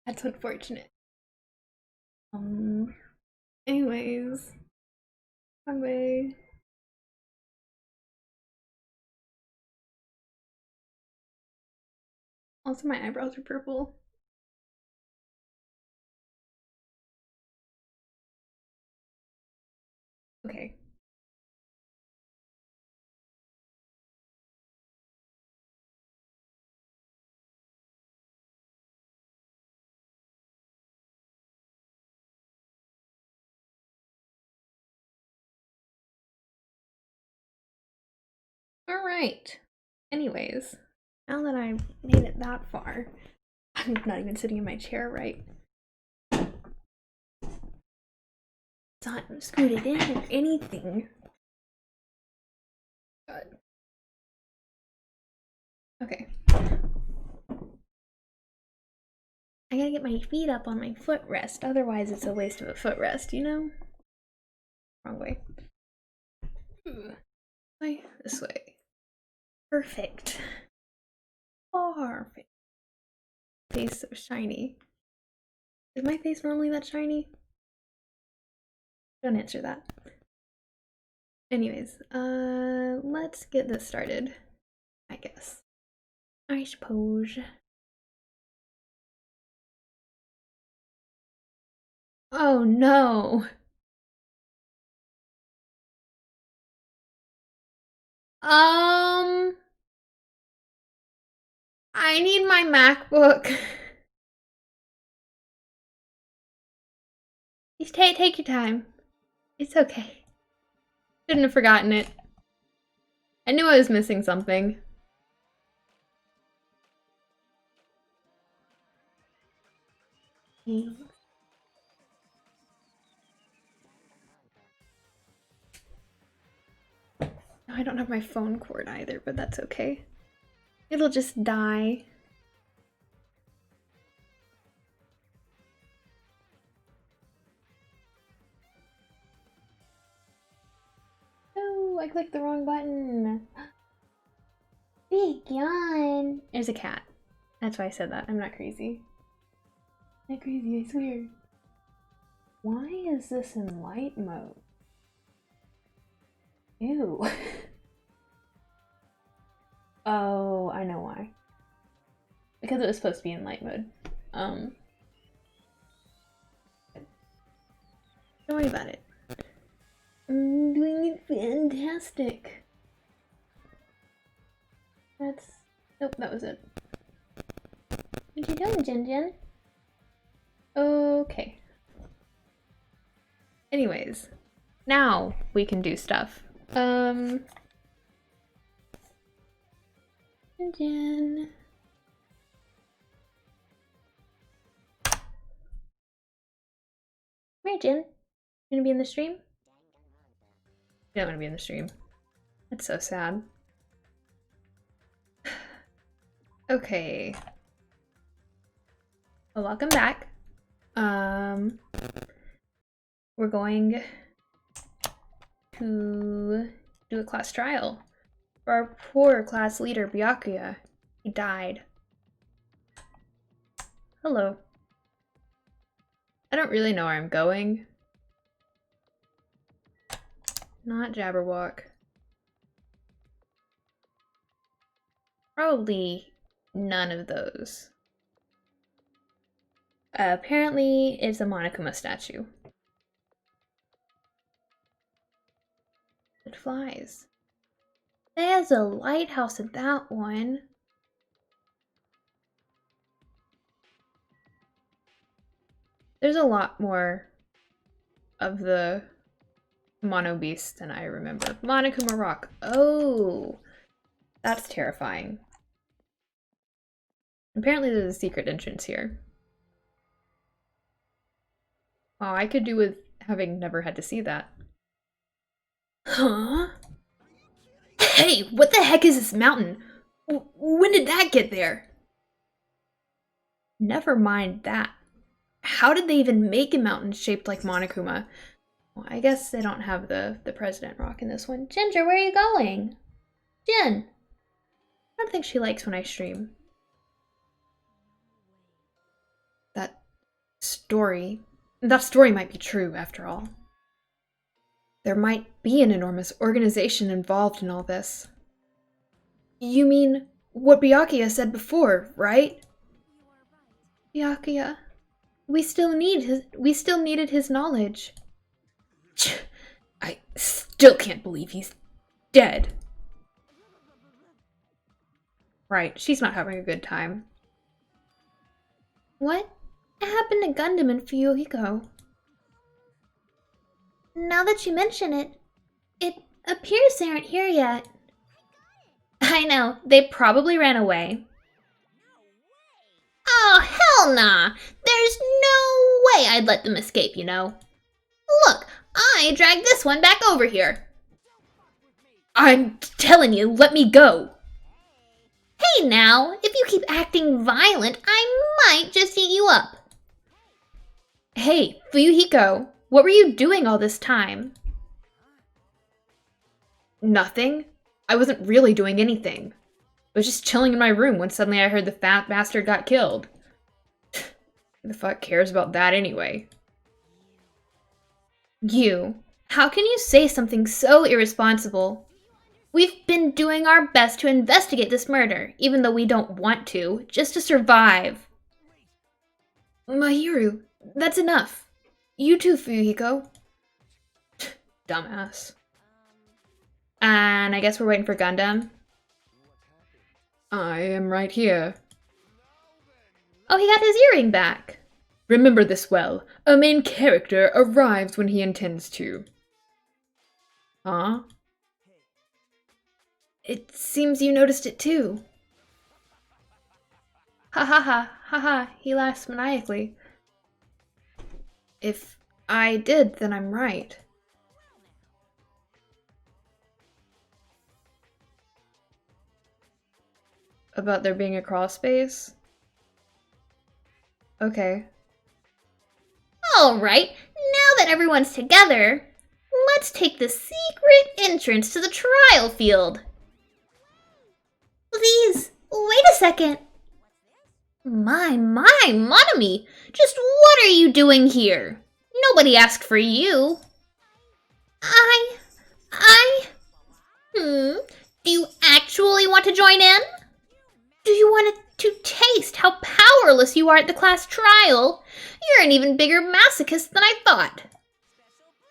That's unfortunate. Anyways. Wrong way. Also, my eyebrows are purple. Okay. Alright. Anyways, now that I've made it that far, I'm not even sitting in my chair right. It's not scooted in or anything. God. Okay. I gotta get my feet up on my footrest, otherwise it's a waste of a footrest, you know? Wrong way. This way. Perfect. Perfect. Face so shiny. Is my face normally that shiny? Don't answer that. Anyways, let's get this started, I guess. I suppose. Oh no! I need my MacBook. Just take your time. It's okay. Shouldn't have forgotten it. I knew I was missing something. I don't have my phone cord either, but that's okay. It'll just die. Oh, I clicked the wrong button. Big yawn. There's a cat. That's why I said that. I'm not crazy. I'm not crazy, I swear. Why is this in light mode? Ew. Oh, I know why. Because it was supposed to be in light mode. Don't worry about it. I'm doing it fantastic. That's... Nope, that was it. What you doing, Jin Jin? Okay. Anyways, now we can do stuff. Jin Jin. Come here, Jin. You gonna be in the stream? You don't want to be in the stream. That's so sad. Okay. Well, welcome back. We're going to do a class trial for our poor class leader, Byakuya. He died. Hello. I don't really know where I'm going. Not Jabberwock. Probably none of those. Apparently, it's a Monokuma statue. It flies. There's a lighthouse at that one. There's a lot more of the Mono Beast than I remember. Monokuma Rock. Oh, that's terrifying. Apparently there's a secret entrance here. Wow, I could do with having never had to see that. Huh? Hey, what the heck is this mountain? When did that get there? Never mind that. How did they even make a mountain shaped like Monokuma? Well, I guess they don't have the President Rock in this one. Ginger, where are you going? Jin! I don't think she likes when I stream. That story. That story might be true, after all. There might be an enormous organization involved in all this. You mean what Byakuya said before, right? Byakuya. We still needed his knowledge. I still can't believe he's dead. Right, she's not having a good time. What happened to Gundam and Fuyuhiko? Now that you mention it, it appears they aren't here yet. I know, they probably ran away. Oh, hell nah! There's no way I'd let them escape, you know. Look, I dragged this one back over here. I'm telling you, let me go. Hey now, if you keep acting violent, I might just eat you up. Hey, Fuyuhiko, what were you doing all this time? Nothing. I wasn't really doing anything. I was just chilling in my room when suddenly I heard the fat bastard got killed. Who the fuck cares about that anyway? You, how can you say something so irresponsible? We've been doing our best to investigate this murder, even though we don't want to, just to survive. Mahiru, that's enough. You too, Fuyuhiko. Dumbass. And I guess we're waiting for Gundam. I am right here. Oh, he got his earring back. Remember this well. A main character arrives when he intends to. Huh? It seems you noticed it too. Ha ha ha, ha ha, he laughs maniacally. If I did, then I'm right. About there being a crawl space? Okay. Alright, now that everyone's together, let's take the secret entrance to the trial field. Please, wait a second. My, Monami! Just what are you doing here? Nobody asked for you. Do you actually want to join in? Do you want to taste how powerless you are at the class trial? You're an even bigger masochist than I thought.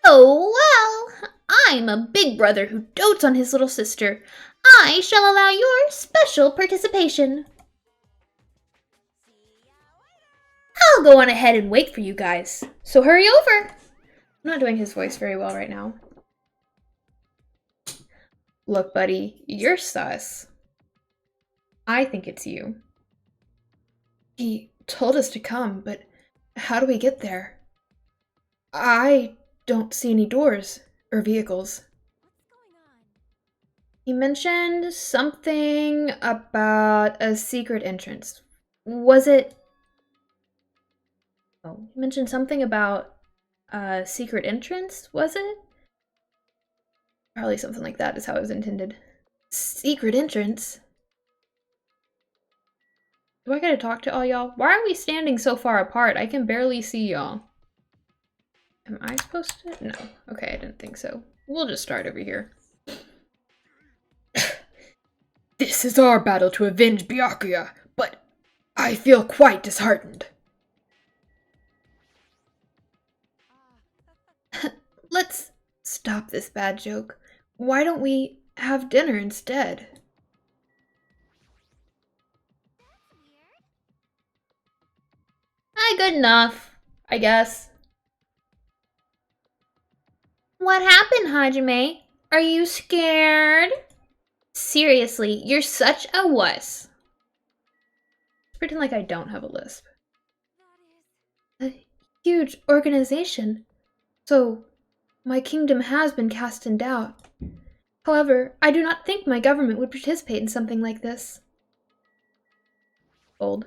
Oh well, I'm a big brother who dotes on his little sister. I shall allow your special participation. I'll go on ahead and wait for you guys, so hurry over. I'm not doing his voice very well right now. Look, buddy, you're sus. I think it's you. He told us to come, but how do we get there? I don't see any doors or vehicles. He mentioned something about a secret entrance. Was it... Oh, he mentioned something about a secret entrance, was it? Probably something like that is how it was intended. Secret entrance? Do I gotta talk to all y'all? Why are we standing so far apart? I can barely see y'all. Am I supposed to? No. Okay, I didn't think so. We'll just start over here. This is our battle to avenge Byakuya, but I feel quite disheartened. Let's stop this bad joke. Why don't we have dinner instead? Good enough, I guess. What happened, Hajime? Are you scared? Seriously, you're such a wuss. Pretend like I don't have a lisp. A huge organization. So, my kingdom has been cast in doubt. However, I do not think my government would participate in something like this. Old.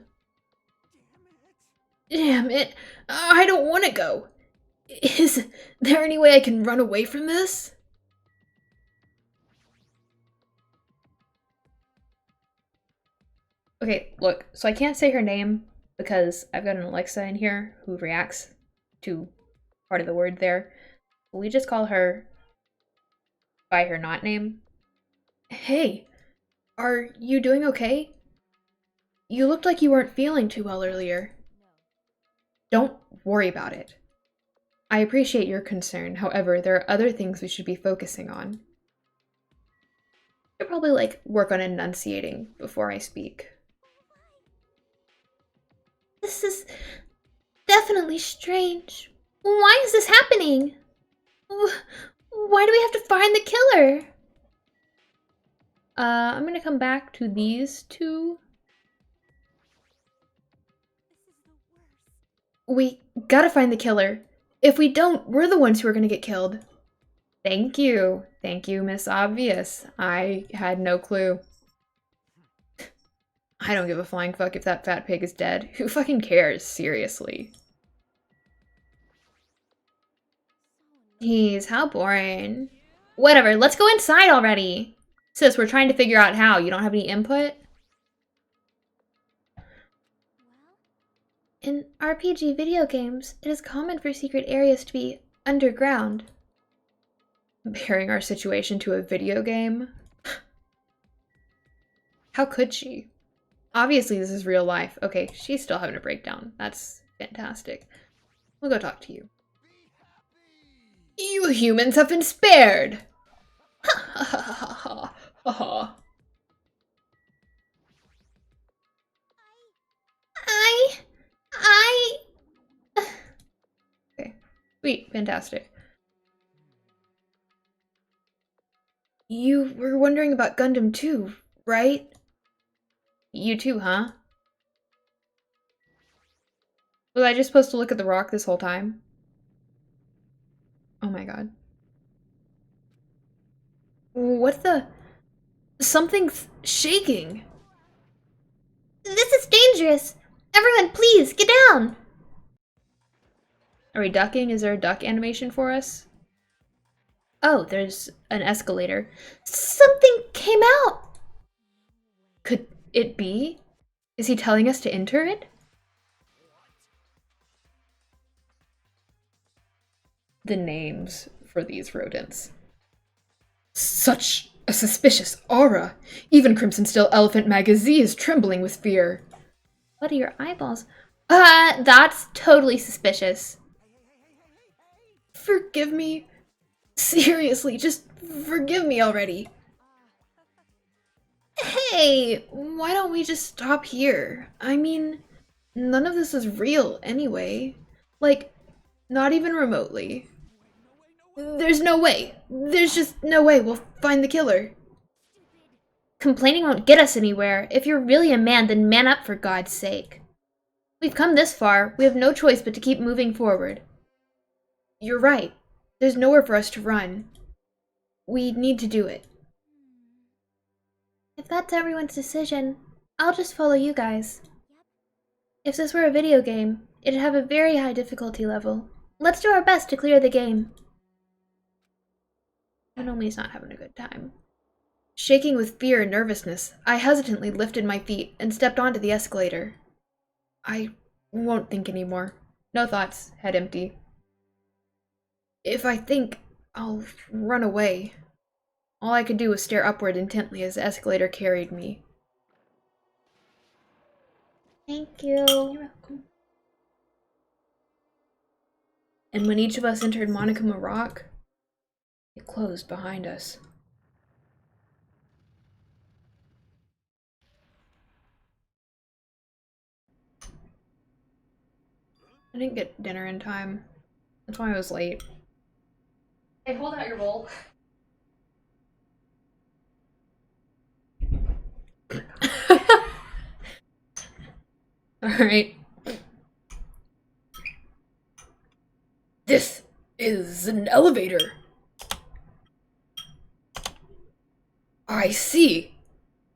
Damn it! I don't want to go. Is there any way I can run away from this? Okay, look, so I can't say her name, because I've got an Alexa in here who reacts to part of the word there. We just call her by her not name. Hey, are you doing okay? You looked like you weren't feeling too well earlier. Don't worry about it. I appreciate your concern, however, there are other things we should be focusing on. I should probably, like, work on enunciating before I speak. This is definitely strange. Why is this happening? Why do we have to find the killer? I'm gonna come back to these two. We gotta find the killer. If we don't, we're the ones who are gonna get killed. Thank you. Thank you, Miss Obvious. I had no clue. I don't give a flying fuck if that fat pig is dead. Who fucking cares, seriously? Jeez, how boring. Whatever, let's go inside already. Sis, we're trying to figure out how. You don't have any input? In RPG video games, it is common for secret areas to be underground. Comparing our situation to a video game? How could she? Obviously, this is real life. Okay, she's still having a breakdown. That's fantastic. We'll go talk to you. You humans have been spared! Ha ha ha ha ha ha ha. Okay, sweet, fantastic. You were wondering about Gundam too, right? You too, huh? Was I just supposed to look at the rock this whole time? Oh my god. What the? Something's shaking. This is dangerous! Everyone, please, get down! Are we ducking? Is there a duck animation for us? Oh, there's an escalator. Something came out! Could it be? Is he telling us to enter it? The names for these rodents. Such a suspicious aura! Even Crimson Steel Elephant Magazine is trembling with fear. What are your eyeballs? That's totally suspicious. Forgive me. Seriously, just forgive me already. Hey, why don't we just stop here? I mean, none of this is real anyway. Like, not even remotely. There's no way. There's just no way we'll find the killer. Complaining won't get us anywhere. If you're really a man, then man up for God's sake. We've come this far. We have no choice but to keep moving forward. You're right. There's nowhere for us to run. We need to do it. If that's everyone's decision, I'll just follow you guys. If this were a video game, it'd have a very high difficulty level. Let's do our best to clear the game. Naomi's not having a good time. Shaking with fear and nervousness, I hesitantly lifted my feet and stepped onto the escalator. I won't think anymore. No thoughts, head empty. If I think, I'll run away. All I could do was stare upward intently as the escalator carried me. Thank you. You're welcome. And when each of us entered Monokuma Rock, it closed behind us. I didn't get dinner in time. That's why I was late. Hey, hold out your bowl. Alright. This is an elevator. I see.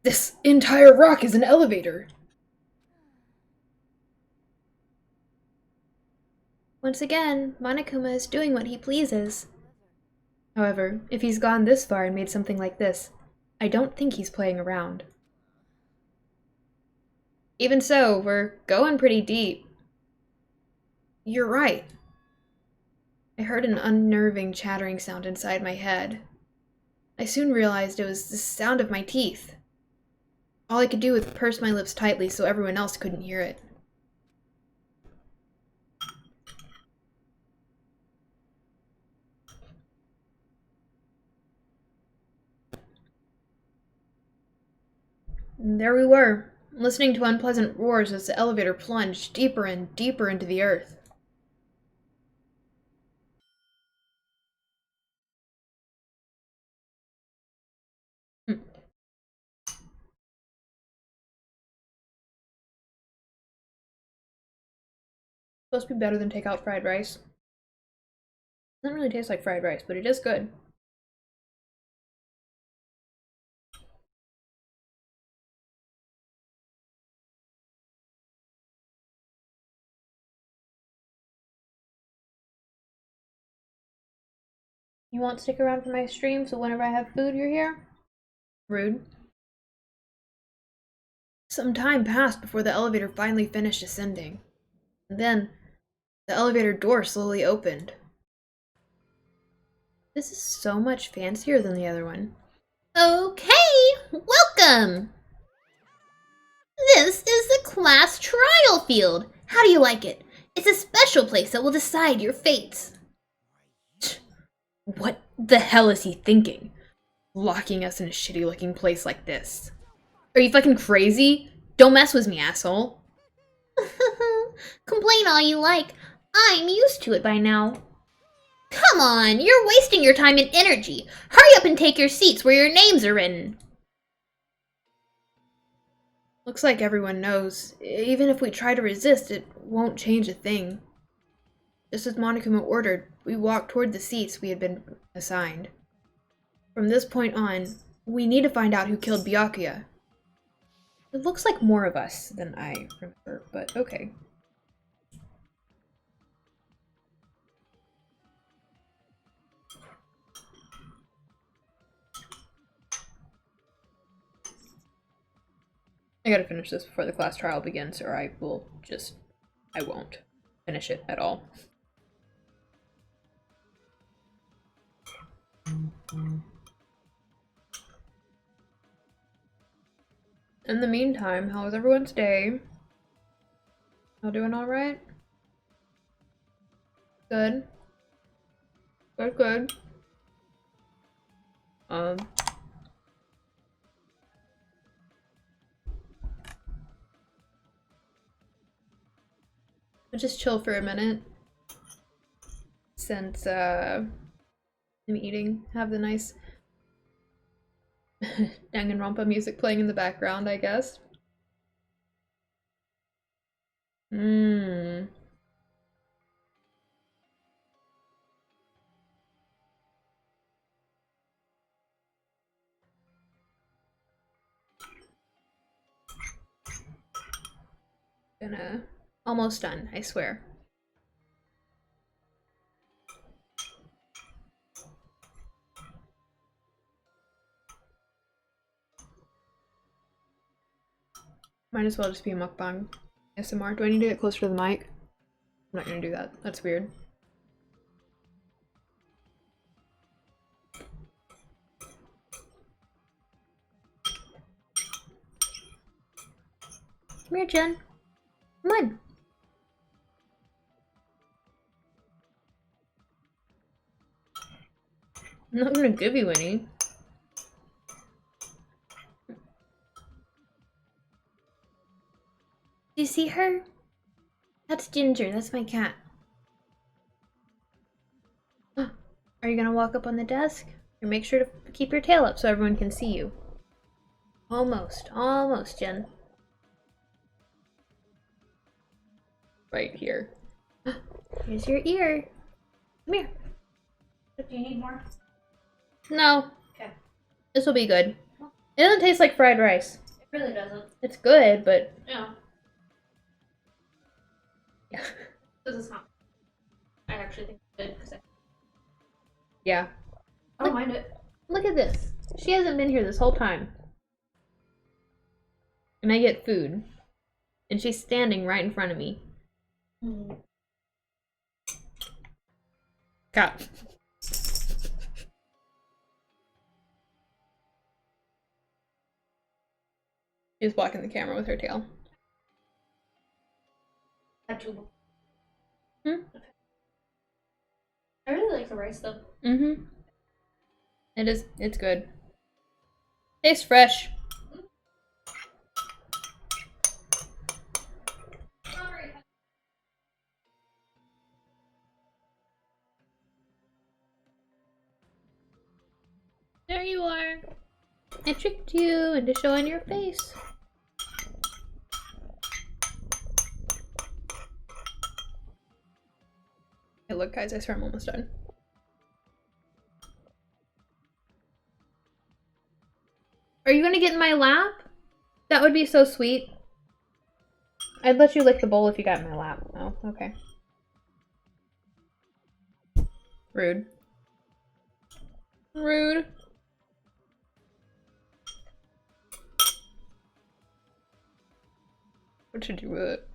This entire rock is an elevator. Once again, Monokuma is doing what he pleases. However, if he's gone this far and made something like this, I don't think he's playing around. Even so, we're going pretty deep. You're right. I heard an unnerving chattering sound inside my head. I soon realized it was the sound of my teeth. All I could do was purse my lips tightly so everyone else couldn't hear it. And there we were, listening to unpleasant roars as the elevator plunged deeper and deeper into the earth. Supposed to be better than takeout fried rice. Doesn't really taste like fried rice, but it is good. You won't stick around for my stream, so whenever I have food, you're here? Rude. Some time passed before the elevator finally finished ascending. And then, the elevator door slowly opened. This is so much fancier than the other one. Okay, welcome! This is the class trial field. How do you like it? It's a special place that will decide your fates. What the hell is he thinking? Locking us in a shitty looking place like this. Are you fucking crazy? Don't mess with me, asshole. Complain all you like. I'm used to it by now. Come on, you're wasting your time and energy. Hurry up and take your seats where your names are written. Looks like everyone knows. Even if we try to resist, it won't change a thing. Just as Monokuma ordered, we walked toward the seats we had been assigned. From this point on, we need to find out who killed Byakuya. It looks like more of us than I remember, but okay. I gotta finish this before the class trial begins, or I won't finish it at all. In the meantime, how was everyone's day? All doing alright? Good. Good. I'll just chill for a minute. Since, I'm eating. Have the nice Danganronpa music playing in the background, I guess. Mmm. Almost done, I swear. Might as well just be a mukbang. ASMR. Do I need to get closer to the mic? I'm not gonna do that. That's weird. Come here, Jen. Come on. I'm not gonna give you any. Do you see her? That's Ginger. That's my cat. Are you gonna walk up on the desk? Or make sure to keep your tail up so everyone can see you. Almost, Jen. Right here. Here's your ear. Come here. Do you need more? No. Okay. This will be good. It doesn't taste like fried rice. It really doesn't. It's good, but... Yeah. Yeah. This is not. I actually think it's good because Yeah. I don't mind it. Look at this. She hasn't been here this whole time. And I get food. And she's standing right in front of me. Cat. She's blocking the camera with her tail. Hmm? I really like the rice though. Mm-hmm. It's good. Tastes fresh. There you are. I tricked you into showing your face. Hey, look, guys, I swear I'm almost done. Are you gonna get in my lap? That would be so sweet. I'd let you lick the bowl if you got in my lap. Oh, okay. Rude. Rude. What should you do with it?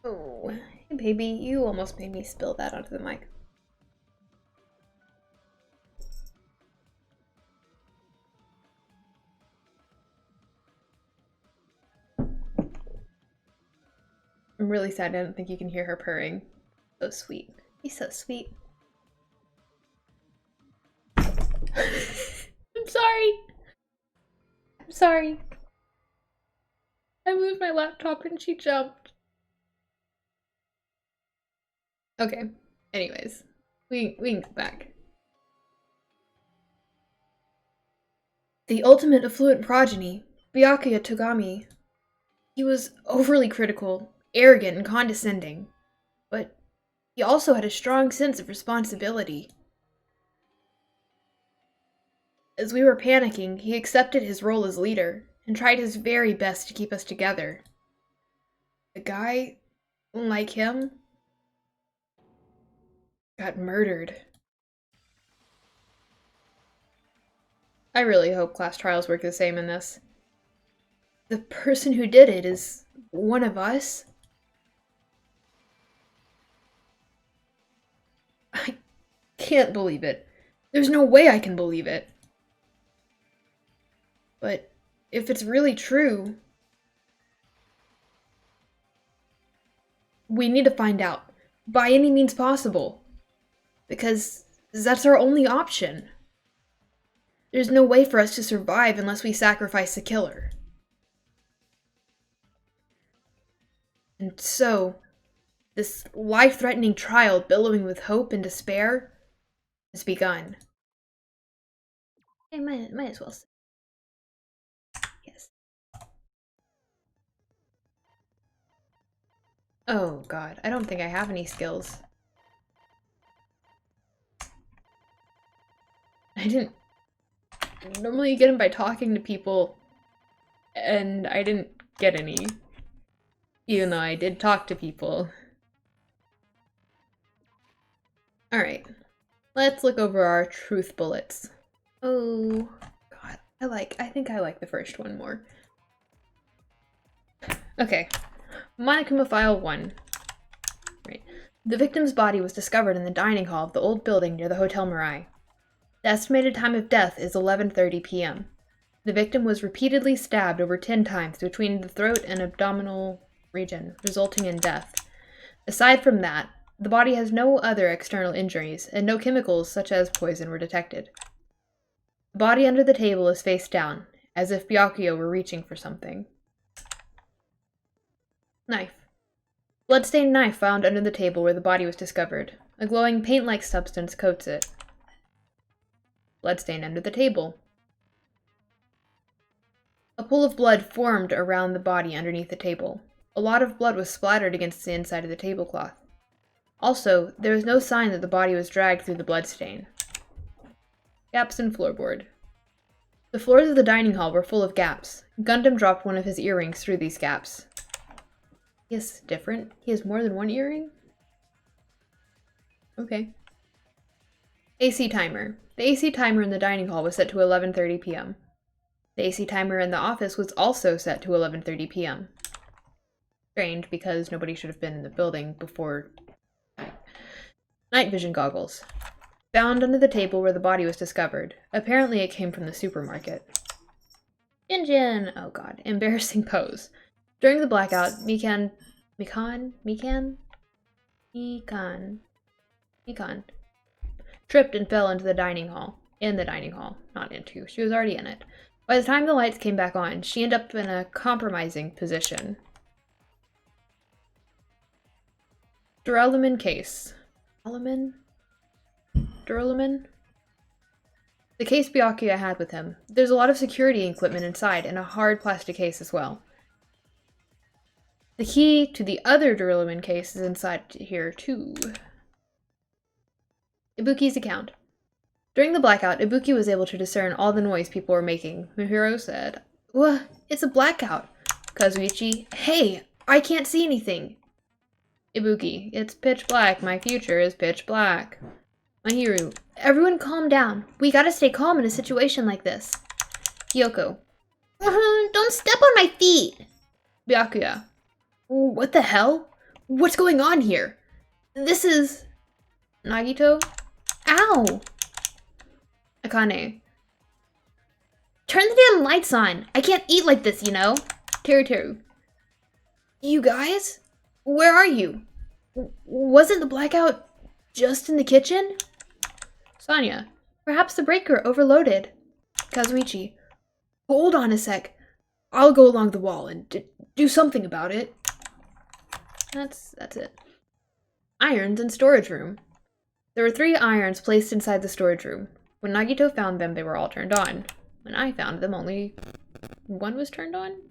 Oh, hey baby, you almost made me spill that onto the mic. I'm really sad I don't think you can hear her purring. So sweet. He's so sweet. I'm sorry. I'm sorry. I moved my laptop and she jumped. Okay. Anyways, we can go back. The ultimate affluent progeny, Byakuya Togami. He was overly critical, arrogant, and condescending, but he also had a strong sense of responsibility. As we were panicking, he accepted his role as leader and tried his very best to keep us together. A guy like him got murdered. I really hope class trials work the same in this. The person who did it is one of us? I can't believe it. There's no way I can believe it. But if it's really true, we need to find out, by any means possible. Because that's our only option. There's no way for us to survive unless we sacrifice the killer. And so, this life-threatening trial billowing with hope and despair has begun. I might as well say. Yes. Oh god, I don't think I have any skills. I didn't normally get them by talking to people, and I didn't get any. Even though I did talk to people. Alright, let's look over our truth bullets. Oh god, I think I like the first one more. Okay, Monokuma File 1. Right. The victim's body was discovered in the dining hall of the old building near the Hotel Mirai. The estimated time of death is 11:30 p.m. The victim was repeatedly stabbed over 10 times between the throat and abdominal region, resulting in death. Aside from that, the body has no other external injuries, and no chemicals such as poison were detected. The body under the table is face down, as if Byakuya were reaching for something. Knife. Bloodstained knife found under the table where the body was discovered. A glowing paint-like substance coats it. Bloodstain under the table. A pool of blood formed around the body underneath the table. A lot of blood was splattered against the inside of the tablecloth. Also, there was no sign that the body was dragged through the bloodstain. Gaps in floorboard. The floors of the dining hall were full of gaps. Gundam dropped one of his earrings through these gaps. He is different? He has more than one earring? Okay. AC timer. The AC timer in the dining hall was set to 11:30 p.m. The AC timer in the office was also set to 11:30 p.m. Strange, because nobody should have been in the building before night vision goggles. Found under the table where the body was discovered. Apparently it came from the supermarket. Jinjin! Oh god. Embarrassing pose. During the blackout, Mikan tripped and fell into the dining hall. In the dining hall. Not into. She was already in it. By the time the lights came back on, she ended up in a compromising position. Duralumin case. Duralumin? The case Byakuya had with him. There's a lot of security equipment inside and a hard plastic case as well. The key to the other Duralumin case is inside here too. Ibuki's account. During the blackout, Ibuki was able to discern all the noise people were making. Mihiro said, "Wha? It's a blackout." Kazuichi, "Hey, I can't see anything." Ibuki, "It's pitch black. My future is pitch black." Mahiru, "Everyone calm down. We gotta stay calm in a situation like this." Kyoko, "Don't step on my feet." Byakuya, "What the hell? What's going on here? This is..." Nagito, "Ow!" Akane, "Turn the damn lights on. I can't eat like this, you know." Teru, "You guys? Where are you? Wasn't the blackout just in the kitchen?" Sonia, "Perhaps the breaker overloaded." Kazuichi, "Hold on a sec. I'll go along the wall and do something about it." That's it. Irons in storage room. There were 3 irons placed inside the storage room. When Nagito found them, they were all turned on. When I found them, only one was turned on?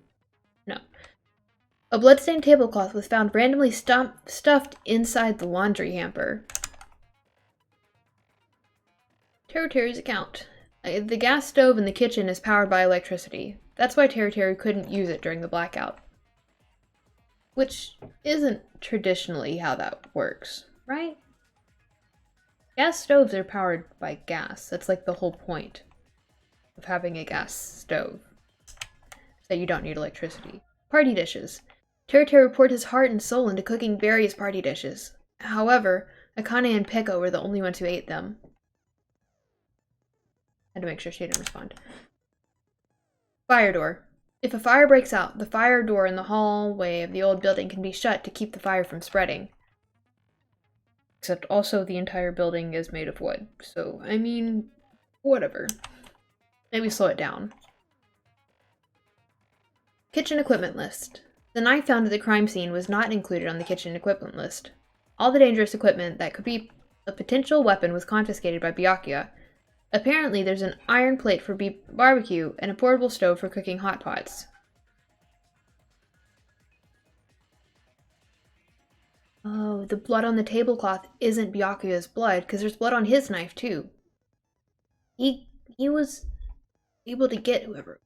No. A bloodstained tablecloth was found randomly stuffed inside the laundry hamper. Teru's account. The gas stove in the kitchen is powered by electricity. That's why Teru couldn't use it during the blackout. Which isn't traditionally how that works, right? Gas stoves are powered by gas. That's like the whole point of having a gas stove. So you don't need electricity. Party dishes. Teru poured his heart and soul into cooking various party dishes. However, Akane and Peko were the only ones who ate them. Had to make sure she didn't respond. Fire door. If a fire breaks out, the fire door in the hallway of the old building can be shut to keep the fire from spreading. Except also the entire building is made of wood. So, I mean, whatever. Maybe slow it down. Kitchen equipment list. The knife found at the crime scene was not included on the kitchen equipment list. All the dangerous equipment that could be a potential weapon was confiscated by Byakuya. Apparently, there's an iron plate for barbecue and a portable stove for cooking hot pots. Oh, the blood on the tablecloth isn't Byakuya's blood, because there's blood on his knife, too. He was able to get whoever.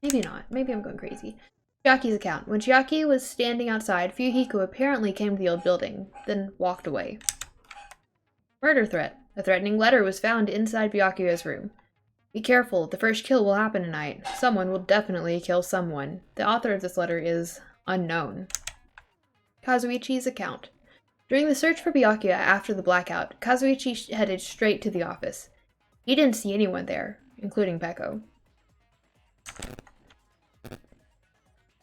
Maybe not. Maybe I'm going crazy. Chiaki's account. When Chiaki was standing outside, Fuyuhiko apparently came to the old building, then walked away. Murder threat. A threatening letter was found inside Byakuya's room. Be careful, the first kill will happen tonight. Someone will definitely kill someone. The author of this letter is unknown. Kazuichi's account. During the search for Byakuya after the blackout, Kazuichi headed straight to the office. He didn't see anyone there, including Peko.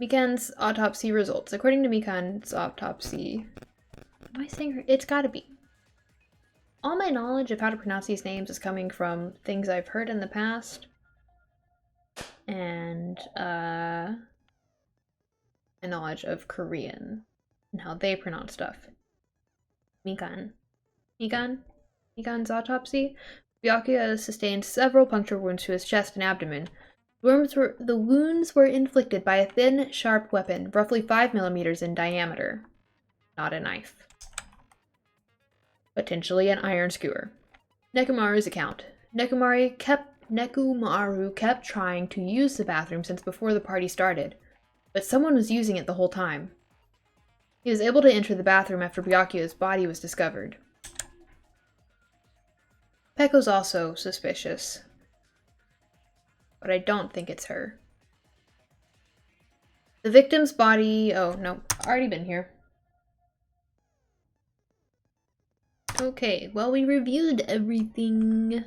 Mikan's autopsy results. According to Mikan's autopsy... Am I saying her? It's gotta be. All my knowledge of how to pronounce these names is coming from things I've heard in the past. And, my knowledge of Korean and how they pronounce stuff. Mikan's autopsy. Byakuya sustained several puncture wounds to his chest and abdomen. The wounds were inflicted by a thin, sharp weapon, roughly 5 millimeters in diameter. Not a knife. Potentially an iron skewer. Nekomaru's account. Nekomaru kept trying to use the bathroom since before the party started, but someone was using it the whole time. He was able to enter the bathroom after Byakuya's body was discovered. Peko's also suspicious. but I don't think it's her. The victim's body... Oh, no. Already been here. Okay, well, we reviewed everything.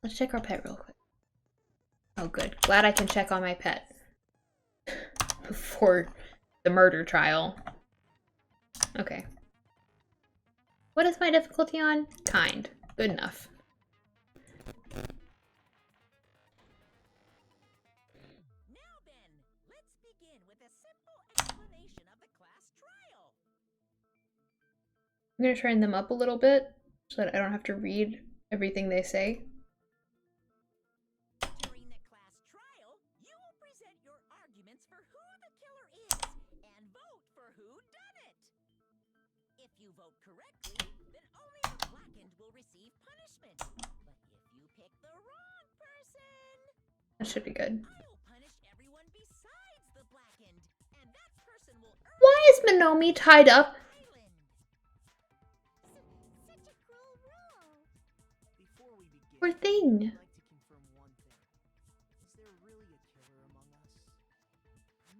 Let's check our pet real quick. Oh, good. Glad I can check on my pet before the murder trial. Okay. What is my difficulty on? Kind. Good enough. Now then, let's begin with a simple explanation of the class trial. I'm gonna turn them up a little bit so that I don't have to read everything they say. During the class trial, you will present your arguments for who the killer is and vote for who done it. If you vote correctly, then only the blackened will receive punishment. But if you pick the wrong person, That should be good. I will punish everyone besides the blackened, and that person will earn Why is Minomi tied up? island. Such a cruel rule. Before we begin, Poor thing. I'd like to confirm one thing. Is there really a killer among us?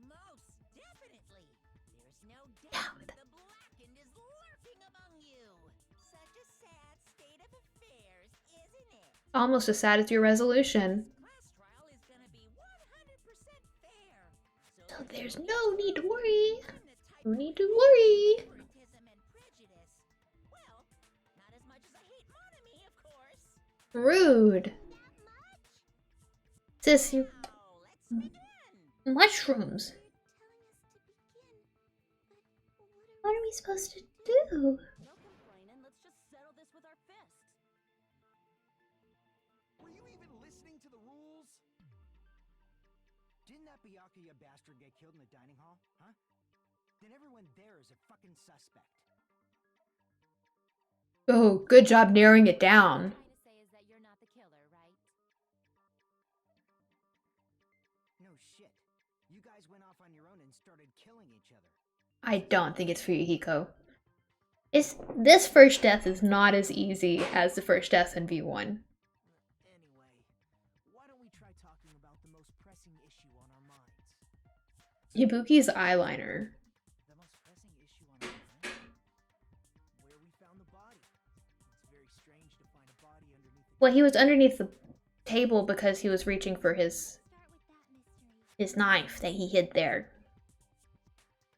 Most definitely. There's no doubt that the blackened is lurking among you. Such a sad state of affairs, isn't it? Almost as sad as your resolution. Class trial is gonna be 100% fair. So there's no need to worry. I'm the type No need to worry. favoritism and prejudice. Well, not as much as I hate Monami, of course. Rude. That much? Sis, you... Oh, let's begin. Mushrooms. What are we supposed to do? No complaining. Let's just settle this with our fists. Were you even listening to the rules? Didn't that Byakuya bastard get killed in the dining hall? Huh? Then everyone there is a fucking suspect. Oh, good job narrowing it down. Trying to say is that you're not the killer, right? No shit. You guys went off on your own and started killing each other. I don't think it's Fuyuhiko. This first death is not as easy as the first death in V1. Anyway, why don't we try talking about the most pressing issue on our minds? Ibuki's eyeliner. The most pressing issue on our minds? Where we found the body. It's very strange to find a body underneath the Well, he was underneath the table because he was reaching for his knife that he hid there.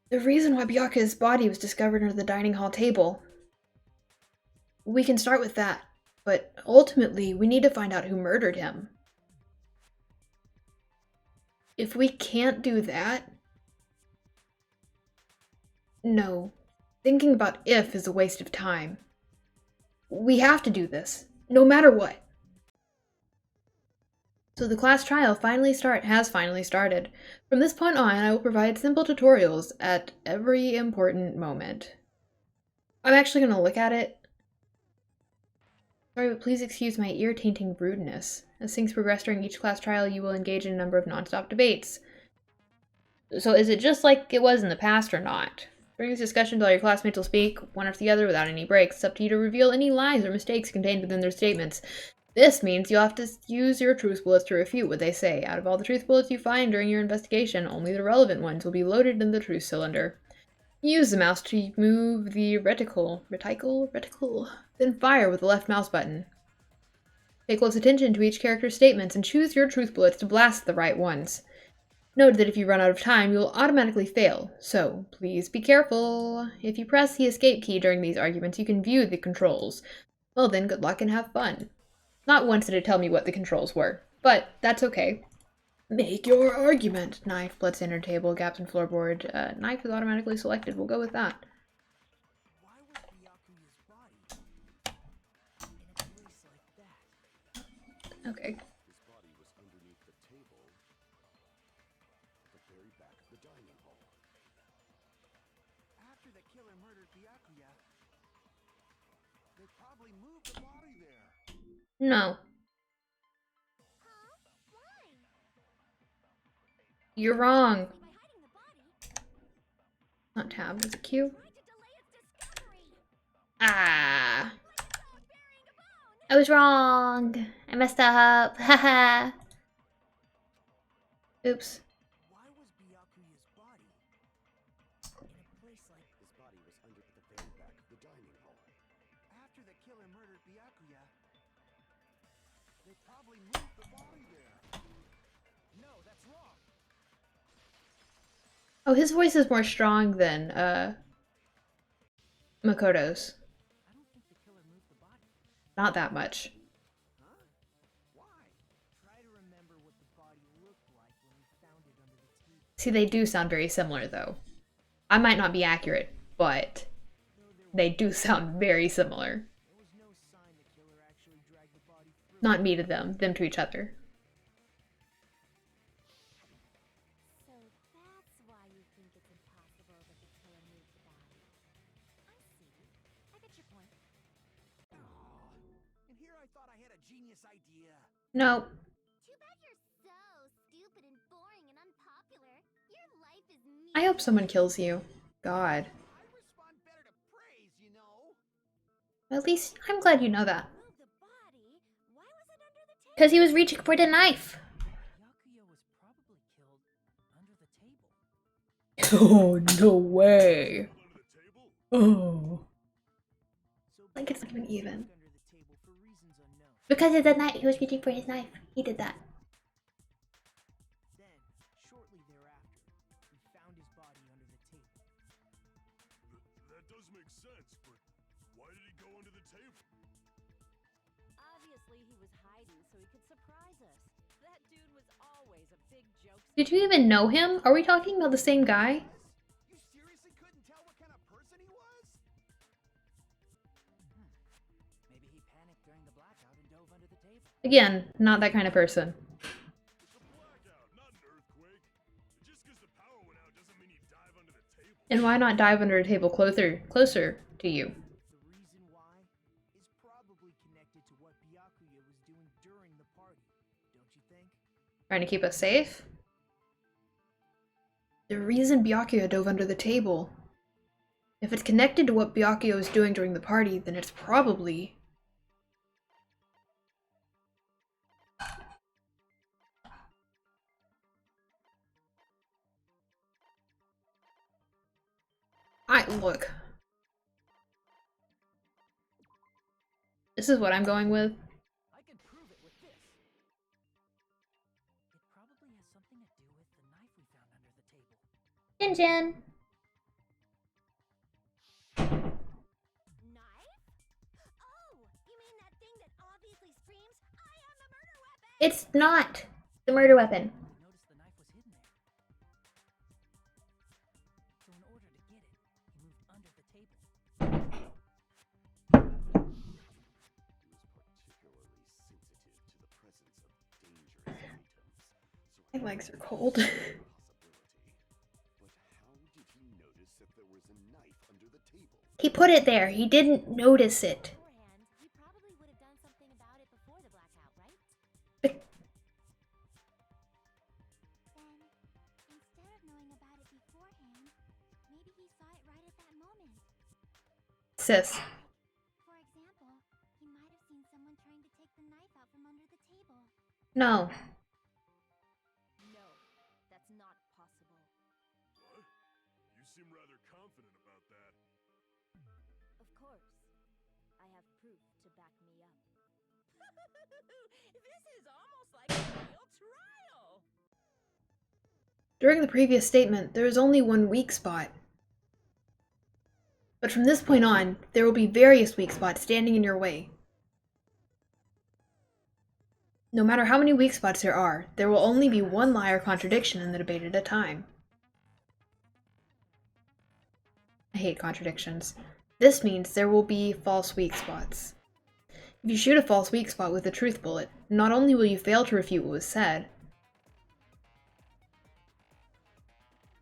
The reason why Byakuya's body was discovered under the dining hall table. We can start with that, but ultimately we need to find out who murdered him. If we can't do that... No. Thinking about if is a waste of time. We have to do this, no matter what. So the class trial has finally started. From this point on, I will provide simple tutorials at every important moment. I'm actually going to look at it. Sorry, but please excuse my ear-tainting rudeness. As things progress during each class trial, you will engage in a number of non-stop debates. So is it just like it was in the past or not? During this discussion, all your classmates will speak, one after the other, without any breaks. It's up to you to reveal any lies or mistakes contained within their statements. This means you'll have to use your truth bullets to refute what they say. Out of all the truth bullets you find during your investigation, only the relevant ones will be loaded in the truth cylinder. Use the mouse to move the reticle, then fire with the left mouse button. Pay close attention to each character's statements and choose your truth bullets to blast the right ones. Note that if you run out of time, you will automatically fail, so please be careful. If you press the escape key during these arguments, you can view the controls. Well then, good luck and have fun. Not once did it tell me what the controls were, but that's okay. Make your argument. Knife, blood center table, gaps in floorboard. Knife is automatically selected. We'll go with that. Why was Byakuya's body in a place like that? Okay. His body was underneath the table at the very back of the dining hall. After the killer murdered Byakuya, they probably moved the body there. No. Huh? Why? You're wrong. By hiding the body, Not tab, was it Q? tried to delay its discovery. Ah. Like a dog burying a bone. I was wrong. I messed up. Haha. Oops. Why was Byakuya's body in a place like His body was under at the very back of the dining hall. after the killer murdered Byakuya? They probably moved the body there. No, that's wrong. Oh, his voice is more strong than Makoto's. I don't think the killer moved the body. Not that much. Huh? Why? Try to remember what the body looked like when we found it under the table. See, they do sound very similar, though. I might not be accurate, but they do sound very similar. There was no sign the killer actually dragged the body through. Not me to them to each other. So that's why you think it's impossible that the killer moved the body. I see. I get your point. And here I thought I had a genius idea. No. Too bad you're so stupid and boring and unpopular. Your life is meaningless. I hope someone kills you. God. I respond better to praise, you know. At least I'm glad you know that. Move the body? Why was it under the table? Because he was reaching for the knife. Byakuya was probably killed under the table. Oh, no way. Under the table? Oh. So Like it's not even even. under the table for reasons unknown. Because of the knife, he was reaching for his knife. He did that. Then, shortly thereafter, we found his body under the table. That does make sense, but why did he go under the table? Obviously, he was hiding so he could surprise us. That dude was always a big joke. Did you even know him? Are we talking about the same guy? You seriously couldn't tell what kind of person he was? Maybe he panicked during the blackout and dove under the table. Again, not that kind of person. It's a blackout, not an earthquake. Just because the power went out doesn't mean you dive under the table. And why not dive under a table closer to you? The reason why is probably connected to what Byakuya was doing during the party, don't you think? Trying to keep us safe? The reason Byakuya dove under the table. If it's connected to what Byakuya was doing during the party, then it's probably... look. This is what I'm going with. I can prove it with this. It probably has something to do with the knife we found under the table. Jin Jin. Knife? Oh, you mean that thing that obviously screams, I am the murder weapon? It's not the murder weapon. Notice the knife was hidden there. So in order to get it, he moved under the table. He was particularly sensitive to the presence of dangerous items. So My legs are cold. possibility. But how did he notice that there was a knife under the table? He put it there. He didn't notice it. Beforehand, he probably would have done something about it before the blackout, right? But- Then, instead of knowing about it beforehand, maybe he saw it right at that moment. Sis. For example, he might have seen someone trying to take the knife out from under the table. No. No, that's not possible. What? You seem rather confident about that. Of course. I have proof to back me up. This is almost like a real trial! During the previous statement, there is only one weak spot. But from this point on, there will be various weak spots standing in your way. No matter how many weak spots there will only be one lie or contradiction in the debate at a time. I hate contradictions. This means there will be false weak spots. If you shoot a false weak spot with a truth bullet, not only will you fail to refute what was said,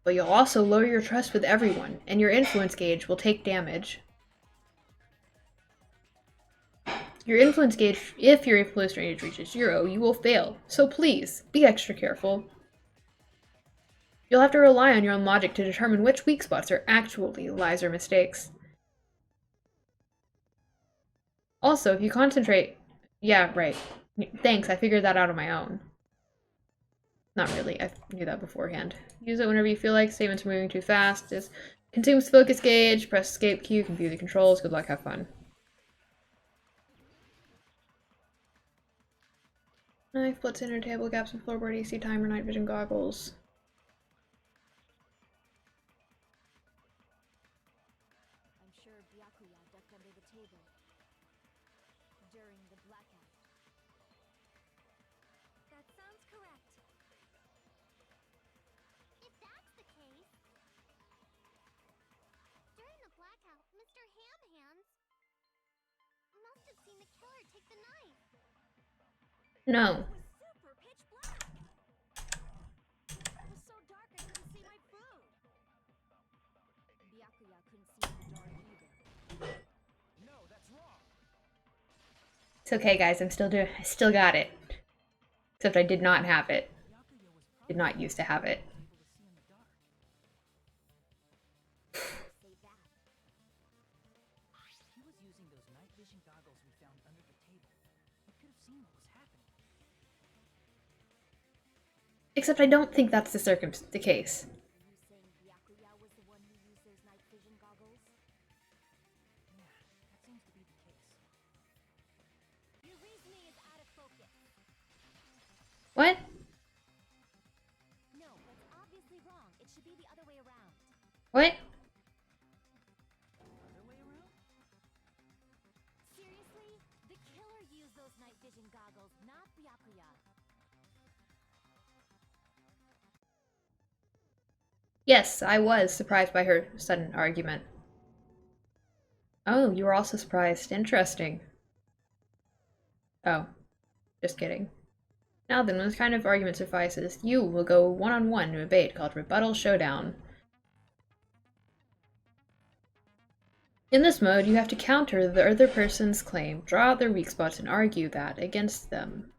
but you'll also lower your trust with everyone, and your influence gauge will take damage. If your influence gauge reaches 0, you will fail, so please, be extra careful. You'll have to rely on your own logic to determine which weak spots are actually lies or mistakes. Also, if you concentrate Yeah, right. Thanks, I figured that out on my own. Not really, I knew that beforehand. Use it whenever you feel like. Statements are moving too fast. Just consumes focus gauge. Press escape key. Can view the controls. Good luck, have fun. Knife, blood center, table, gaps in floorboard, AC timer, night vision goggles. I'm sure Byakuya ducked under the table during the blackout. That sounds correct. If that's the case, during the blackout, Mr. Ham Hands must have seen the killer take the knife. No. It was super pitch black. It was so dark I couldn't see my food. Byakuya couldn't see in the dark either. No, that's wrong. It's okay, guys. I still got it. Except I did not have it. Byakuya was Did not used to have it. able to see in the dark. Say that. He was using those night vision goggles we found under the table. He could have seen what was happening. Except I don't think that's the case. Are you saying Byakuya was the one who used those night vision goggles? Yeah, that seems to be the case. Your reasoning is out of focus. What? No, that's obviously wrong. It should be the other way around. What? Other way around? Seriously? The killer used those night vision goggles, not Byakuya. Yes, I was surprised by her sudden argument. Oh, you were also surprised. Interesting. Oh, just kidding. Now then, when this kind of argument suffices, you will go one-on-one to a debate called Rebuttal Showdown. In this mode, you have to counter the other person's claim, draw out their weak spots, and argue that against them.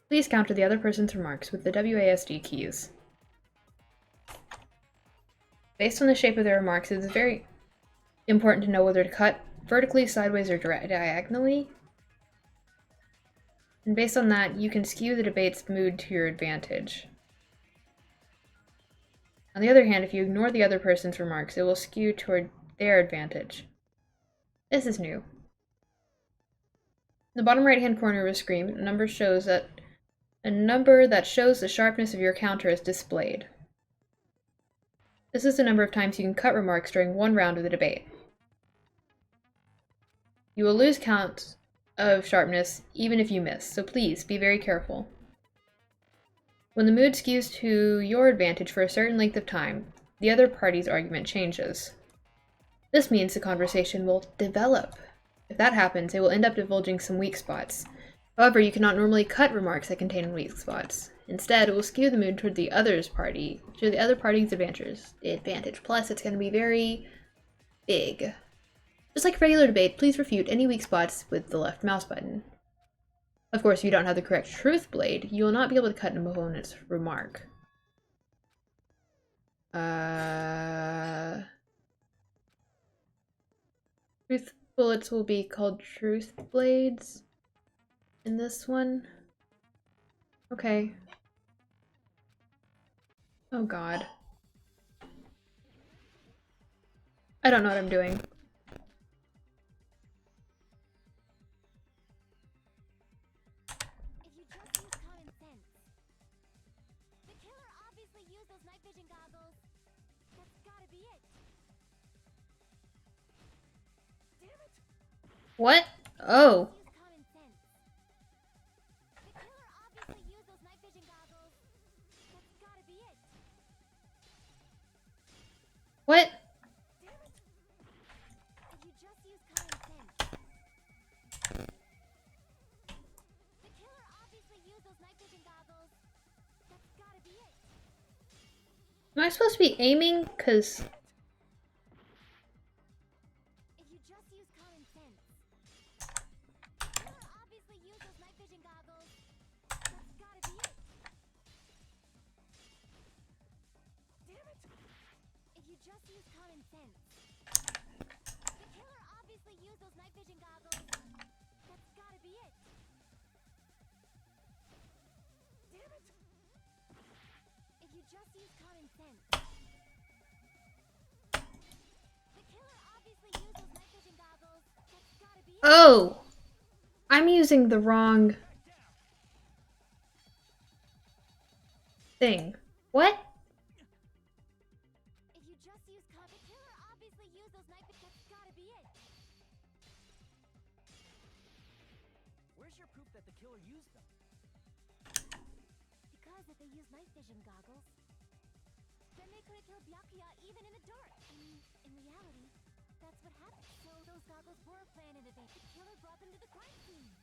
Please counter the other person's remarks with the WASD keys. Based on the shape of their remarks, it is very important to know whether to cut vertically, sideways, or diagonally. And based on that, you can skew the debate's mood to your advantage. On the other hand, if you ignore the other person's remarks, it will skew toward their advantage. This is new. In the bottom right-hand corner of a screen, a number that shows the sharpness of your counter is displayed. This is the number of times you can cut remarks during one round of the debate. You will lose count of sharpness even if you miss, so please be very careful. When the mood skews to your advantage for a certain length of time, the other party's argument changes. This means the conversation will develop. If that happens, it will end up divulging some weak spots. However, you cannot normally cut remarks that contain weak spots. Instead, it will skew the mood toward the other party's advantage. Plus, it's going to be very big. Just like a regular debate, please refute any weak spots with the left mouse button. Of course, if you don't have the correct truth blade, you will not be able to cut an opponent's remark. Truth bullets will be called truth blades in this one. Okay. Oh god. I don't know what I'm doing. If you just use common sense. The killer obviously used those night vision goggles. That's gotta be it. Damn it! What? Oh. Use common sense. The killer obviously used those night vision goggles. That's gotta be it. What? Damn it! If you just use common sense. The killer obviously used those night vision goggles. That's gotta be it. Am I supposed to be aiming? 'Cause If you just use common sense. The killer obviously used those night vision goggles. That's gotta be it. Damn it! If you just use common sense. The killer obviously obviously used those night vision goggles. That's gotta be it. Damn it! If you just use common sense. The killer obviously used those night vision goggles. That's gotta be it. Oh! I'm using the wrong thing. What? If you just use common, the killer obviously used those night vision. That's gotta be it. Where's your proof that the killer used them? Because if they use night vision goggles, then they could have killed Byakuya even in the dark. I mean, in reality, that's what happened. So those goggles were planned in advance. The killer brought them to the crime scene.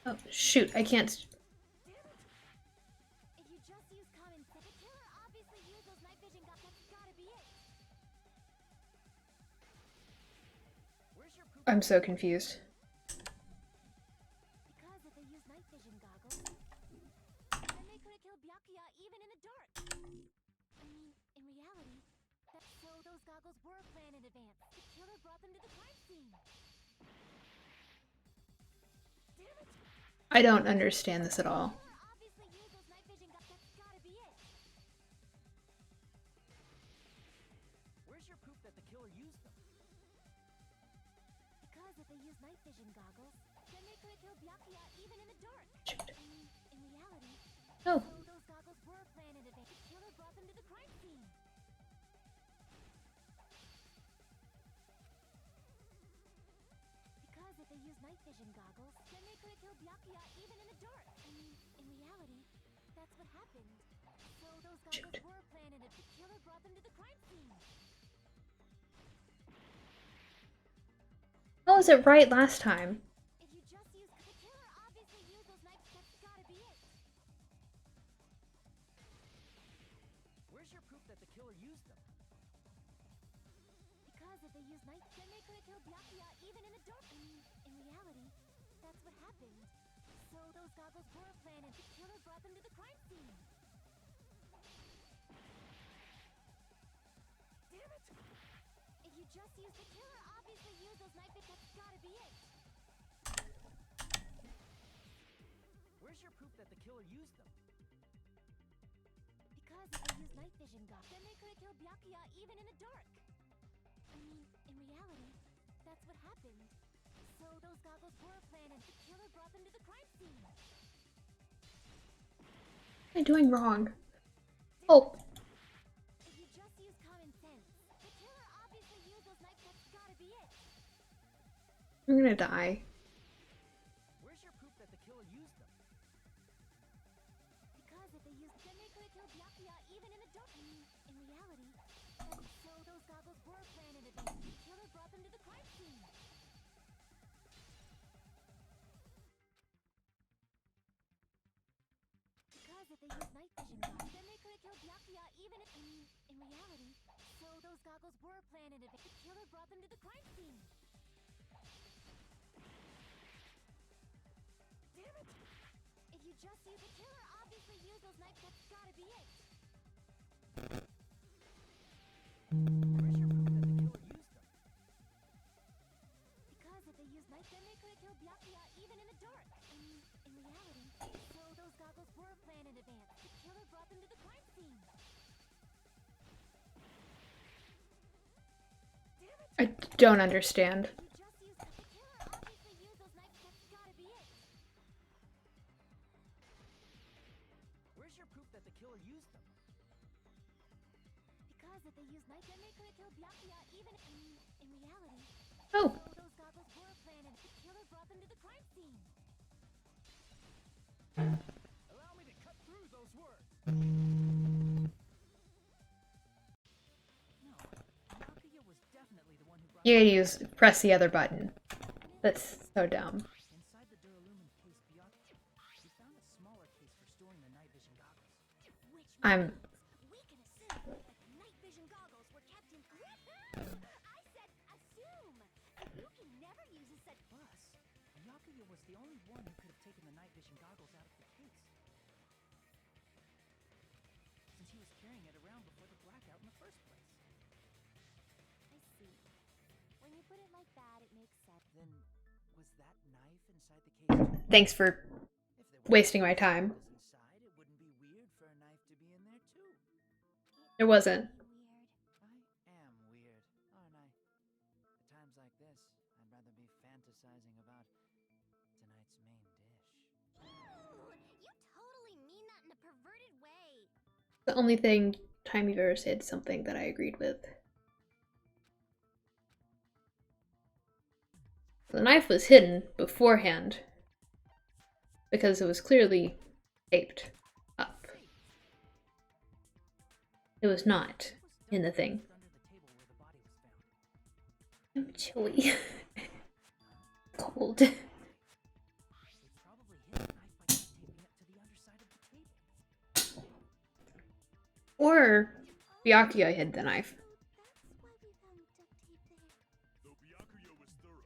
Oh, shoot, I can't. If you just use common sense, the killer obviously used those night vision goggles. That's gotta be it. Where's your proof? I'm so confused. Because if they use night vision goggles, then they could have killed Byakuya even in the dark. I mean, in reality, so those goggles were planned in advance. The killer brought them to the crime scene. Damn it! I don't understand this at all. The killer obviously used those night vision goggles. That's gotta be it. Where's your proof that the killer used them? Because if they use night vision goggles, then they could have killed Byakuya even in the dark. Shoot. I mean, in reality, Oh, so those goggles were planned in advance. The killer brought them to the crime scene. Because if they use night vision goggles, then they could have killed Byakuya even in the dark. I mean, in reality, that's what happened. So those goggles were planned in advance. The killer brought them to the crime scene. how was it right last time? If you just use the killer obviously used those night. That's gotta be it. Where's your proof that the killer used them? Because if they use night, then they could have killed Byakuya even in the dark. I mean, in reality, that's what happened. So those goggles were planned and the killer brought them to the crime scene. Damn it! If you just use the killer obviously used those night. That's gotta be it. Where's your proof that the killer used them? Because if they use night vision goggles, then they could have killed Byakuya even in the dark. I mean, in reality, that's what happened. So those goggles were planned and the killer brought them to the crime scene. What am I doing wrong? Oh, If you just use common sense, the killer obviously used those night. That's gotta be it. I'm gonna die. Where's your proof that the killer used them? Because if they used, then they could have killed Byakuya even in the dark. I mean, in reality, so those goggles were planned in advance. The killer brought them to the crime scene. Because if they used night vision goggles, then they could have killed Byakuya even if, I mean, in reality, so those goggles were planned in advance. The killer brought them to the crime scene. Damn it! If you just use the killer obviously used those night. That's gotta be it. Where's your proof that the killer used them? Because if they use night, then they could have killed Byakuya even in the dark. I mean, in reality, so those goggles were planned in advance. The killer brought them to the crime scene. I don't understand. If you just use the killer obviously used those night. That's gotta be it. Where's your proof that the killer used them? Because if they use night, then they could have killed Byakuya even, I mean, in reality, Oh, so those goggles were planned and the killer brought them to the crime scene. Allow me to cut through those words. No, Byakuya was definitely the one who brought. you gotta press the other button. That's so dumb. Inside the Duralumin case, Byakuya, we found a smaller case for storing the night vision goggles. Which I'm we can assume that the night vision goggles were kept in. I said assume. Yuki never uses such. Plus, Byakuya was the only one who could have taken the night vision goggles out of the case. Since he was carrying it around before the blackout in the first place. I see. When you put it like that, it makes sense. Then, was that knife inside the case too? Thanks for If there wasting my time. was inside, it wouldn't be weird for a knife to be in there too. It wasn't. Weird. I am weird, aren't I? At times like this, I'd rather be fantasizing about tonight's main dish. Ooh, you totally mean that in a perverted way. The only time you've ever said something that I agreed with. The knife was hidden beforehand because it was clearly taped up. It was not in the thing. I'm chilly. Cold. They probably hid the knife by just taping it to the underside of the table. Or Byakuya hid the knife. That's why we found duct tape there. Though Byakuya was thorough,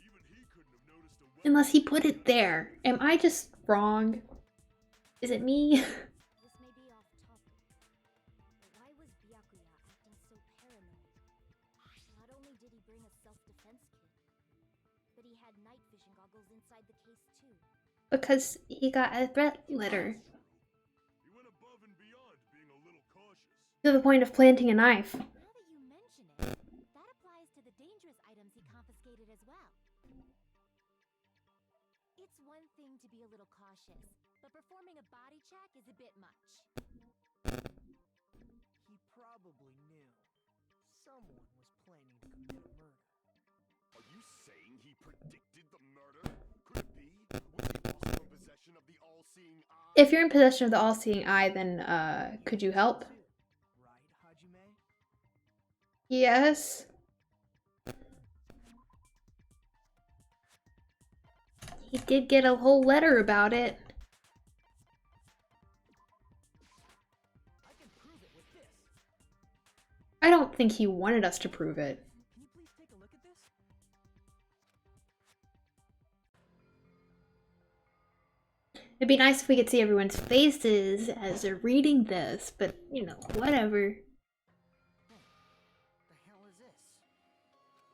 even he couldn't have noticed a weapon. Unless he put it there. Am I just wrong? Is it me? This may be off topic, but why was Byakuya acting so paranoid? Not only did he bring a self-defense kit, but he had night vision goggles inside the case too. Because he got a threat letter. He went above and beyond, being a little cautious. To the point of planting a knife. Now that you mention it, that applies to the dangerous items he confiscated as well. It's one thing to be a little cautious, but performing a body check is a bit much. He probably knew someone was planning to commit a murder. Are you saying he predicted the murder? Could it be? Was he also in possession of the all-seeing eye? If you're in possession of the all-seeing eye, then could you help? Right, Hajime? Yes. He did get a whole letter about it. I can prove it with this. I don't think he wanted us to prove it. Can you please take a look at this? It'd be nice if we could see everyone's faces as they're reading this, but, you know, whatever. The hell is this?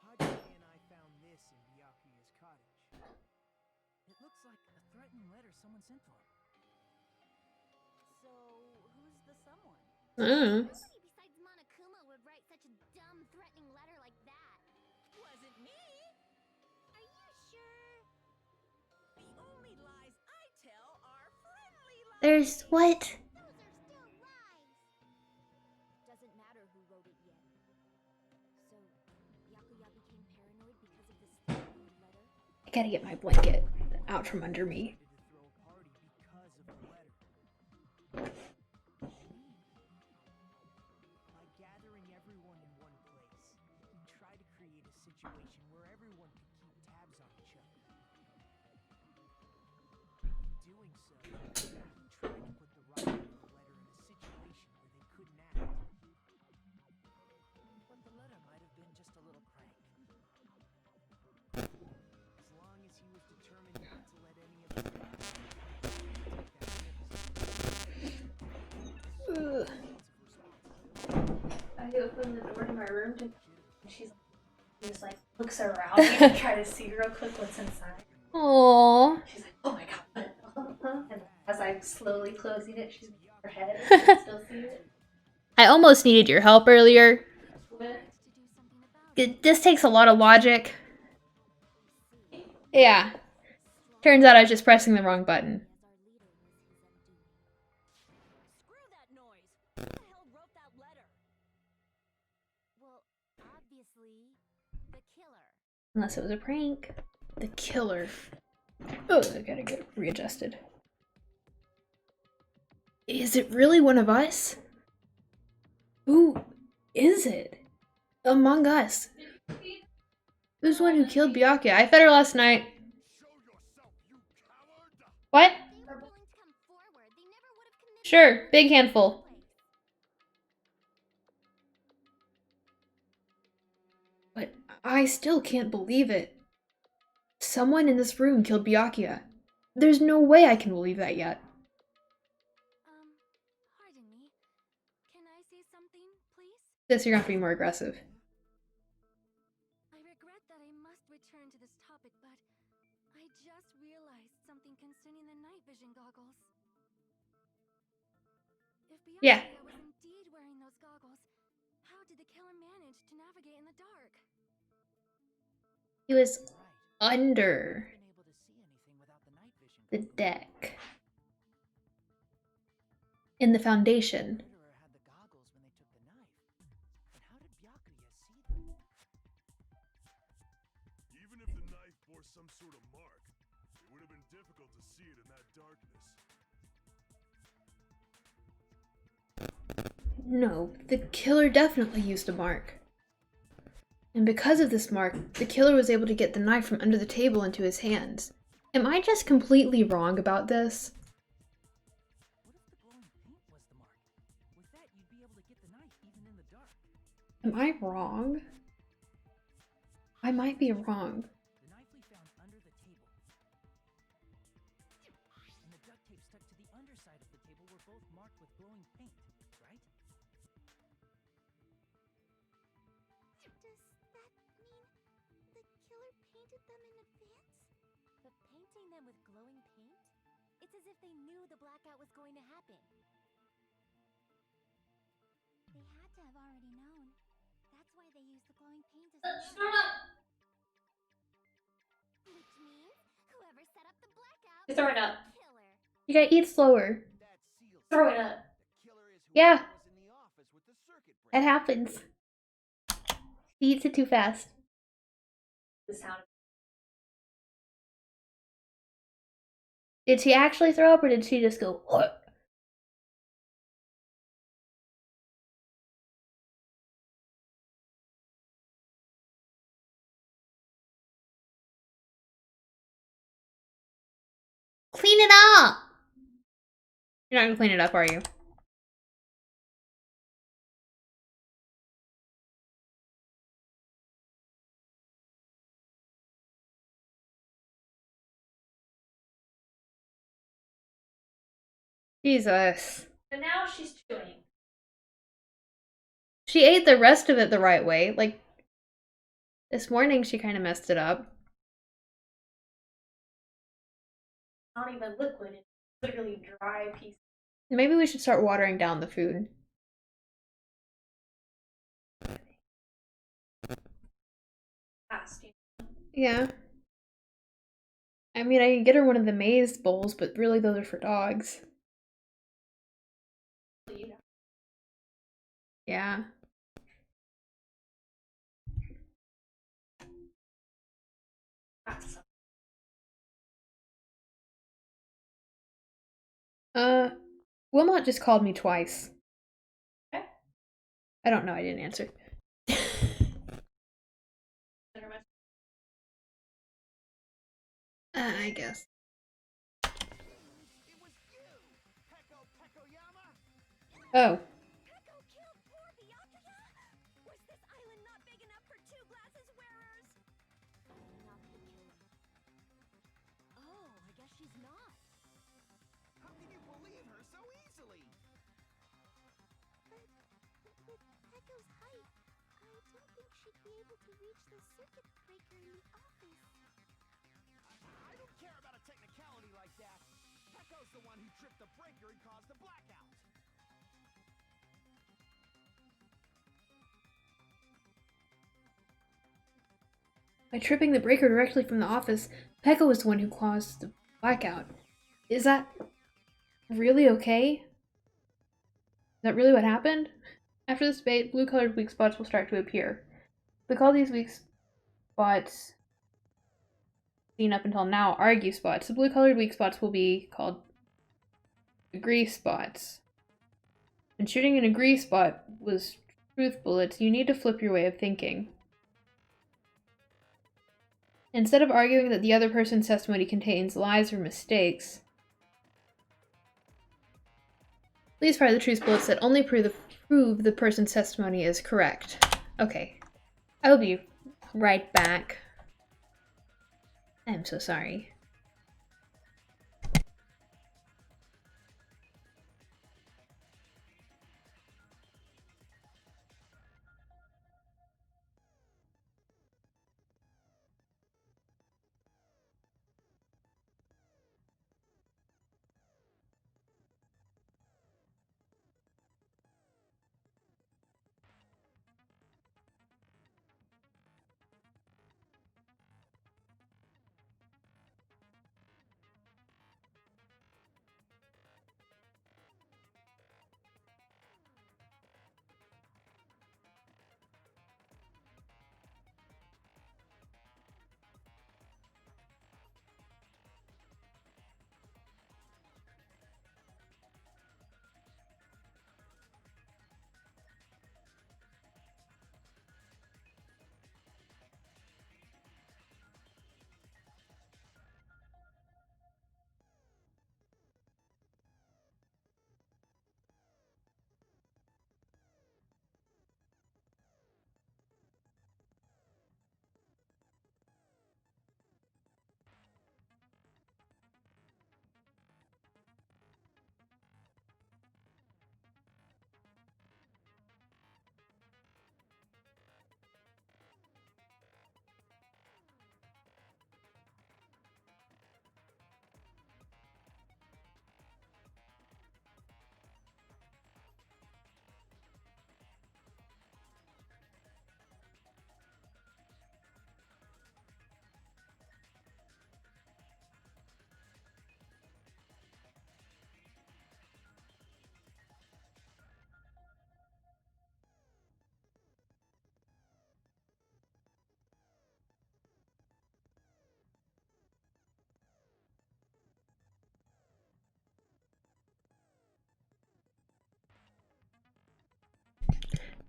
Hajime and I found this in Byakuya's cottage. It looks like a threatening letter someone sent to him. So, who's the someone? Mm. Nobody besides Monokuma would write such a dumb, threatening letter like that. Wasn't me. Are you sure? The only lies I tell are friendly lies. There's what? Those are still lies. Doesn't matter who wrote it yet. So, Byakuya became paranoid because of this threatening letter? I gotta get my blanket out from under me. To throw a party because of the letter. By gathering everyone in one place, he tried to create a situation where everyone could keep tabs on each other. In doing so, he tried to put the writer of the letter in a situation where they couldn't act. But the letter might have been just a little prank. As long as he was determined not to let any of them down, Ugh. I open the door to my room and she's just like looks around me to try to see real quick what's inside. Aww. She's like, oh my god. And as I'm slowly closing it, she's moving her head and I still see it. I almost needed your help earlier. This takes a lot of logic. Yeah. Turns out I was just pressing the wrong button. Screw that noise. Who the hell wrote that letter? Well, obviously, the killer. Unless it was a prank. The killer. Oh, I gotta get readjusted. Is it really one of us? Who is it? Among us. Who's the one who killed Byakuya? I fed her last night. Show yourself, you coward! What? They were willing to come forward. They never would have committed. Sure, big handful. But I still can't believe it. Someone in this room killed Byakuya. There's no way I can believe that yet. Pardon me. Can I say something, please? This, you're gonna have to be more aggressive. I regret just realized something concerning the night vision goggles. If Yeah. Byakuya was indeed wearing those goggles, how did the killer manage to navigate in the dark? He was Right. under Been able to see anything without the night vision the goggles. deck. In the foundation. The murderer had the goggles when they took the knife. But how did Byakuya see them? Even if the knife bore some sort of mark, it would have been difficult to see it in that darkness. No, the killer definitely used a mark. And because of this mark, the killer was able to get the knife from under the table into his hands. Am I just completely wrong about this? What if the glowing paint was the mark? With that, you'd be able to get the knife even in the dark. Am I wrong? I might be wrong. The knife we found under the table. And the duct tape stuck to the underside of the table were both marked with glowing paint, right? Does that mean the killer painted them in advance? But painting them with glowing paint? It's as if they knew the blackout was going to happen. They had to have already known. That's why they used the glowing paint as a mark. Which means whoever set up the blackout Throw it is up. the killer. You gotta eat slower. That seals Throw it. it up. The killer is Yeah. whoever was in the office with the circuit breaker. It happens. He eats it too fast. The sound. Did she actually throw up or did she just go, what? Clean it up! You're not gonna clean it up, are you? Jesus. But now she's chewing. She ate the rest of it the right way. Like, this morning she kind of messed it up. Not even liquid. It's literally dry piece. Maybe we should start watering down the food. Past. Yeah. I mean, I can get her one of the maize bowls, but really those are for dogs. Yeah. Wilmot just called me twice. Okay. I don't know, I didn't answer. I guess. It was you, Pekoyama. Oh. Peko killed poor Byakuya? Was this island not big enough for two glasses wearers? Not the killer. Oh, I guess she's not. How can you believe her so easily? But with Peko's height, I don't think she'd be able to reach the circuit breaker in the office. I don't care about a technicality like that. Peko's the one who tripped the breaker and caused the blackout. By tripping the breaker directly from the office, Pekka was the one who caused the blackout. Is that really okay? Is that really what happened? After this debate, blue-colored weak spots will start to appear. We call these weak spots, seen up until now, argue spots. The blue-colored weak spots will be called agree spots. When shooting an agree spot was truth bullets, you need to flip your way of thinking. Instead of arguing that the other person's testimony contains lies or mistakes, please fire the truth bullets that only prove the person's testimony is correct. Okay. I will be right back. I'm so sorry.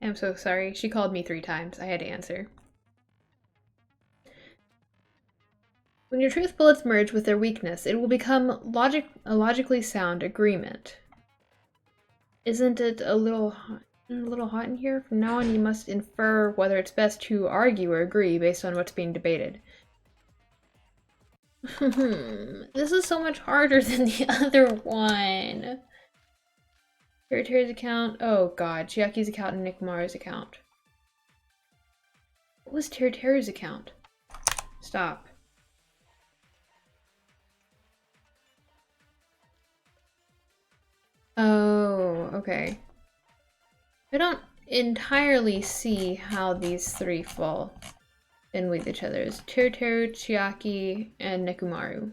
I'm so sorry. She called me 3 times. I had to answer. When your truth bullets merge with their weakness, it will become a logically sound agreement. Isn't it a little hot in here? From now on, you must infer whether it's best to argue or agree based on what's being debated. This is so much harder than the other one. Terry's account. Oh god, Chiaki's account and Nikumaru's account. What was Terry's account? Stop. Oh, okay. I don't entirely see how these 3 fall in with each other. It's Teru, Chiaki, and Nikumaru.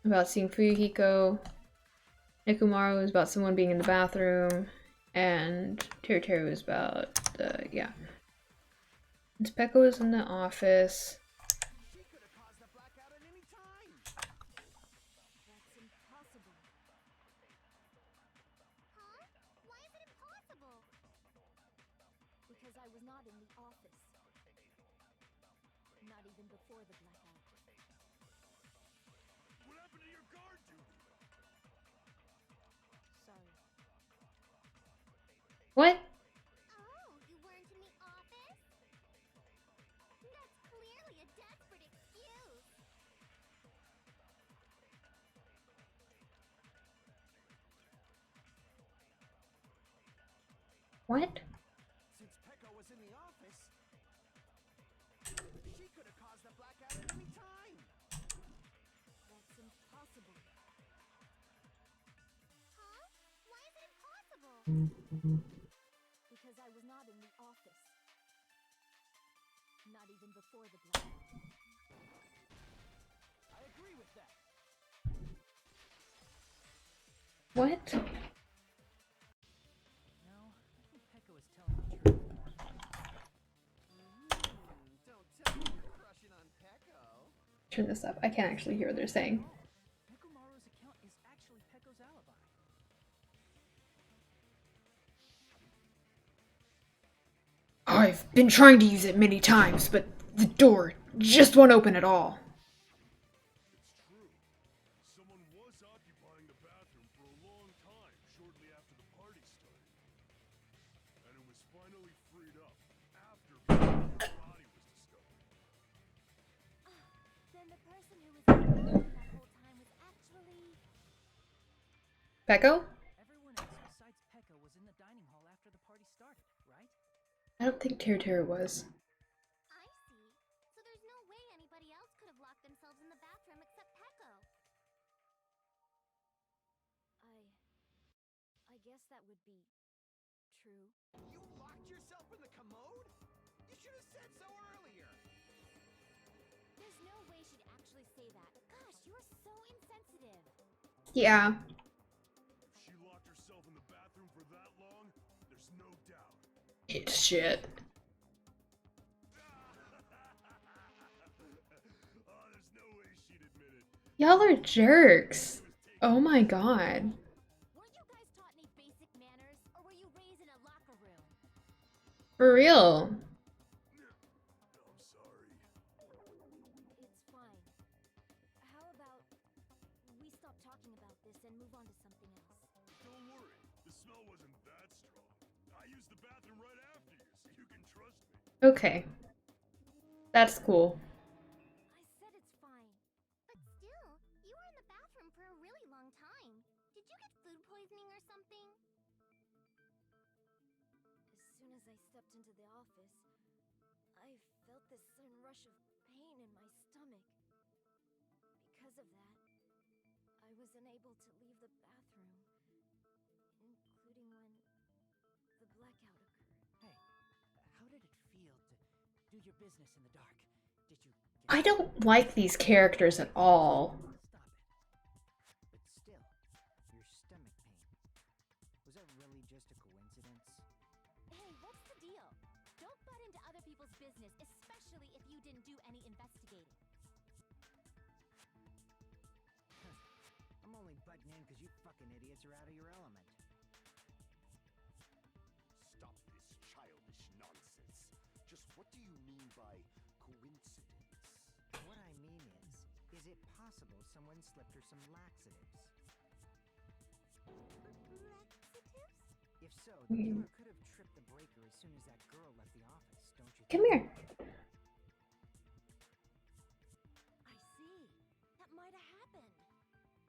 About seeing Fuyuhiko. Nikumaru is about someone being in the bathroom. And Teru is about yeah. And Peko is in the office. She could have caused the blackout at any time. That's impossible. Huh? Why is it impossible? Because I was not in the office. Not even before the blackout. What happened to your guard duty? Sorry. What? Oh, you weren't in the office? That's clearly a desperate excuse. What? Since Peko was in the office, she could have caused the blackout at any time. That's impossible. Huh? Why is it impossible? Because I was not in the office. Not even before the blackout. I agree with that. What? No, I think Peko is telling the truth. Don't tell me you're crushing on Peko. Turn this up. I can't actually hear what they're saying. Nikumaru's account is actually Peko's alibi. I've been trying to use it many times, but the door just won't open at all. It's true. Someone was occupying the bathroom for a long time shortly after the party started. And it was finally freed up after the body was discovered. Then the person who was in the bathroom that whole time was actually... Peko? Everyone else besides Peko was in the dining hall after the party started, right? I don't think Teru was. I see. So there's no way anybody else could have locked themselves in the bathroom except Peko. I guess that would be true. You locked yourself in the commode? You should have said so earlier. There's no way she'd actually say that. Gosh, you're so insensitive. Yeah. If she locked herself in the bathroom for that long, there's no doubt. It's shit. Oh, there's no way she'd admit it. Y'all are jerks. Oh my god. Weren't you guys taught any basic manners, or were you raised in a locker room? For real. I'm sorry. It's fine. How about we stop talking about this and move on to something else? Don't worry, the smell wasn't that strong. I used the bathroom right after you, so you can trust me. Okay. That's cool. I said it's fine. But still, you were in the bathroom for a really long time. Did you get food poisoning or something? As soon as I stepped into the office, I felt this sudden rush of pain in my stomach. Because of that, I was unable to leave the bathroom, including when the blackout occurred. Hey, how did it feel to do your business in the dark? Did you get I don't like these characters at all. Stop it. But still, your stomach pain. Was that really just a coincidence? Hey, what's the deal? Don't butt into other people's business, especially if you didn't do any investigating. I'm only butting in because you fucking idiots are out of your element. Nonsense. Just what do you mean by coincidence? What I mean is it possible someone slipped her some laxatives? Laxatives? If so, the killer could have tripped the breaker as soon as that girl left the office, don't you Come think? here. I see. That might have happened.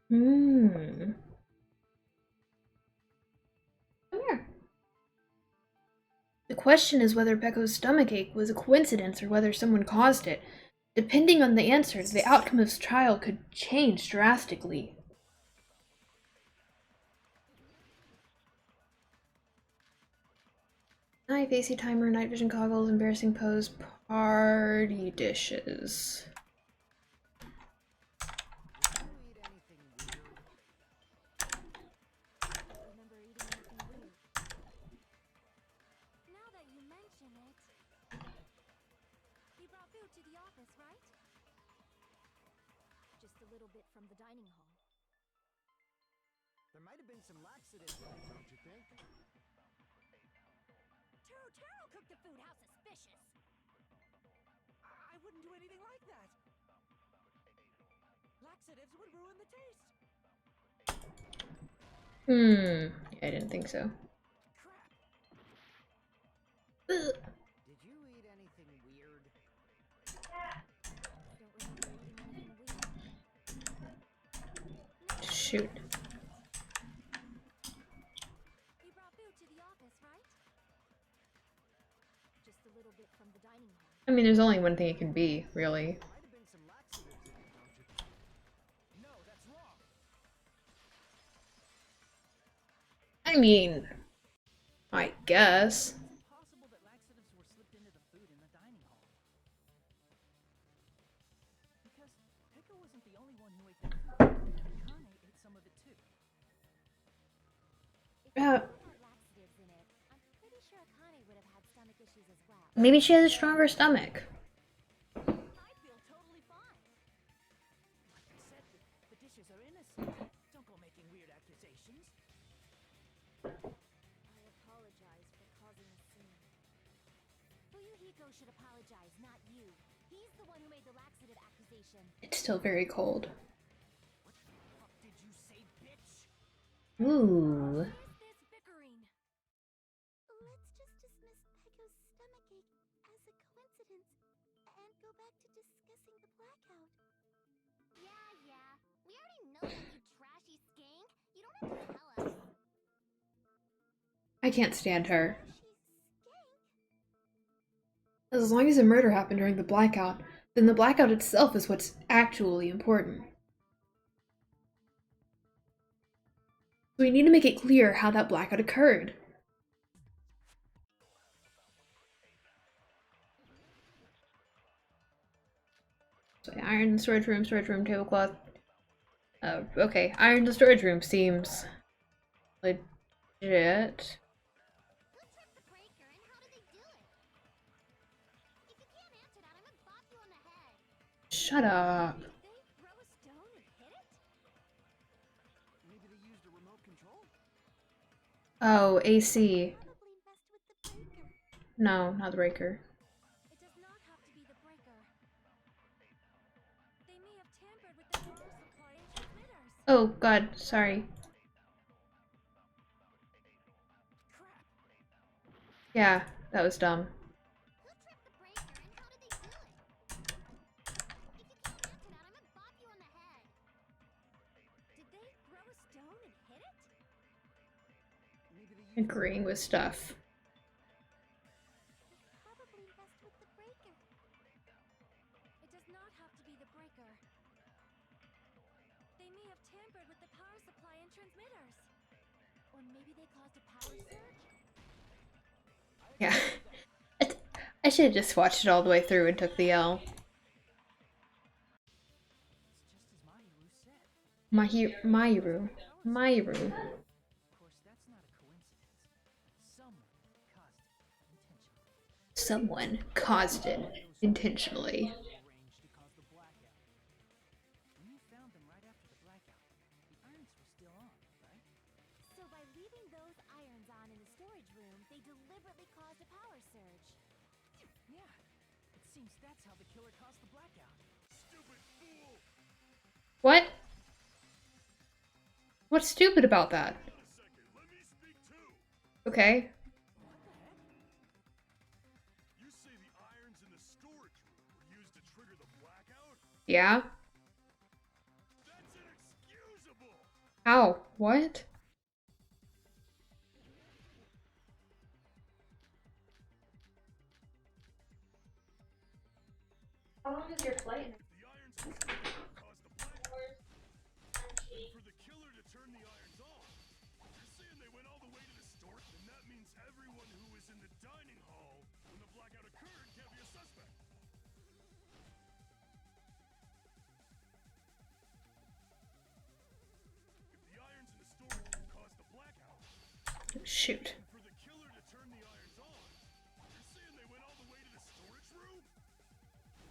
Hmm. Come here. The question is whether Pecco's stomachache was a coincidence or whether someone caused it. Depending on the answer, the outcome of the trial could change drastically. Knife, AC timer, night vision goggles, embarrassing pose, party dishes. Did you eat anything weird? Don't remember eating anything weird. Now that you mention it, you brought food to the office, right? Just a little bit from the dining hall. There might have been some laxatives in it, don't you think? Taro cooked the food. How suspicious! I wouldn't do anything like that. Laxatives would ruin the taste. I didn't think so. Crap. Ugh. Did you eat anything weird? Don't remember eating anything weird. Shoot. You brought food to the office, right? Just a little bit from the dining hall. I mean, there's only one thing it can be, really. There might have been some laxatives in it, don't you think? No, that's wrong. I mean, I guess. It's possible that laxatives were slipped into the food in the dining hall. Because Pecco wasn't the only one who ate that food. Akane ate some of it too. If the food had laxatives in it, I'm pretty sure Akane would have had stomach issues as well. Maybe she has a stronger stomach. I feel totally fine. Like I said, the dishes are innocent. Don't go making weird accusations. I apologize for causing a scene. Fuyuhiko should apologize, not you. He's the one who made the laxative accusation. It's still very cold. What the fuck did you say, bitch? Ooh. Where's this bickering? Let's just dismiss Pecco's stomachache as a coincidence and go back to discussing the blackout. Yeah. We already know that, you trashy skank. You don't have to tell us. I can't stand her. She's skank. As long as a murder happened during the blackout, then the blackout itself is what's actually important. So we need to make it clear how that blackout occurred. So iron in the storage room, tablecloth. Okay, iron in the storage room seems legit. Who tripped the breaker and how did they do it? If you can't answer that, I'm gonna bop you on the head. Shut up. Did they throw a stone and hit it? Maybe they used a remote control? Oh, AC. Probably messed with the breaker. No, not the breaker. It does not have to be the breaker. They may have tampered with the power supply and transmitters. Oh god, sorry. Crap. Yeah, that was dumb. Who tripped the breaker and how did they do it? If you can't answer that, I'm gonna bop you on the head. Did they throw a stone and hit it? Maybe they used Agreeing with stuff. Probably messed with the breaker. It does not have to be the breaker. They may have tampered with the power supply and transmitters. Or maybe they caused a power surge? Yeah. I should have just watched it all the way through and took the L. It's just as Mahiru said. Mahiru. Of course, that's not a coincidence. Someone caused it intentionally. Someone caused it intentionally. Arranged to cause the blackout. When you found them right after the blackout, the irons were still on, right? So by leaving those irons on in the storage room, they deliberately caused a power surge. Yeah, it seems that's how the killer caused the blackout. Stupid fool! What? What's stupid about that? Hold on a second, let me speak too! Okay. What the heck? You say the irons in the storage room were used to trigger the blackout? Yeah. That's inexcusable! How? What? How long is your flight? The irons in the storage room caused the blackout. And for the killer to turn the irons on, you're saying they went all the way to the storage? Then that means everyone who was in the dining hall when the blackout occurred can't be a suspect. If the irons in the storage room caused the blackout, Shoot. and for the killer to turn the irons on, you're saying they went all the way to the storage room?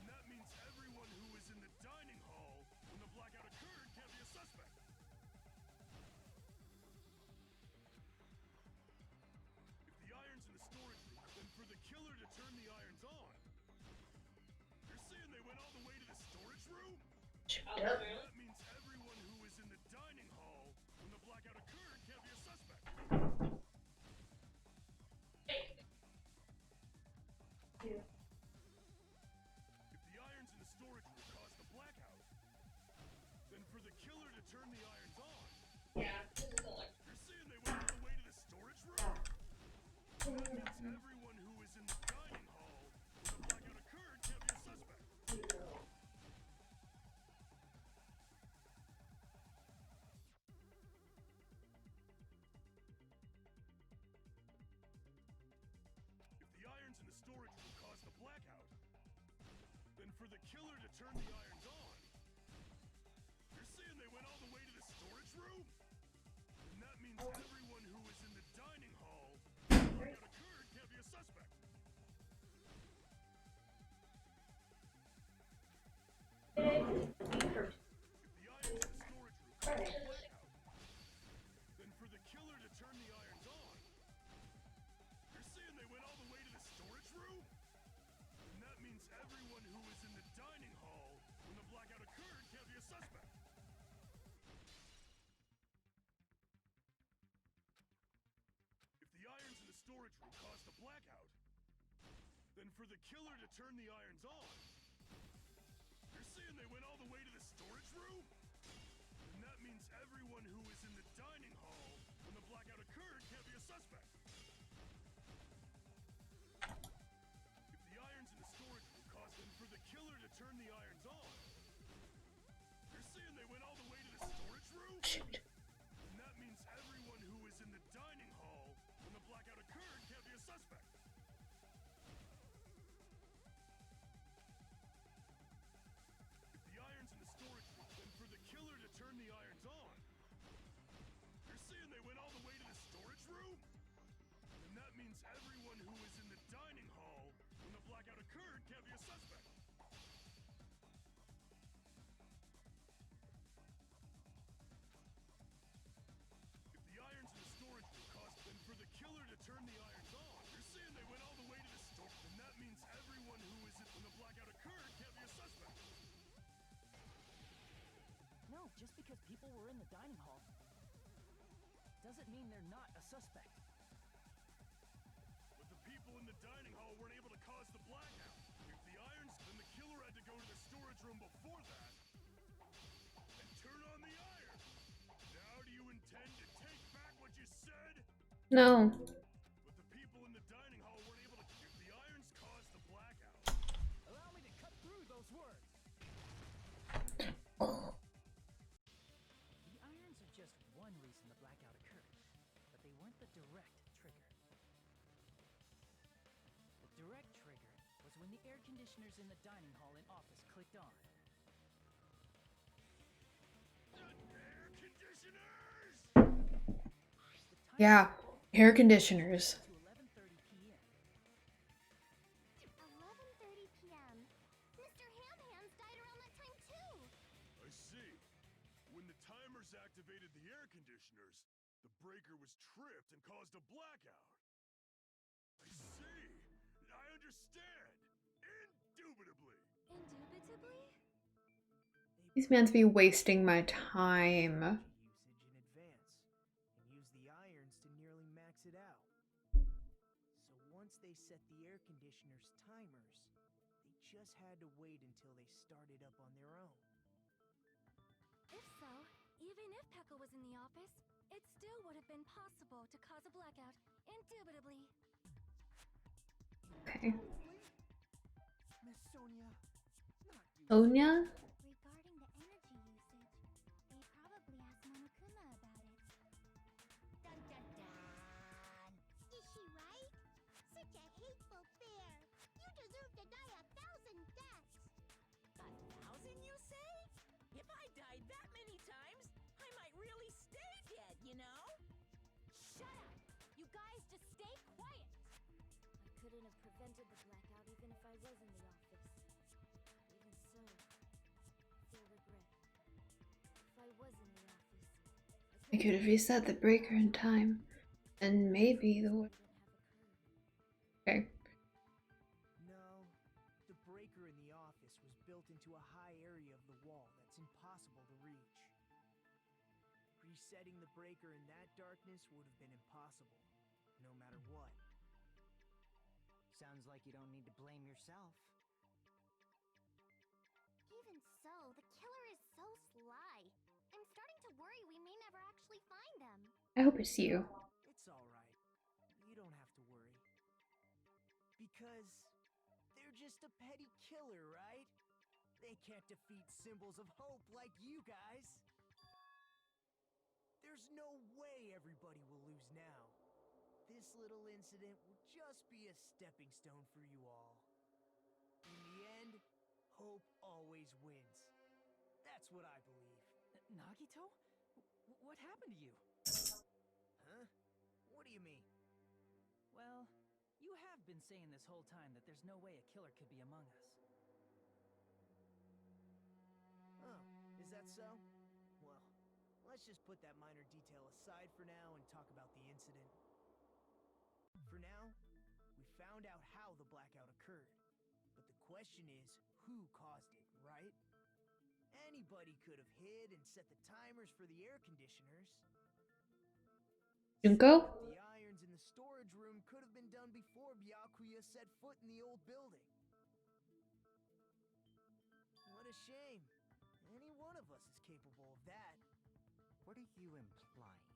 And that means everyone who was in the dining hall when the blackout occurred can't be a suspect. If the irons in the storage room, then for the killer to turn the irons on, you're saying they went all the way to the storage room? And that means everyone who was in the dining hall when the blackout occurred can't be a suspect. If the irons in the storage room caused the blackout, then for the killer to turn the irons on, you're saying they went all the way to the storage room? And that means everyone who was in the dining hall when the blackout occurred can't be a suspect. If the irons in the storage room caused the blackout, then for the killer to turn the irons on, you're saying they went all the way to the storage room? And that means everyone who was in the dining hall when the blackout occurred can't be a suspect. If the irons in the storage room caused the blackout, then for the killer to turn the irons on, you're saying they went all the way to the storage room? And that means everyone who was in the dining hall when the blackout occurred can't be a suspect. If the irons in the storage room caused the blackout, then for the killer to turn the irons on, you're saying they went all the way to the storage room? And that means everyone who was in the dining hall when the blackout occurred can't be a suspect. If the irons in the storage room caused them for the killer to turn the irons on, you're saying they went all the way to the storage room? Shoot. And that means everyone who was in the dining hall when the blackout occurred can't be a suspect. If the irons in the storage room, then for the killer to turn the irons on, you're saying they went all the way to the storage room? And that means everyone who was in the dining hall when the blackout occurred can't be a suspect. If the irons in the storage room caused them for the killer to turn the irons on, you're saying they went all the way to the store, and that means everyone who was in when the blackout occurred can't be a suspect. No, just because people were in the dining hall doesn't mean they're not a suspect. But the people in the dining hall weren't able to cause the blackout. If the irons, then the killer had to go to the storage room before that and turn on the iron. Now do you intend to take back what you said? No. But the people in the dining hall weren't able to. If the irons caused the blackout, Allow me to cut through those words. The irons are just one reason the blackout occurred, but they weren't the direct trigger. The direct trigger was when the air conditioners in the dining hall and office clicked on. air conditioners! The time Yeah. Air conditioners. to 11:30 p.m. 11:30 p.m. Mr. Ham-Hams died around that time too. I see. When the timers activated the air conditioners, The breaker was tripped and caused a blackout. I see. I understand. Indubitably. Indubitably? These mans be wasting my time. Usage in advance and use the irons to nearly max it out. So once they set the air conditioner's timers, they just had to wait until they started up on their own. If so, even if Pekka was in the office, it still would have been possible to cause a blackout, indubitably. Okay. Miss Sonia, not you. Sonia? Regarding the energy usage, they probably asked Monokuma about it. Dun dun dun! Is she right? Such a hateful bear! You deserve to die 1,000 deaths! 1,000, you say? If I died that many times, I might really stay dead, you know? Shut up! You guys just stay quiet! I couldn't have prevented the blackout even if I was in the office. Even so, I feel regret. If I was in the office, I could have reset the breaker in time. And maybe the... wouldn't have occurred. Okay. No, the breaker in the office was built into a high area of the wall that's impossible to reach. Resetting the breaker in that darkness would have been impossible, no matter what. Sounds like you don't need to blame yourself. Even so, the killer is so sly. I'm starting to worry we may never actually find them. I hope it's you. It's alright. You don't have to worry. Because they're just a petty killer, right? They can't defeat symbols of hope like you guys. There's no way everybody will lose now. This little incident will just be a stepping stone for you all. In the end, hope always wins. That's what I believe. Nagito? What happened to you? Huh? What do you mean? Well, you have been saying this whole time that there's no way a killer could be among us. Oh, is that so? Well, let's just put that minor detail aside for now and talk about the incident. For now, we found out how the blackout occurred. But the question is, who caused it, right? Anybody could have hid and set the timers for the air conditioners. Junko? The irons in the storage room could have been done before Byakuya set foot in the old building. What a shame. Any one of us is capable of that. What are you implying?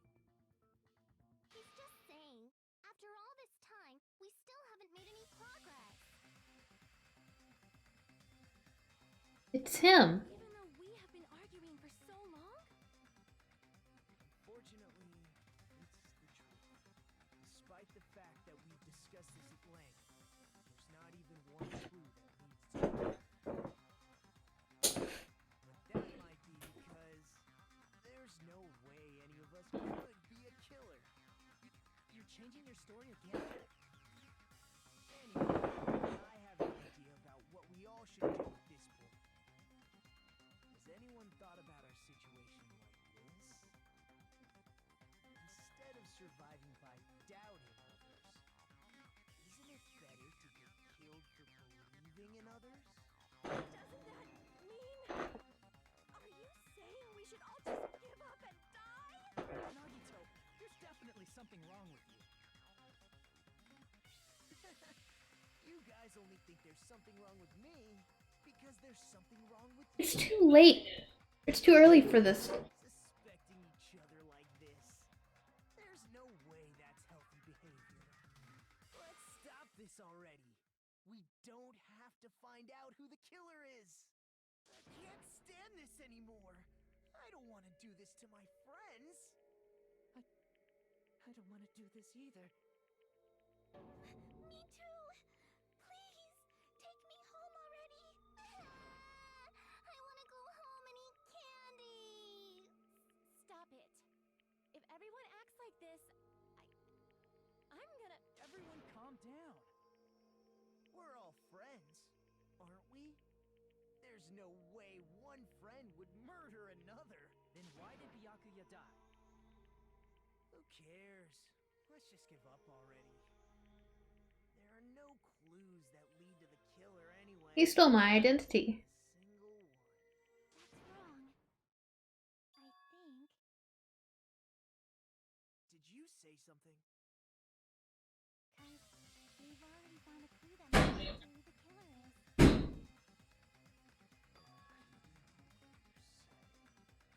He's just saying, after all this time, we still haven't made any progress. It's him. Even though we have been arguing for so long? Fortunately, it's the truth. Despite the fact that we've discussed this at length, there's not even one clue that leads to it. But that might be because there's no way any of us could be a killer. You're changing your story again? Anyway, I have an idea about what we all should do at this point. Has anyone thought about our situation like this? Instead of surviving by doubting others, isn't it better to get killed for believing in others? Doesn't that mean... Are you saying we should all just give up and die? Nagito, there's definitely something wrong with you. You guys only think there's something wrong with me because there's something wrong with It's you. too late. It's too early for this. Suspecting each other like this. There's no way that's healthy behavior. Let's stop this already. We don't have to find out who the killer is. I can't stand this anymore. I don't want to do this to my friends. I don't want to do this either. Me too! Please, take me home already! I want to go home and eat candy! Stop it. If everyone acts like this, I'm gonna... Everyone calm down. We're all friends, aren't we? There's no way one friend would murder another. Then why did Byakuya die? Of cares? Let's just give up already. There are no clues that lead to the killer anyway. He stole my identity. Single one. That's wrong. I think. Did you say something? Cause we've already found a clue that might lead to who the killer is.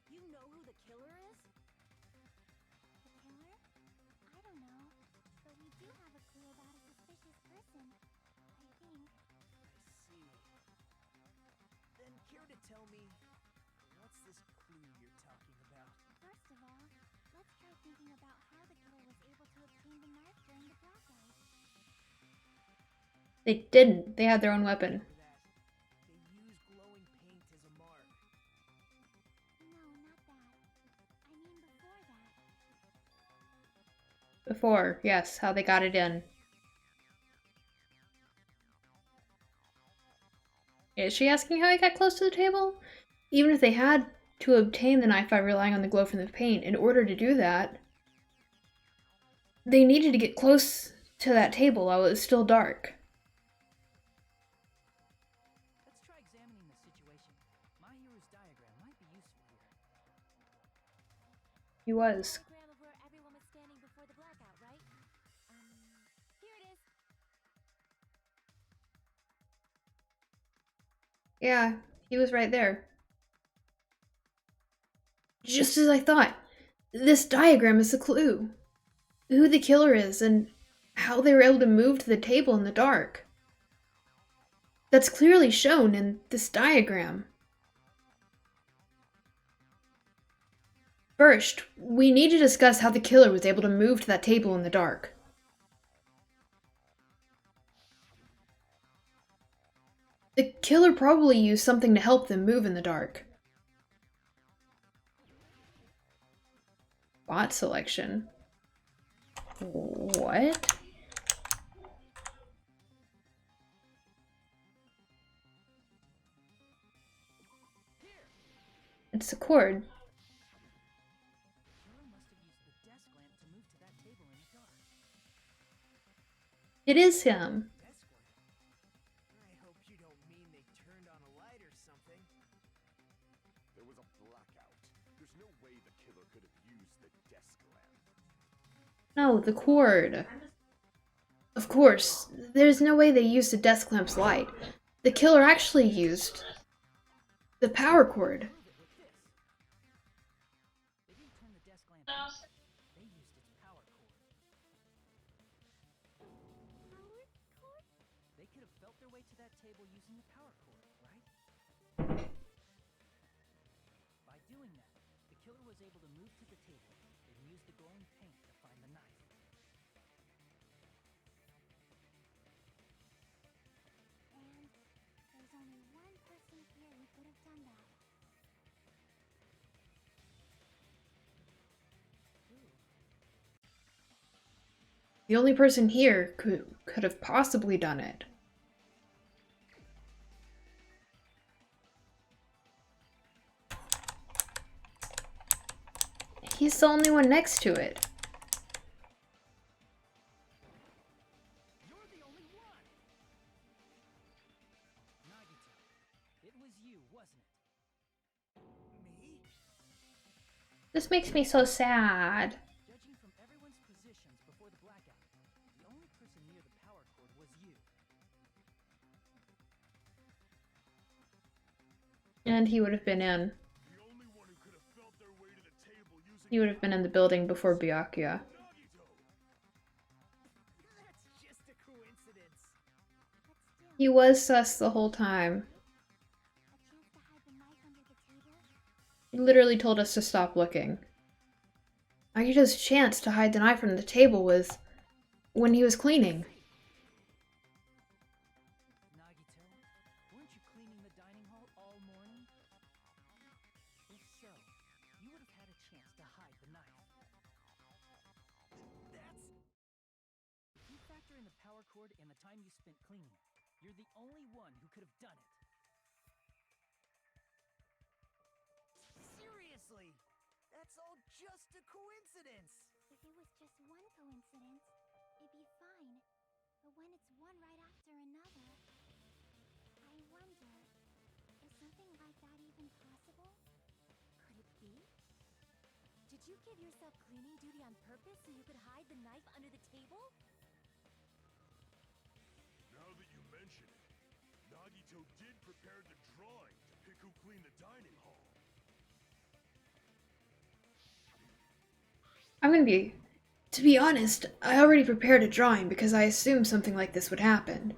You know who the killer is? The killer? I don't know. But we do have a clue about a suspicious person. I think. I see. Then care to tell me, what's this clue you're talking about? First of all, let's try thinking about how the killer was able to obtain the knife during the blackout. They didn't. They had their own weapon. That they use glowing paint as a mark. No, not that. I mean before that. Before, yes, how they got it in. Is she asking how he got close to the table? Even if they had to obtain the knife by relying on the glow from the paint, in order to do that, they needed to get close to that table while it was still dark. Let's try examining the situation. My hero's diagram might be useful here. He was. Diagram of where everyone was standing before the blackout, right? Here it is. Yeah, he was right there. Just as I thought. This diagram is the clue. Who the killer is and how they were able to move to the table in the dark. That's clearly shown in this diagram. First, we need to discuss how the killer was able to move to that table in the dark. The killer probably used something to help them move in the dark. Bot selection. What? It's the cord. The killer must have used the desk lamp to move to that table in the dark. It is him. Desk lamp? I hope you don't mean they turned on a light or something. There was a blackout. There's no way the killer could have used the desk lamp. No, the cord. Of course, there's no way they used the desk lamp's light. The killer actually used the power cord. Prove it with this. They didn't turn the desk lamp on. They used its power cord. Power cord? They could have felt their way to that table using the power cord, right? By doing that, the killer was able to move to the table and use the glowing paint to find the knife. And there's only one person here who could have done that. The only person here could have possibly done it. He's the only one next to it. You're the only one! Nagito, it was you, wasn't it? Me? This makes me so sad. Judging from everyone's positions before the blackout, the only person near the power cord was you. And he would have been in. The only one who could have felt their way to the table using He would have been in the building before Byakuya. Nagito. That's just a coincidence. But still, He was sus the whole time. a chance to hide the knife under the table? He literally told us to stop looking. Agito's chance to hide the knife from the table was when he was cleaning. Nagito, weren't you cleaning the dining hall all morning? If so, you would have had a chance to hide the knife. That's... If you factor in the power cord and the time you spent cleaning it, you're the only one who could have done it. Seriously! That's all just a coincidence! If it was incidents, it'd be fine. But when it's one right after another, I wonder, is something like that even possible? Could it be? Did you give yourself cleaning duty on purpose so you could hide the knife under the table? Now that you mention it, Nagito did prepare the drawing to pick who cleaned the dining hall. To be honest, I already prepared a drawing because I assumed something like this would happen.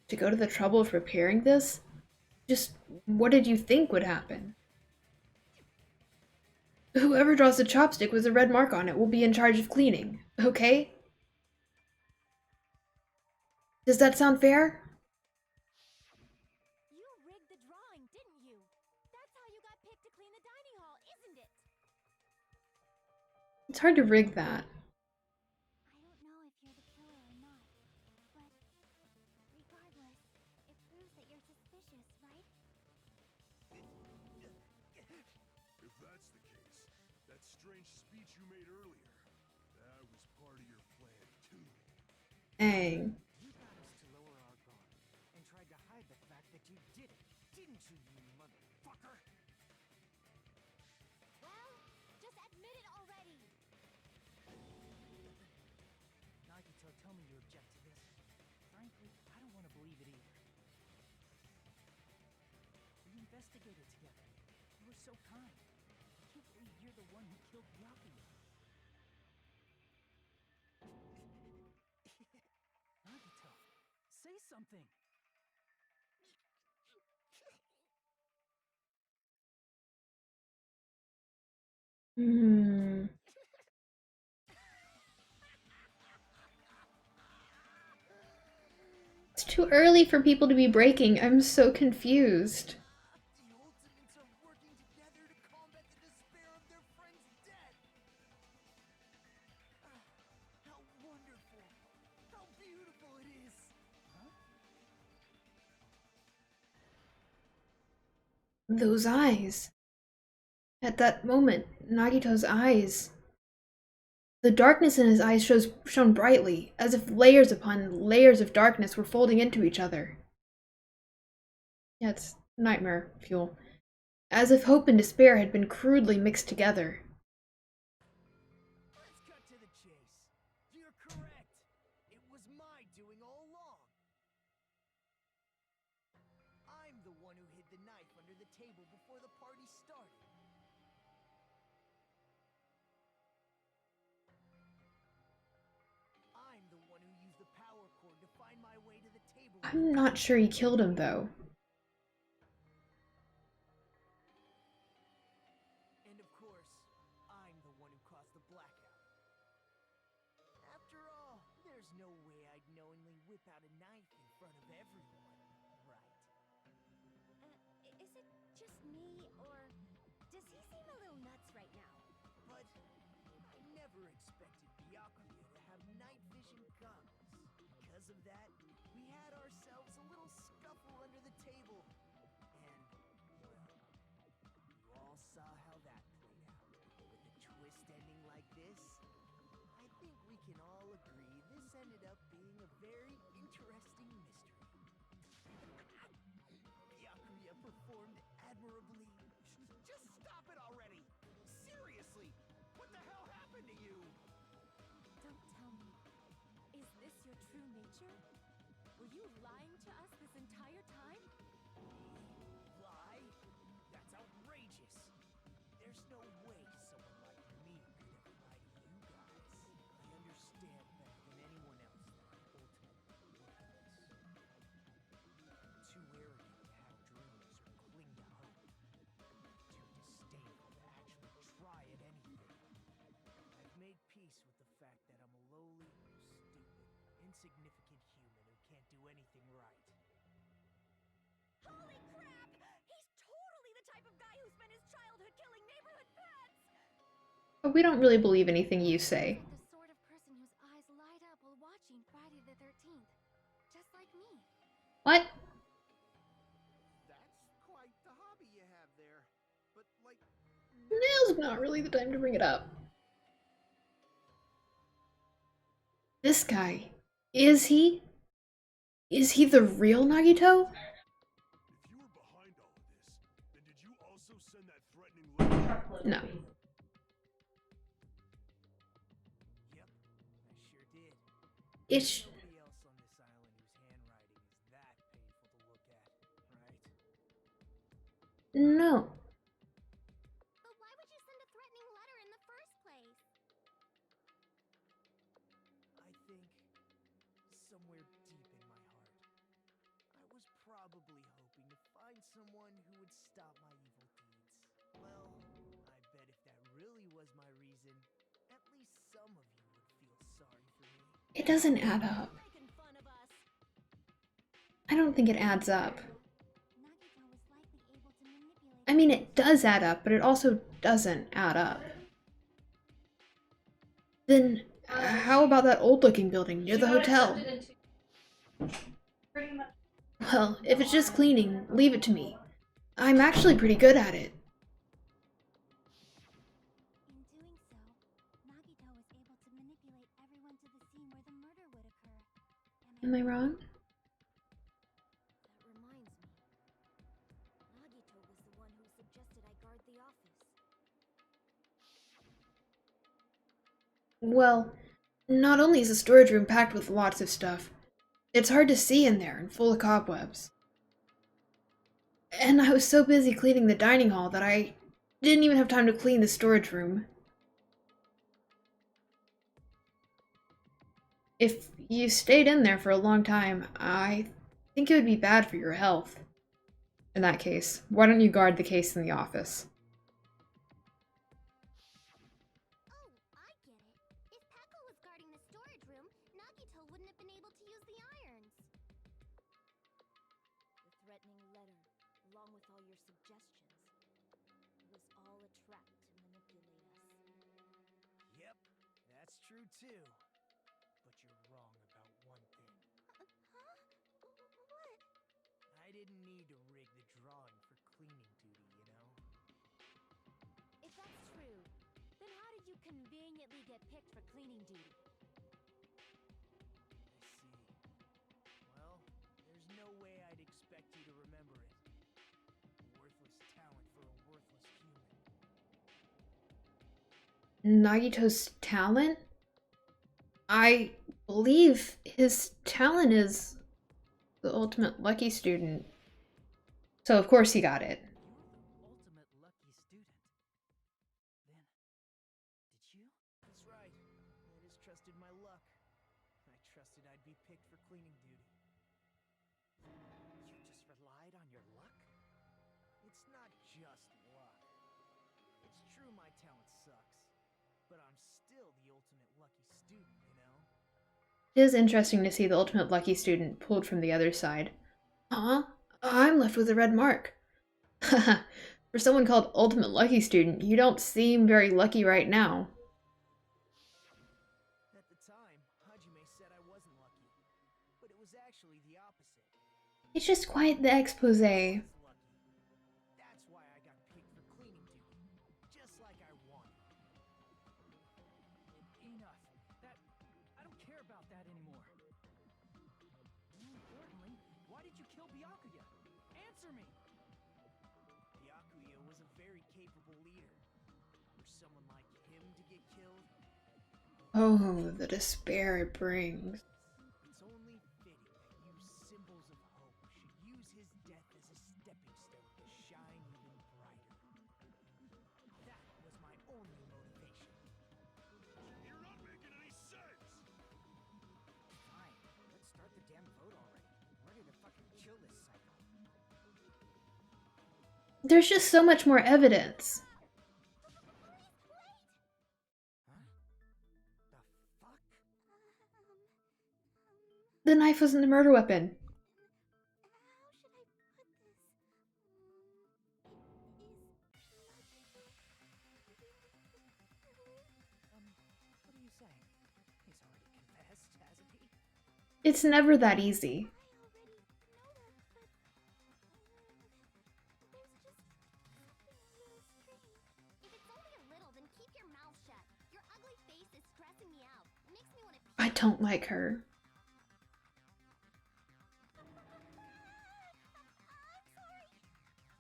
To go to the trouble of preparing this? Just what did you think would happen? Whoever draws the chopstick with a red mark on it will be in charge of cleaning, okay? Does that sound fair? You rigged the drawing, didn't you? That's how you got picked to clean the dining hall, isn't it? It's hard to rig that. I don't know if you're the killer or not, but regardless, it proves that you're suspicious, right? If that's the case, that strange speech you made earlier, that was part of your plan too. Dang. You got us to lower our guard and tried to hide the fact that you did it, didn't you, you motherfucker? Well, just admit it already! Nagito, tell me you object to this. Frankly, I don't want to believe it either. We investigated together. You were so kind. I can't believe you're the one who killed Byakuya. Nagito, say something. It's too early for people to be breaking. I'm so confused. The Ultimates are working together to combat the despair of their friend's death. How wonderful. How beautiful it is. Huh? Those eyes. At that moment, Nagito's eyes. The darkness in his eyes shone brightly, as if layers upon layers of darkness were folding into each other. Yeah, it's nightmare fuel. As if hope and despair had been crudely mixed together. Let's cut to the chase. You're correct. It was my doing all along. I'm the one who hid the knife under the table before the party started. I'm the one who used the power cord to find my way to the table. I'm not sure he killed him, though. And of course, I'm the one who caused the blackout. After all, there's no way I'd knowingly whip out a knife in front of everyone, right? Is it just me, or does he seem a little nuts right now? But I never expected Byakuya to have night vision goggles. Because of that, we had ourselves a little scuffle under the table. And, well, you all saw how that played out. With a twist ending like this, I think we can all agree this ended up being a very interesting mystery. Byakuya performed admirably. Just stop it already! Seriously! What the hell happened to you? Don't tell me. Is this your true nature? Were you lying to us this entire time? Lie? That's outrageous. There's no way someone like me could ever lie to you guys. I understand better than anyone else that I'm ultimately worthless. Too arrogant to have dreams or cling to hope. Too disdainful to actually try at anything. I've made peace with the fact that I'm a lowly, stupid, insignificant human who can't do anything right. Holy crap! He's totally the type of guy who spent his childhood killing neighborhood pets! But we don't really believe anything you say. The sort of person whose eyes light up while watching Friday the 13th. Just like me. What? That's quite the hobby you have there. But, like, Now's not really the time to bring it up. This guy. Is he? Is he the real Nagito? If you were behind all of this, then did you also send that threatening letter? No. Yep, I sure did. It's... Nobody else on this island whose handwriting is that painful to look at, right? No. But why would you send a threatening letter in the first place? I think somewhere deep in my heart, I was probably hoping to find someone who would stop my evil deeds. Well, I bet if that really was my reason, at least some of you would feel sorry for me. It doesn't add up. Making fun of us. I don't think it adds up. Nagito was likely able to manipulate. I mean, it does add up, but it also doesn't add up. Then, how about that old-looking building near the hotel? Well, if it's just cleaning, leave it to me. I'm actually pretty good at it. In doing so, Nagito was able to manipulate everyone to the scene where the murder would occur. And Am I wrong? That reminds me. Nagito was the one who suggested I guard the office. Well, not only is the storage room packed with lots of stuff, it's hard to see in there and full of cobwebs. And I was so busy cleaning the dining hall that I didn't even have time to clean the storage room. If you stayed in there for a long time, I think it would be bad for your health. In that case, why don't you guard the case in the office? Oh, I get it. If Pekka was guarding the storage room, Nagito wouldn't have been able to use the irons. The threatening letter, along with all your suggestions, was all a trap to manipulate us. Yep, that's true too. But you're wrong about one thing. Huh? What? I didn't need to rig the drawing for cleaning duty, you know? If that's true, then how did you conveniently get picked for cleaning duty? I see. Well, there's no way I'd expect you to remember it. A worthless talent for a worthless human. Nagito's talent? I believe his talent is the ultimate lucky student. So of course he got it. You're the ultimate lucky student. Then, did you? That's right. I just trusted my luck. I trusted I'd be picked for cleaning duty. You just relied on your luck? It's not just luck. It's true my talent sucks, but I'm still the ultimate lucky student, you know? It is interesting to see the ultimate lucky student pulled from the other side. Huh? I'm left with a red mark. Haha, for someone called ultimate lucky student, you don't seem very lucky right now. At the time, Hajime said I wasn't lucky, but it was actually the opposite. It's just quite the expose. I was lucky. That's why I got picked for cleaning duty, just like I wanted. Enough. That... I don't care about that anymore. More importantly, why did you kill Byakuya? Answer me! Byakuya was a very capable leader. For someone like him to get killed, Oh, the despair it brings. it's only fitting that you symbols of hope should use his death as a stepping stone to shine even brighter. That was my only motivation. You're not making any sense! Fine, let's start the damn vote already. I'm ready to fucking kill this cycle. There's just so much more evidence. Huh? The fuck? The knife wasn't the murder weapon. How should I put this? What are you saying? He's already confessed, hasn't he? It's never that easy. I already know that, but there's just something a little strange. If it's only a little, then keep your mouth shut. Your ugly face is stressing me out. It makes me want to I don't like her.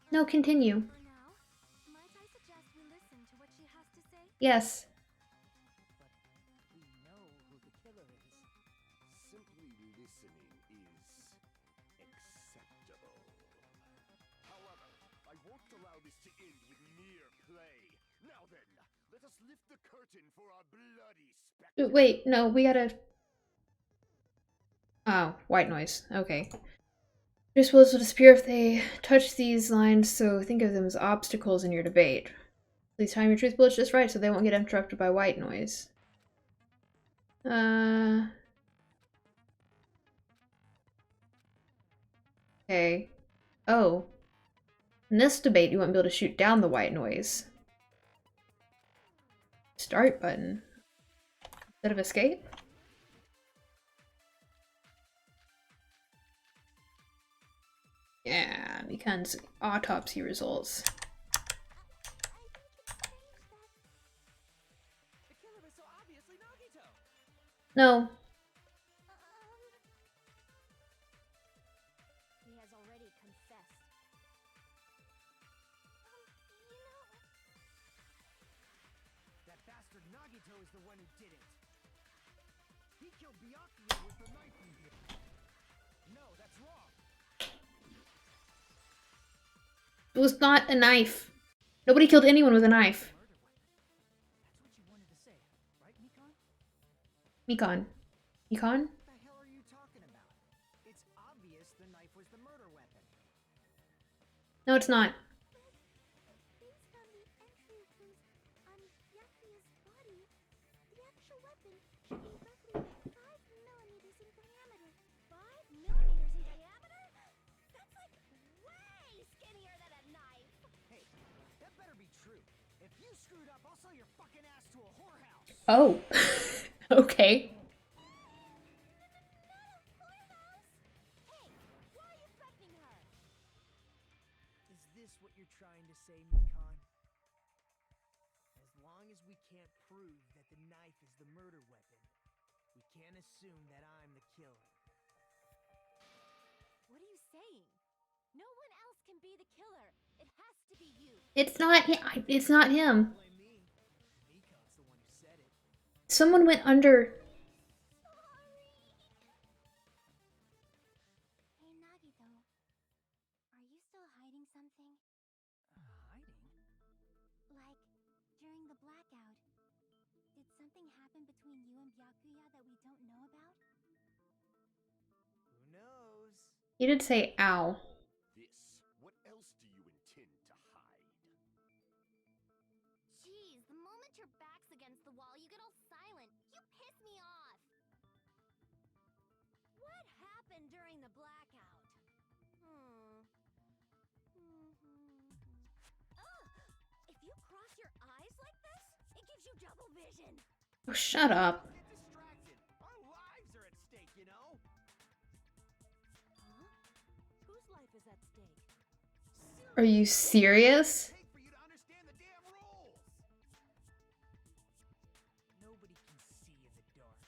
No, continue. For now, might I suggest we listen to what she has to say? Yes. But we know who the killer is. Simply listening is acceptable. However, I won't allow this to end with mere play. Now then, let us lift the curtain for our bloody spectacle. Wait, no, we gotta... Oh, white noise. Okay. Truth bullets will disappear if they touch these lines, so think of them as obstacles in your debate. Please time your truth bullets just right so they won't get interrupted by white noise. Okay. Oh. In this debate, you won't be able to shoot down the white noise. Start button. Instead of escape? Yeah, because autopsy results. The killer is so obviously Nagito. No. He has already confessed. That bastard Nagito is the one who did it. He killed Byakuya with the knife in here. No, that's wrong. It was not a knife. Nobody killed anyone with a knife. Murder weapon. That's what you wanted to say, right, Mikon? Mikon. Mikon? What the hell are you talking about? It's obvious the knife was the murder weapon. No, it's not. Based on the entry clues on Byakuya's body, the actual weapon should be roughly 5 millimeters in diameter. 5 millimeters in diameter? That's like way skinnier than a knife. Hey, that better be true. If you screwed up, I'll sell your fucking ass to a whorehouse. Oh. Okay. Hey, why are you threatening her? Is this what you're trying to say, Mikon? As long as we can't prove that the knife is the murder weapon, we can't assume that I'm the killer. What are you saying? No one else can be the killer. It has to be you. It's not him. It's not him. Blame me. Mikon's the one who said it. Someone went under. Hey, Nagito. Are you still hiding something? Hiding? Like, during the blackout, did something happen between you and Byakuya that we don't know about? Who knows? He did say ow. This. What else do you intend to hide? Jeez, the moment your back's against the wall, you get all silent. You piss me off! What happened during the blackout? Ugh! If you cross your eyes like this, it gives you double vision. Oh, shut up. Get distracted. Our lives are at stake, you know? Huh? Whose life is at stake? Are you serious? Take for you to understand the damn rules. Nobody can see in the dark,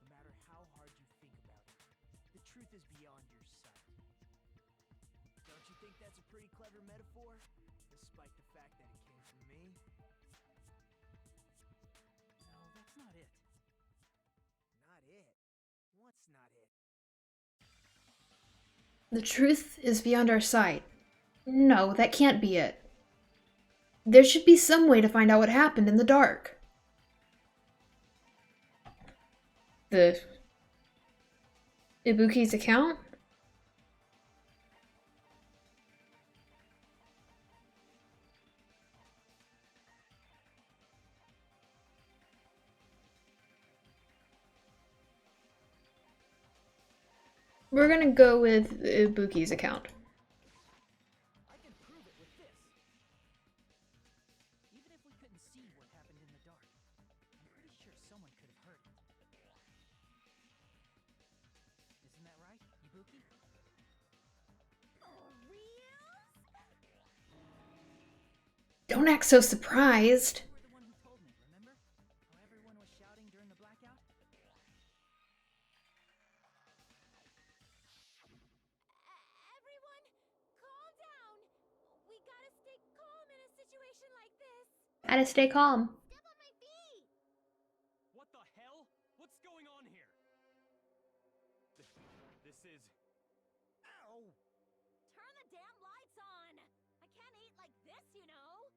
no matter how hard you think about it. The truth is beyond your sight. Don't you think that's a pretty clever metaphor? Despite the fact that it came from me? No, that's not it. Not it. What's not it? The truth is beyond our sight. No, that can't be it. There should be some way to find out what happened in the dark. The Ibuki's account? We're gonna go with Ibuki's account. I can prove it with this. Even if we couldn't see what happened in the dark, I'm pretty sure someone could have heard it. Isn't that right, Ibuki? Oh, reals? Don't act so surprised. You were the one who told me, remember? How everyone was shouting during the blackout? How to stay calm. Step on my feet! What the hell? What's going on here? This is... Ow! Turn the damn lights on! I can't eat like this, you know?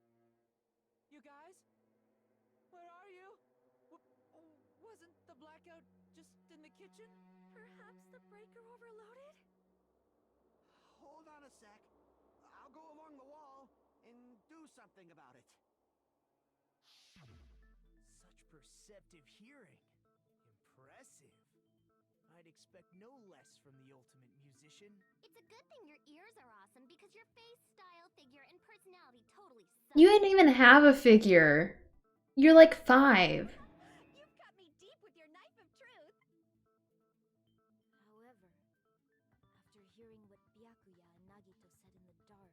You guys? Where are you? Wasn't the blackout just in the kitchen? Perhaps the breaker overloaded? Hold on a sec. I'll go along the wall and do something about it. Such perceptive hearing. Impressive. I'd expect no less from the ultimate musician. It's a good thing your ears are awesome because your face, style, figure, and personality totally suck. You didn't even have a figure. You're like 5. You've cut me deep with your knife of truth. However, after hearing what Byakuya and Nagito said in the dark,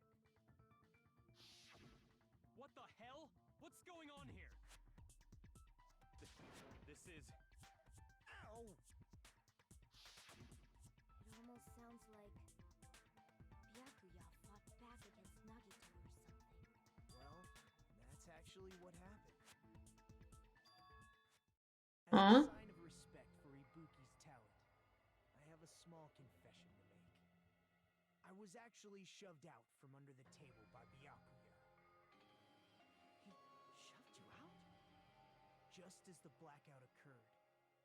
What the hell? What's going on here? This is... Ow! it almost sounds like Byakuya fought back against Nagito or something. Well, that's actually what happened. Huh? As a sign of respect for Ibuki's talent, I have a small confession to make. I was actually shoved out from under the table by Byakuya. He shoved you out? Just as the blackout occurred,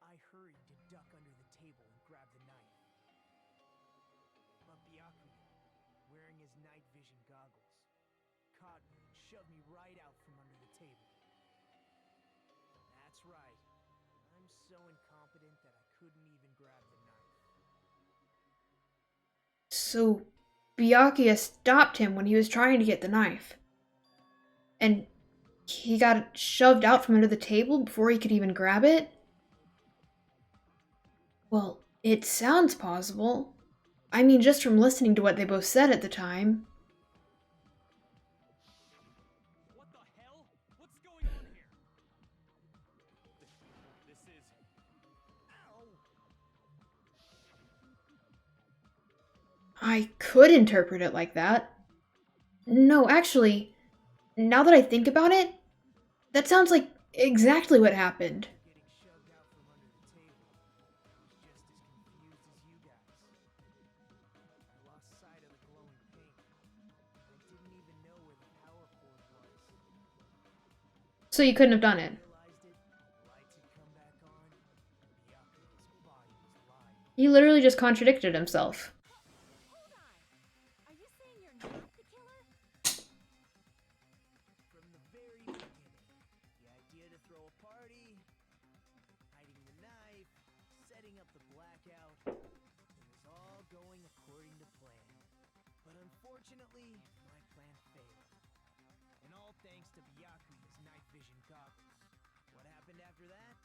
I hurried to duck under the table and grab the knife. But Byakuya, wearing his night vision goggles, caught me and shoved me right out from under the table. That's right. I'm so incompetent that I couldn't even grab the knife. So, Byakuya stopped him when he was trying to get the knife. And he got shoved out from under the table before he could even grab it? Well, it sounds plausible. I mean, just from listening to what they both said at the time. What the hell? What's going on here? This is... Ow! I could interpret it like that. No, actually, now that I think about it, that sounds like exactly what happened. Getting shoved out from under the table. I was just as confused as you guys. I lost sight of the glowing pink. I didn't even know where the power cord was. So you couldn't have done it. Realized it, the lights had come back on. Byakuya's body was lying. He literally just contradicted himself. Hold on! Are you saying you're not the killer? From the very beginning, the idea to throw a party, hiding the knife, setting up the blackout, it was all going according to plan. But unfortunately, my plan failed. And all thanks to Byakuya's night vision goggles. What happened after that?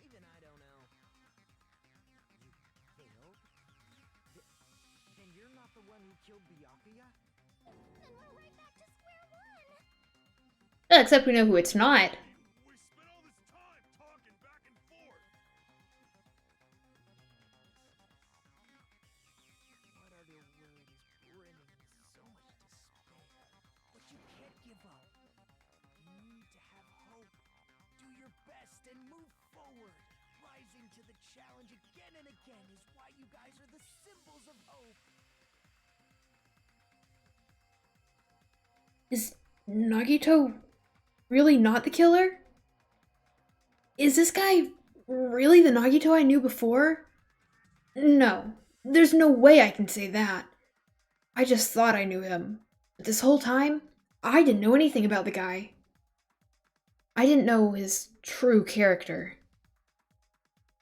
Even I don't know. You failed? Then you're not the one who killed Byakuya? Then we're right back to square one! Except we know who it's not. We spent all this time talking back and forth. What are their words brimming with so much despair? But you can't give up. You need to have hope. Do your best and move forward. Rising to the challenge again and again is why you guys are the symbols of hope. Is Nagito really not the killer? Is this guy really the Nagito I knew before? No, there's no way I can say that. I just thought I knew him. But this whole time, I didn't know anything about the guy. I didn't know his true character.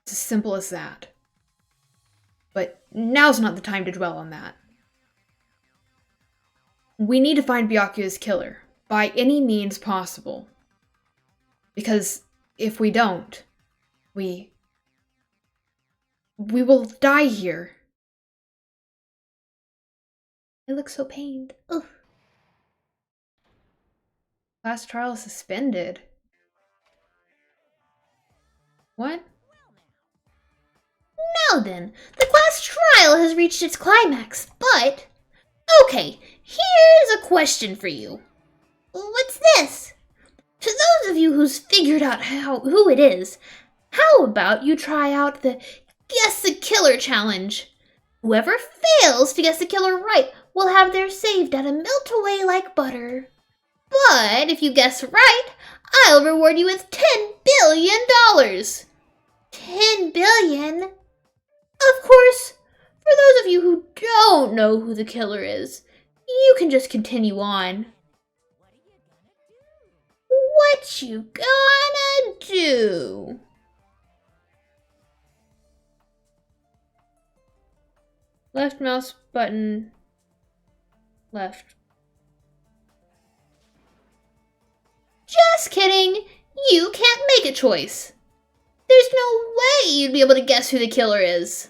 It's as simple as that. But now's not the time to dwell on that. We need to find Byakuya's killer, by any means possible. Because if we don't, we will die here. I look so pained. Ugh. Class trial suspended. What? Now then, the class trial has reached its climax, but... Okay, here's a question for you. What's this? you who's figured out who it is, how about you try out the Guess the Killer challenge? Whoever fails to guess the killer right will have theirs saved at a melt away like butter. But if you guess right, I'll reward you with $10 billion. $10 billion? Of course, for those of you who don't know who the killer is, you can just continue on. What you gonna do? Left mouse button. Left. Just kidding. You can't make a choice. There's no way you'd be able to guess who the killer is.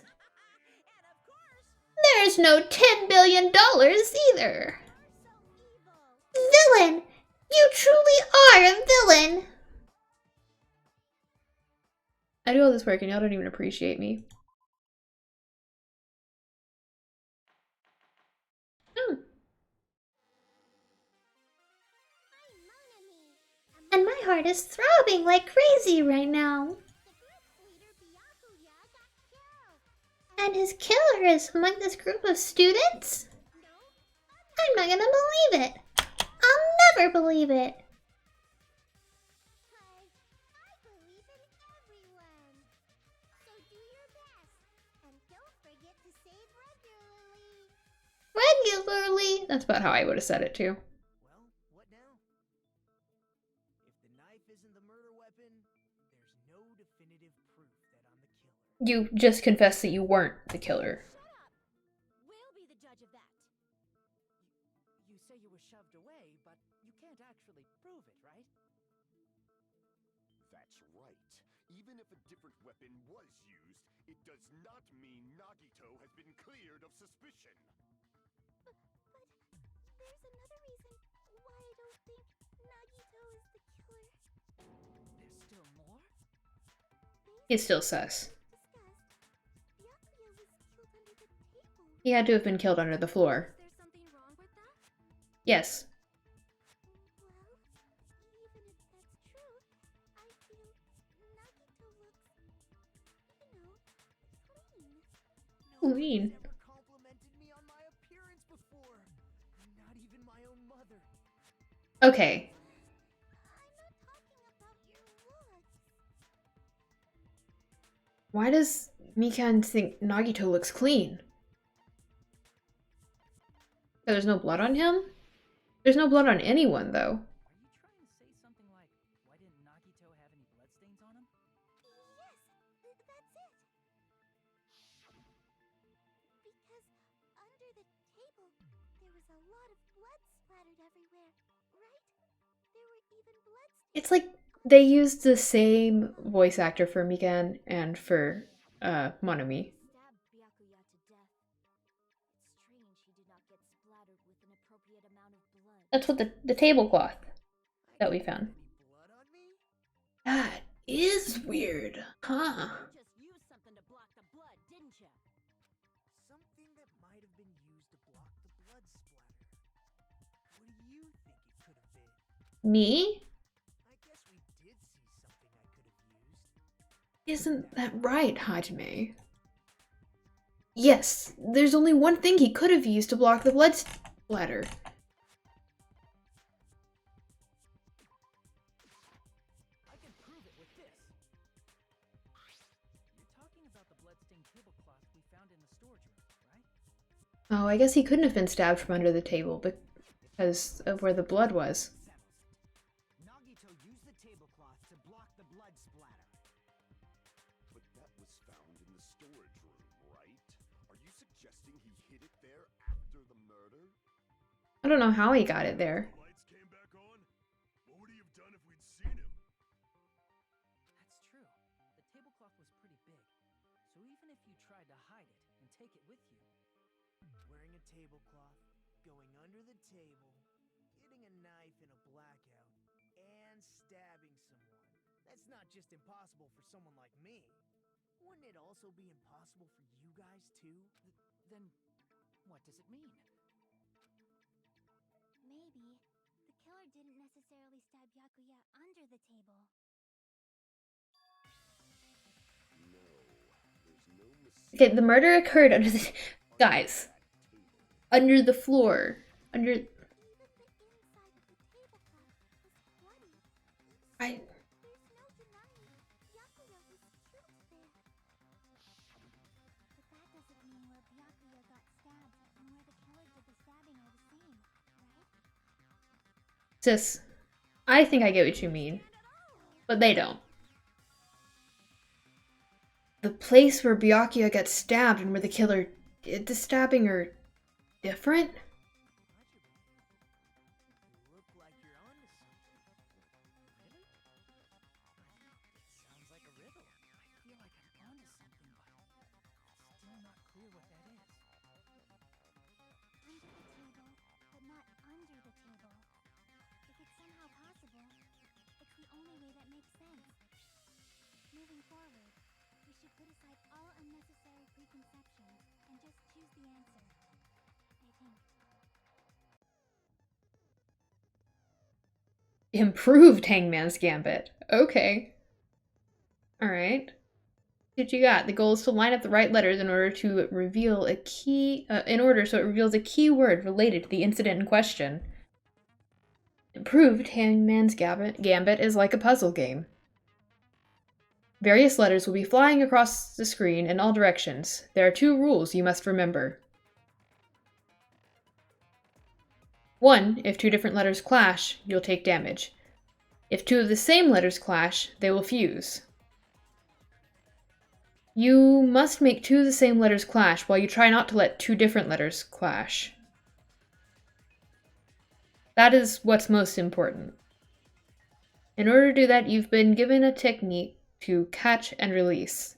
There's no $10 billion either. Villain! You truly are a villain! I do all this work and y'all don't even appreciate me. And my heart is throbbing like crazy right now. And his killer is among this group of students? I'm not gonna believe it. I'll never believe it. I believe in everyone. So do your best. And don't forget to save regularly. Regularly? That's about how I would have said it too. Well, what now? If the knife isn't the murder weapon, there's no definitive proof that I'm the killer. You just confessed that you weren't the killer. Shut up! We'll be the judge of that. You say you were shoved away, but you can't actually prove it, right? That's right. Even if a different weapon was used, it does not mean Nagito has been cleared of suspicion. But there's another reason why I don't think Nagito is the killer. There's still more? He's still sus. Byakuya was killed under the table. He had to have been killed under the floor. Is there something wrong with that? Yes. Well, even if that's true, I feel Nagito looks, clean. Clean. Nobody's ever complimented me on my appearance before. Not even my own mother. Okay. I'm not talking about your looks. Why does Mikan think Nagito looks clean? There's no blood on him? There's no blood on anyone, though. Are you trying to say something like, why didn't Nagito have any bloodstains on him? Yes, that's it. Because under the table, there was a lot of blood splattered everywhere, right? There were even bloodstains. It's like they used the same voice actor for Mikan and for Monomi. Stabbed Byakuya to death. It's strange he did not get splattered with an appropriate amount of blood. That's what the tablecloth that we found. Any blood on me? That is weird, huh? You just used something to block the blood, didn't you? Something that might have been used to block the blood splatter. What do you think it could have been? Me? I guess we did see something I could have used. Isn't that right, Hajime? Yes, there's only one thing he could have used to block the blood splatter. I can prove it with this. You're talking about the bloodstained tablecloth we found in the storage room, right? Oh, I guess he couldn't have been stabbed from under the table because of where the blood was. Nagito used the tablecloth to block the blood splatter. But that was found in the storage room, right? Are you suggesting he hid it there after the murder? I don't know how he got it there. The lights came back on? What would he have done if we'd seen him? That's true. The tablecloth was pretty big. So even if you tried to hide it and take it with you, Wearing a tablecloth, going under the table, getting a knife in a blackout, and stabbing someone. That's not just impossible for someone like me. Wouldn't it also be impossible for you guys too? then what does it mean? Maybe the killer killer didn't necessarily stab Byakuya under the table. Okay, the murder occurred under the... Guys. Under the floor. Under... Even the inside of the tablecloth was bloody. I... There's no denying Byakuya was killed there. But that doesn't mean where Byakuya got stabbed and where the killer did the stabbing are the same, right? Sis, I think I get what you mean. But they don't. The place where Byakuya got stabbed and where the killer did the stabbing are different? You look like you're onto something. Really? It sounds like a riddle. I feel like I'm onto something, but it's still not clear what that is. Under the table, but not under the table. If it's somehow possible, it's the only way that makes sense. Moving forward, we should put aside all unnecessary preconceptions and just choose the answer. I think. Improved Hangman's Gambit. Okay. Alright. What you got? The goal is to line up the right letters in order to reveal a key... so it reveals a key word related to the incident in question. Improved Hangman's Gambit is like a puzzle game. Various letters will be flying across the screen in all directions. There are 2 rules you must remember. 1. If 2 different letters clash, you'll take damage. If 2 of the same letters clash, they will fuse. You must make 2 of the same letters clash while you try not to let 2 different letters clash. That is what's most important. In order to do that, you've been given a technique to catch and release.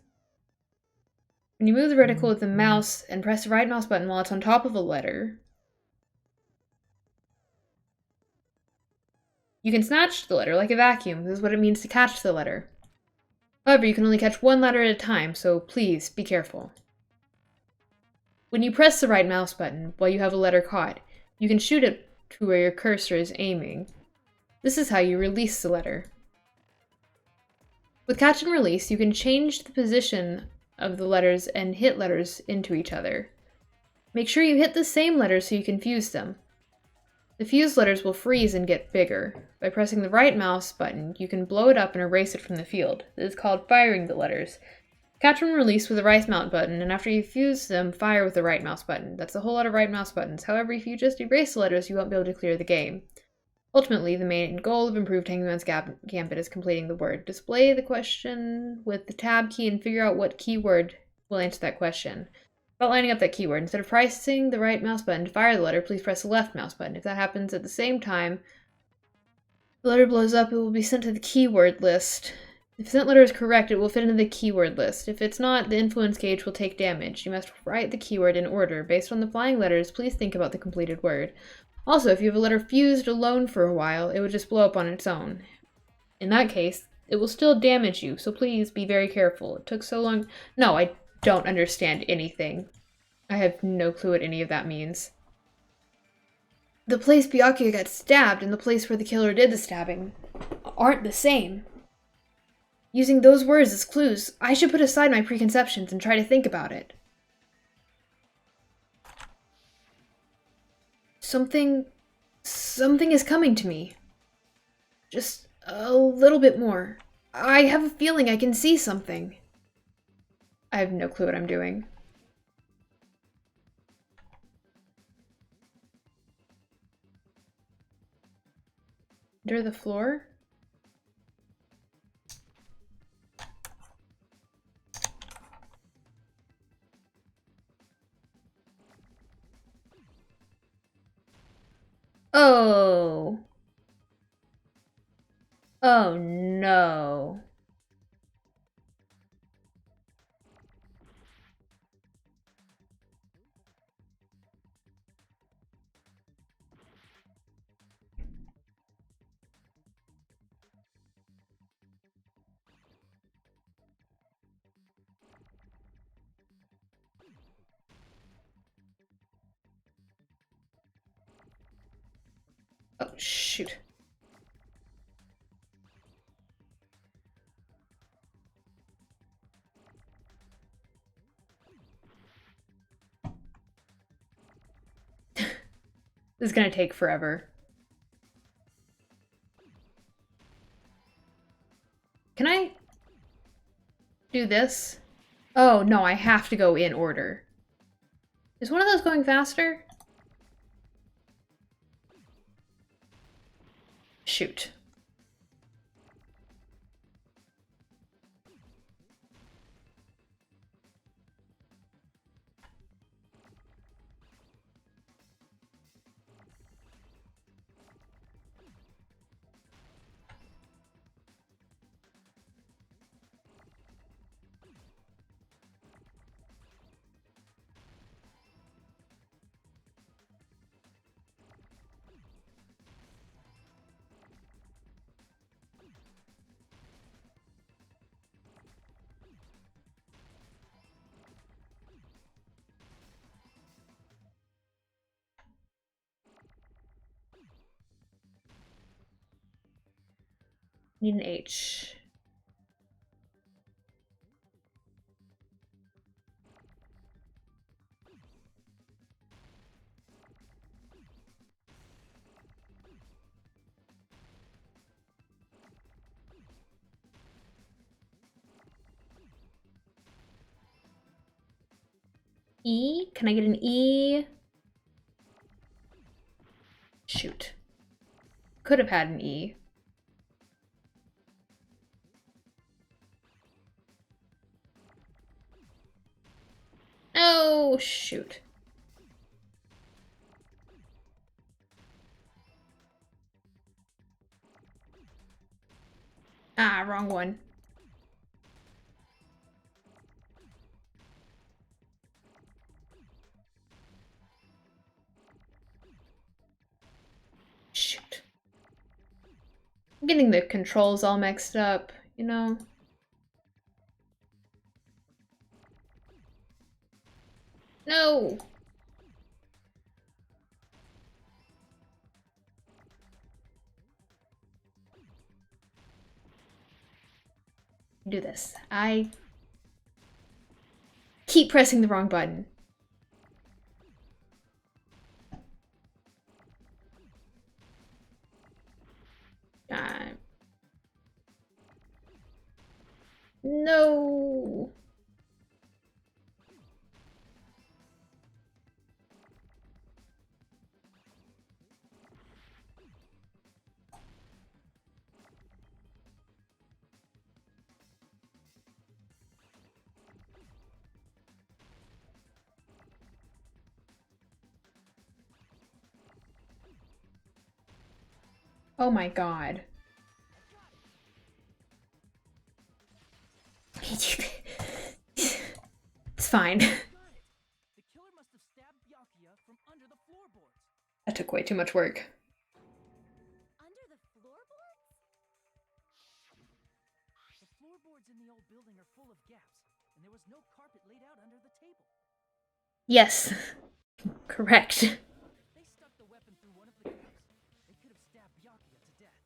When you move the reticle with the mouse and press the right mouse button while it's on top of a letter, you can snatch the letter like a vacuum. This is what it means to catch the letter. However, you can only catch 1 letter at a time, so please be careful. When you press the right mouse button while you have a letter caught, you can shoot it to where your cursor is aiming. This is how you release the letter. With catch and release, you can change the position of the letters and hit letters into each other. Make sure you hit the same letters so you can fuse them. The fused letters will freeze and get bigger. By pressing the right mouse button, you can blow it up and erase it from the field. This is called firing the letters. Catch and release with the right mouse button, and after you fuse them, fire with the right mouse button. That's a whole lot of right mouse buttons. However, if you just erase the letters, you won't be able to clear the game. Ultimately, the main goal of Improved Hangman's Gambit is completing the word. Display the question with the tab key and figure out what keyword will answer that question. About lining up that keyword, instead of pressing the right mouse button to fire the letter, please press the left mouse button. If that happens at the same time, the letter blows up, it will be sent to the keyword list. If that letter is correct, it will fit into the keyword list. If it's not, the influence gauge will take damage. You must write the keyword in order. Based on the flying letters, please think about the completed word. Also, if you have a letter fused alone for a while, it would just blow up on its own. In that case, it will still damage you, so please be very careful. It took so long. No, I don't understand anything. I have no clue what any of that means. The place Byakuya got stabbed and the place where the killer did the stabbing aren't the same. Using those words as clues, I should put aside my preconceptions and try to think about it. Something is coming to me. Just a little bit more. I have a feeling I can see something. I have no clue what I'm doing. Under the floor? Oh. Oh no. Oh, shoot. This is gonna take forever. Can I do this? Oh, no, I have to go in order. Is one of those going faster? Shoot. Need an H. E? Can I get an E? Shoot. Could have had an E. Oh, shoot. Ah, wrong one. Shoot. I'm getting the controls all mixed up, you know? No! Do this. I keep pressing the wrong button. No. Oh my god. It's fine. The killer must have stabbed Byakuya from under the floorboards. That took way too much work. Under the floorboards? The floorboards in the old building are full of gaps, and there was no carpet laid out under the table. Yes. Correct. They stuck the weapon through one of the gaps. They could have stabbed Byakuya to death.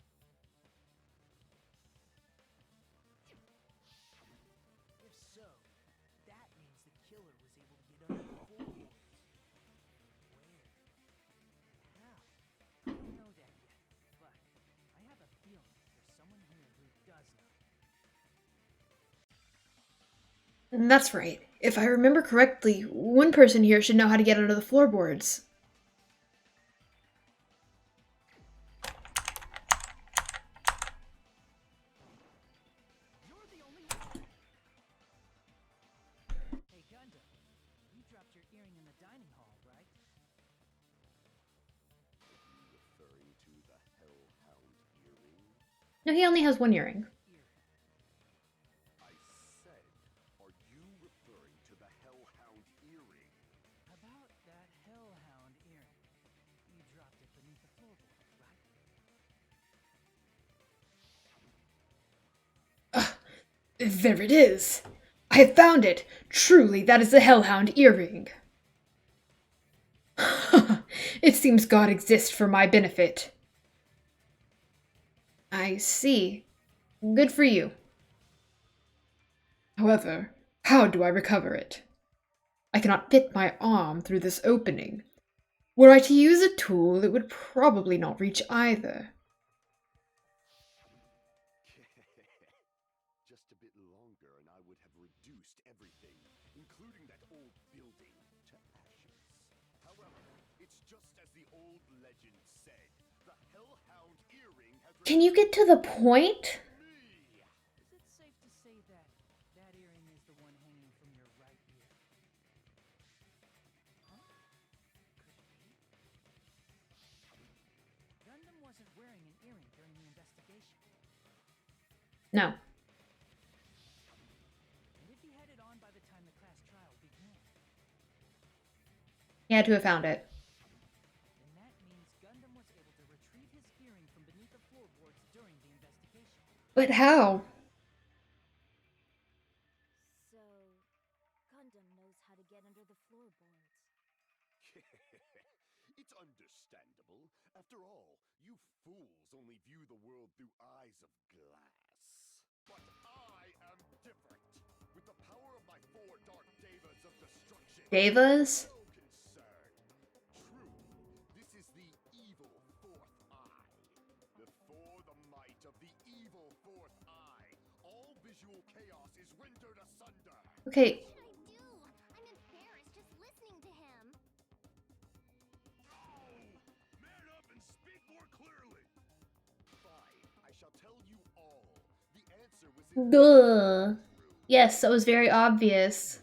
If so, that means the killer was able to get under the floorboards. Where? How? I don't know that yet, but I have a feeling there's someone here who does know. That's right. If I remember correctly, one person here should know how to get under the floorboards. You're the only one. Hey, Gundam, you dropped your earring in the dining hall, right? Referring to the Hellhound earring? No, he only has one earring. I said, are you referring to the Hellhound earring? About that hellhound earring. You dropped it beneath the floorboards, right? There it is. I have found it. Truly, that is the Hellhound earring. It seems God exists for my benefit. I see. Good for you. However, how do I recover it? I cannot fit my arm through this opening. Were I to use a tool, it would probably not reach either. Just a bit longer and I would have reduced everything, including that old building, to ashes. However, it's just as the old legend said. The Hellhound earring has Can you get to the point? me. Is it safe to say that that earring is the one hanging from your right ear? Huh? Could it be? Gundam wasn't wearing an earring during the investigation. No. And if he had it on by the time the class trial began, He had to have found it. then that means Gundam was able to retrieve his earring from beneath the floorboards during the investigation. But how? So, Gundam knows how to get under the floorboards. It's understandable. After all, you fools only view the world through eyes of glass. But I am different. With the power of my 4 dark devas of destruction. Devas? No concern. True, this is the evil 4th eye. Before the might of the evil 4th eye, all visual chaos is rendered asunder. Okay, What should I do? I'm embarrassed just listening to him. Man up and speak more clearly. Fine, I shall tell you all. The answer was in Duh. Yes, that was very obvious.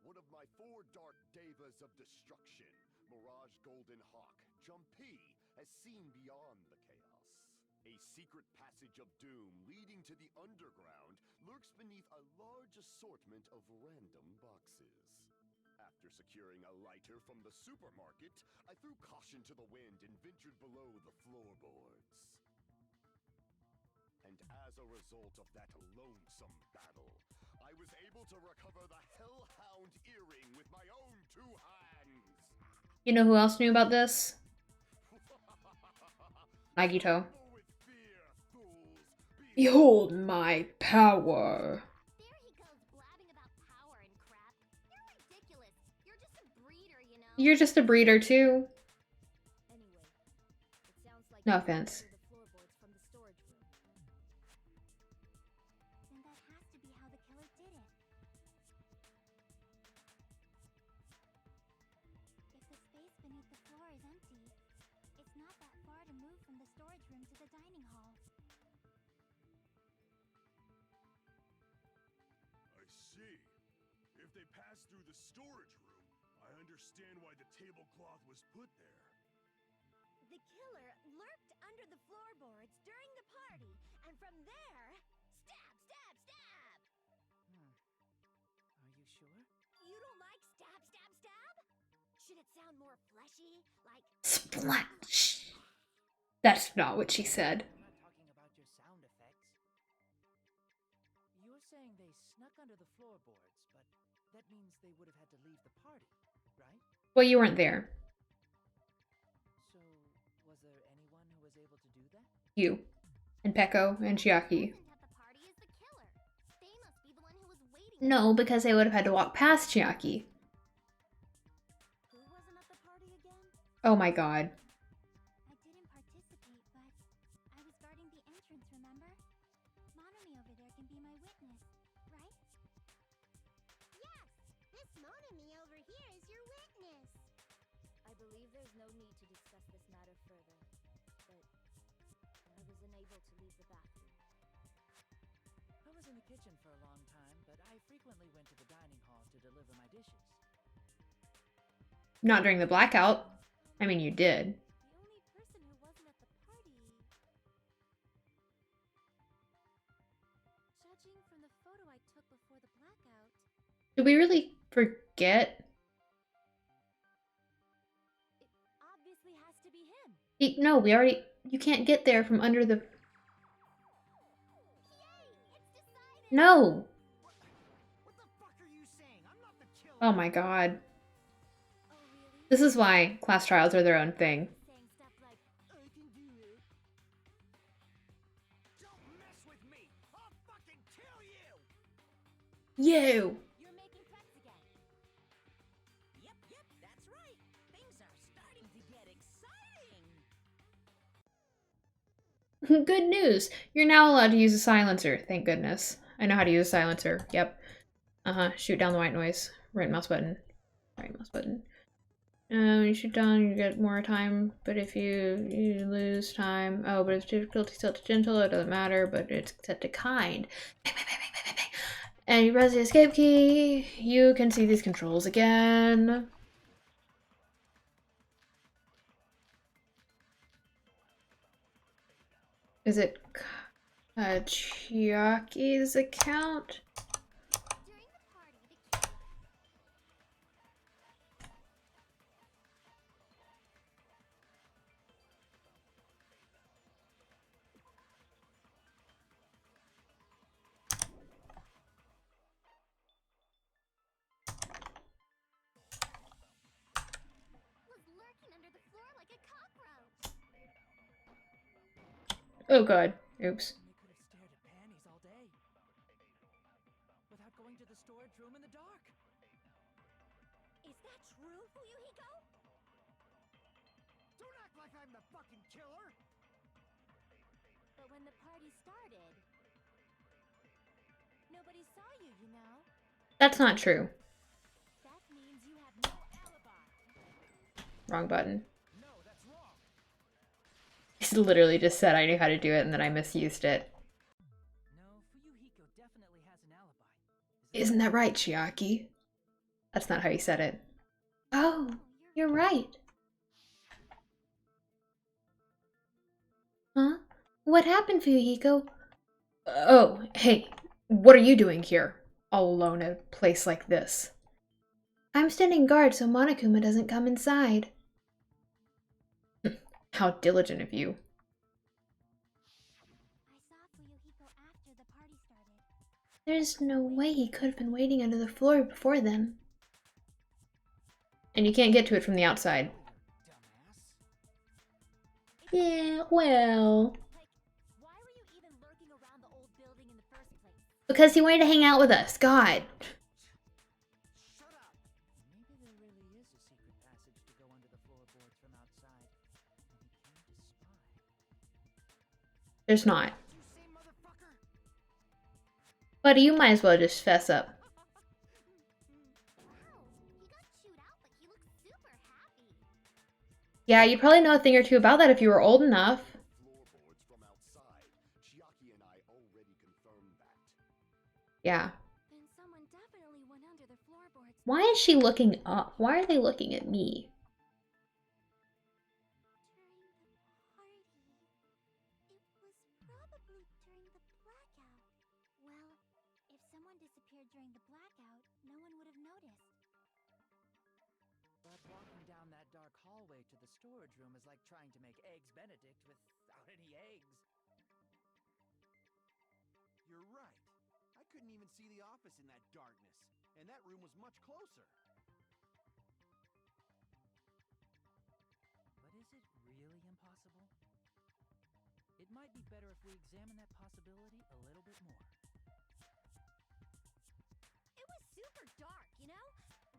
one of my 4 dark devas of destruction, Mirage Golden Hawk, Jumpy, has seen beyond the chaos. A secret passage of doom leading to the underground lurks beneath a large assortment of random boxes. After securing a lighter from the supermarket, I threw caution to the wind and ventured below the floorboards. And as a result of that lonesome battle, I was able to recover the Hellhound earring with my own 2 hands. You know who else knew about this? Nagito. Go with fear, fools. behold my power. There he goes blabbing about power and crap. You're ridiculous. You're just a breeder, you know. You're just a breeder too. Anyway, it sounds like No you got offense. under the floorboards from the storage room. Then that has to be how the killer did it. If the space beneath the floor is empty, it's not that far to move from the storage room to the dining hall. I see. If they passed through the storage room, I understand why the tablecloth was put there. The killer lurked under the floorboards during the party, and from there, stab, stab, stab! Are you sure? You don't like stab, stab, stab? Should it sound more fleshy, like Splash. That's not what she said. I'm not talking about your sound effects. You were saying they snuck under the floorboards, but that means they would have had to leave the party, right? Well, you weren't there. So, was there anyone who was able to do that? You. And Peko and Chiaki. wasn't at the party is the killer? They must be the one who was waiting. No, because they would have had to walk past Chiaki. Who wasn't at the party again? Oh my god. I didn't participate, but I was guarding the entrance, remember? Monomi over there can be my witness, right? Yes! This Monomi over here is your witness! I believe there's no need to discuss this matter further, but I was unable to leave the bathroom. I was in the kitchen for a long time, but I frequently went to the dining hall to deliver my dishes. Not during the blackout. I mean, you did. The only person who wasn't at the party... Judging from the photo I took before the blackout... Did we really forget? It obviously has to be him. No, we already... You can't get there from under the... Yay! It's decided! No! What the fuck are you saying? I'm not the killer. Oh my god. Oh, really? This is why class trials are their own thing. Saying stuff like, I can do it. Don't mess with me. I'll fucking kill you. You! you're making threats again. Good news! You're now allowed to use a silencer, thank goodness. I know how to use a silencer, yep. Shoot down the white noise. Right mouse button. Right mouse button. When you shoot down, you get more time, but if you lose time... Oh, but it's difficulty set to gentle, it doesn't matter, but it's set to kind. And you press the escape key, you can see these controls again. Is it Chiaki's account? During the party, the was lurking under the floor like a cockroach. Oh god. Oops. And they could have stared at panties all day. Without going to the storage room in the dark. Is that true, Fuyuhiko? Don't act like I'm the fucking killer! But when the party started, nobody saw you, you know? That's not true. That means you have no alibi. Wrong button. No, that's wrong. He literally just said I knew how to do it and then I misused it. No, Fuyuhiko definitely has an alibi. Isn't that right, Chiaki? That's not how he said it. Oh, you're right. Huh? What happened, Fuyuhiko? Oh, hey, what are you doing here? All alone in a place like this. I'm standing guard so Monokuma doesn't come inside. How diligent of you. I saw Fuyuhiko after the party started. There's no way he could have been waiting under the floor before then. And you can't get to it from the outside. Dumbass. Yeah, well... Like, why were you even lurking around the old building in the first place? Because he wanted to hang out with us, God. Shut up! Maybe there really is a secret passage to go under the floorboards from outside. And we can't spy. There's not. Did you say motherfucker? Buddy, you might as well just fess up. Wow, he got chewed out, but he looks super happy. Yeah, you'd probably know a thing or two about that if you were old enough. Floorboards from outside. Chiaki and I already confirmed that. Yeah. Then someone definitely went under the floorboards. Why is she looking up? Why are they looking at me? During the party. It was probably during the blackout. Well, if someone disappeared during the blackout, no one would have noticed. But walking down that dark hallway to the storage room is like trying to make Eggs Benedict without any eggs. You're right. I couldn't even see the office in that darkness. And that room was much closer. But is it really impossible? It might be better if we examine that possibility a little bit more. It was super dark, you know?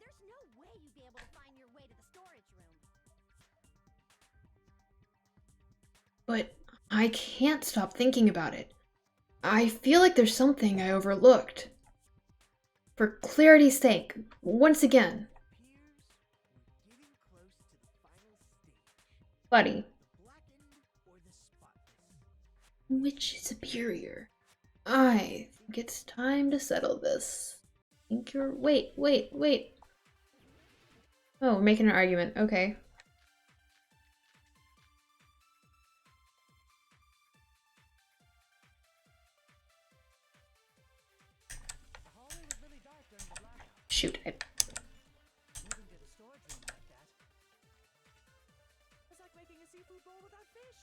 There's no way you'd be able to find your way to the storage room. But I can't stop thinking about it. I feel like there's something I overlooked. For clarity's sake, once again, Appears we're getting close to the final stage. buddy, The blackened or the spotless? which is superior? I think it's time to settle this. Think you're... Wait. Oh, we're making an argument. Okay. The hallway was really dark during the blackout. Shoot. Moving to the storage room like that. It's like making a seafood bowl without fish.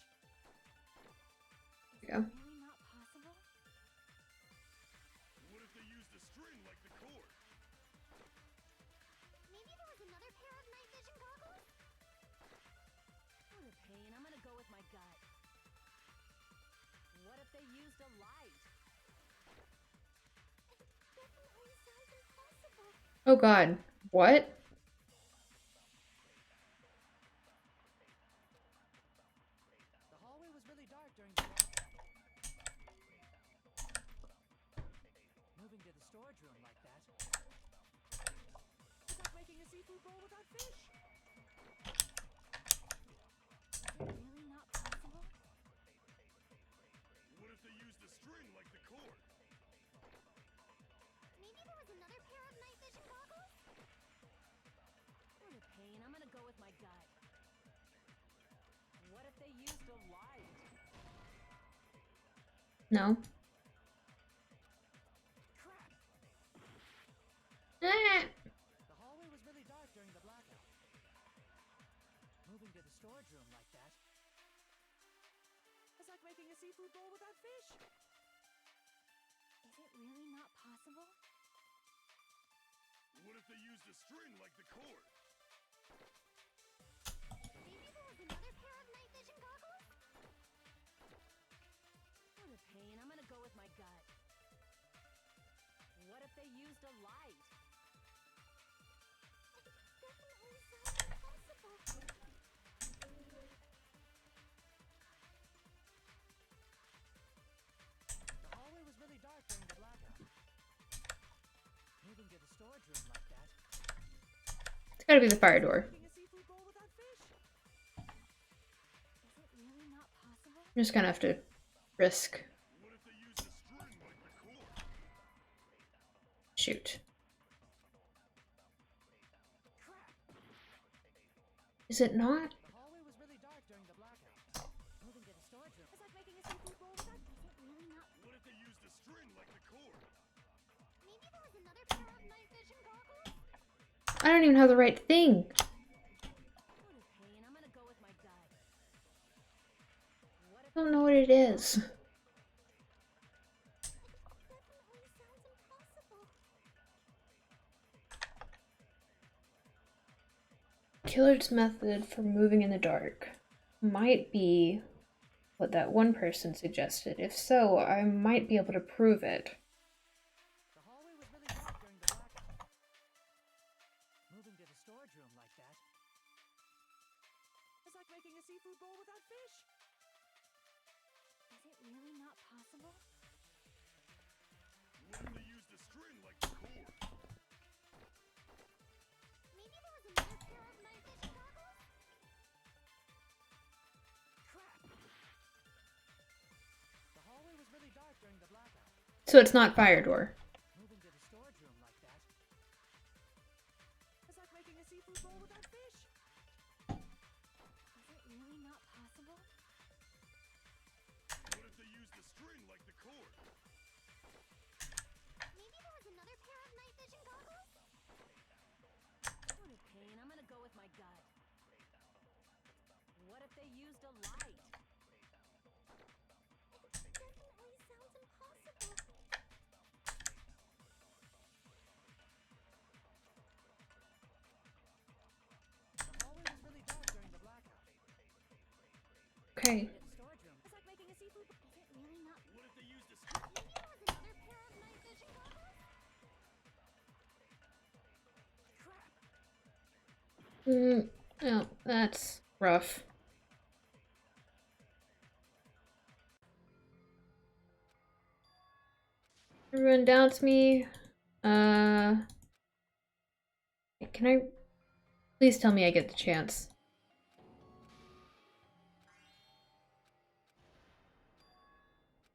Is Yeah. it really not possible? What if they used a string like the cord? Maybe there was another pair of night vision goggles? For the pain, I'm gonna go with my gut. What if they used a light? It definitely sounds impossible. Oh god. What? The hallway was really dark during the blackout. storage room like that. It's like making a seafood bowl without fish. Is it really not possible? What if they used a string like the cord? Maybe there was another pair of night vision goggles? For the pain, I'm gonna go with my gut. What if they used a light? No. Crap! Ah. The hallway was really dark during the blackout. Moving to the storage room like that. It's like making a seafood bowl without fish. Is it really not possible? What if they used a string like the cord? Maybe there was another pair of night vision goggles? For the pain, I'm gonna go with my gut. What if they used a light? Definitely sounds impossible. The hallway was really dark during the blackout. Moving to the storage room like that. It's gotta be the fire door. Making a seafood bowl without fish. Is it really not possible? I'm just gonna have to risk. What if they used a string like the cord? Shoot. Crap! Is it not? The hallway was really dark during the blackout. Moving to the storage room. It's like making a seafood bowl without Is it really not? What if they used a string like the cord? Maybe there was another pair of night vision goggles? I don't even have the right thing. For the pain, I'm gonna go with my gut. What if I don't know what it is. Definitely sounds impossible. Killer's method for moving in the dark might be what that one person suggested. If so, I might be able to prove it. The hallway was really dark during the blackout. Moving to the storage room like that. It's like making a seafood bowl without fish. Is it really not possible? What if they used a string like the cord? Maybe there was another pair of night vision goggles? Crap! The hallway was really dark during the blackout. So it's not fire door. Moving to the storage room like that. It's like making a seafood bowl without fish. Is it really not possible? What if they used a string like the cord? Maybe there was another pair of night vision goggles? For the pain, I'm gonna go with my gut. What if they used a light? Definitely sounds impossible. The hallway was really dark during the blackout. Okay. To the storage room. It's like making a seafood bowl. Is it really not? What if they used a string? Maybe there was another pair of night vision goggles? Crap! Oh, that's rough. Everyone doubts me. Can I please tell me I get the chance?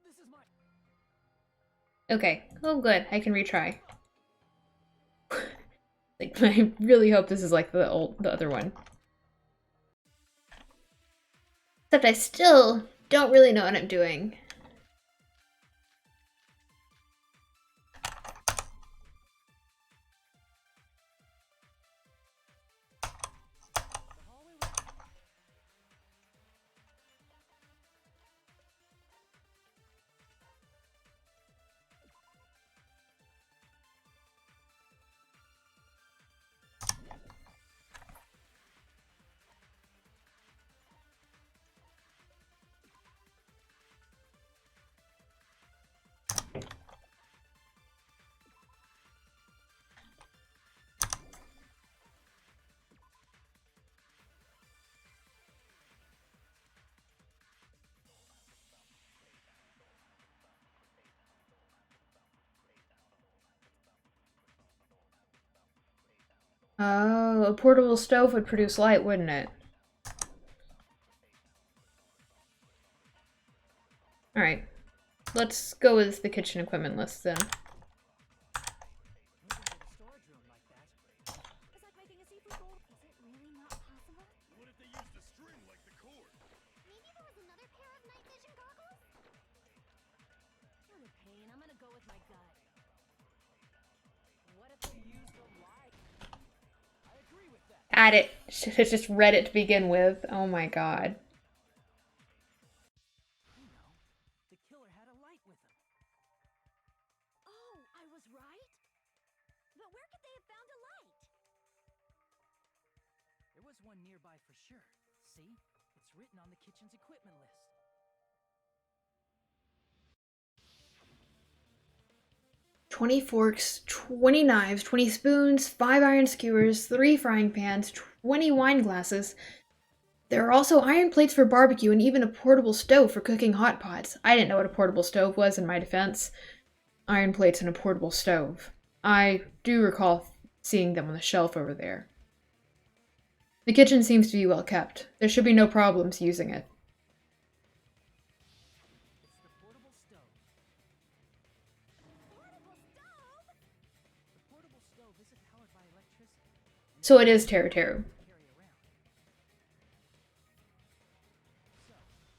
This is my. Okay. Oh, good. I can retry. Like, I really hope this is like the other one. Except I still don't really know what I'm doing. The hallway was. Oh, a portable stove would produce light, wouldn't it? Alright. Let's go with the kitchen equipment list then. Moving to the storage room like that. It's like making a seafood bowl. Is it really not possible? What if they used a string like the cord? Maybe there was another pair of night vision goggles? You're a pain. I'm gonna go with my gut. What if they used the light? I agree with that. Add it. Should have just read it to begin with. Oh my god. You know, the killer had a light with him. Oh, I was right? But where could they have found a light? There was one nearby for sure. See? It's written on the kitchen's equipment list. 20 forks, 20 knives, 20 spoons, 5 iron skewers, 3 frying pans, 20 wine glasses. There are also iron plates for barbecue and even a portable stove for cooking hot pots. I didn't know what a portable stove was, in my defense. Iron plates and a portable stove. I do recall seeing them on the shelf over there. The kitchen seems to be well kept. There should be no problems using it. It's the portable stove. Portable stove? The portable stove isn't powered by electricity. So it is Teru Teru. Carry around. So,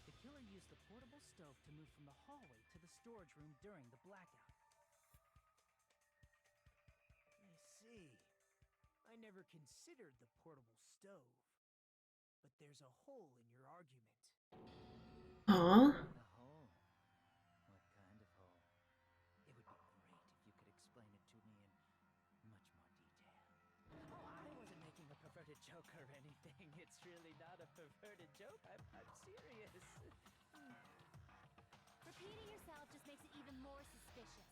the killer used the portable stove to move from the hallway to the storage room during the blackout. I see. I never considered the portable stove. But there's a hole in your argument. Aww. A hole? What kind of hole? It would be great if you could explain it to me in much more detail. Oh, I wasn't making a perverted joke or anything. It's really not a perverted joke. I'm serious. Repeating yourself just makes it even more suspicious.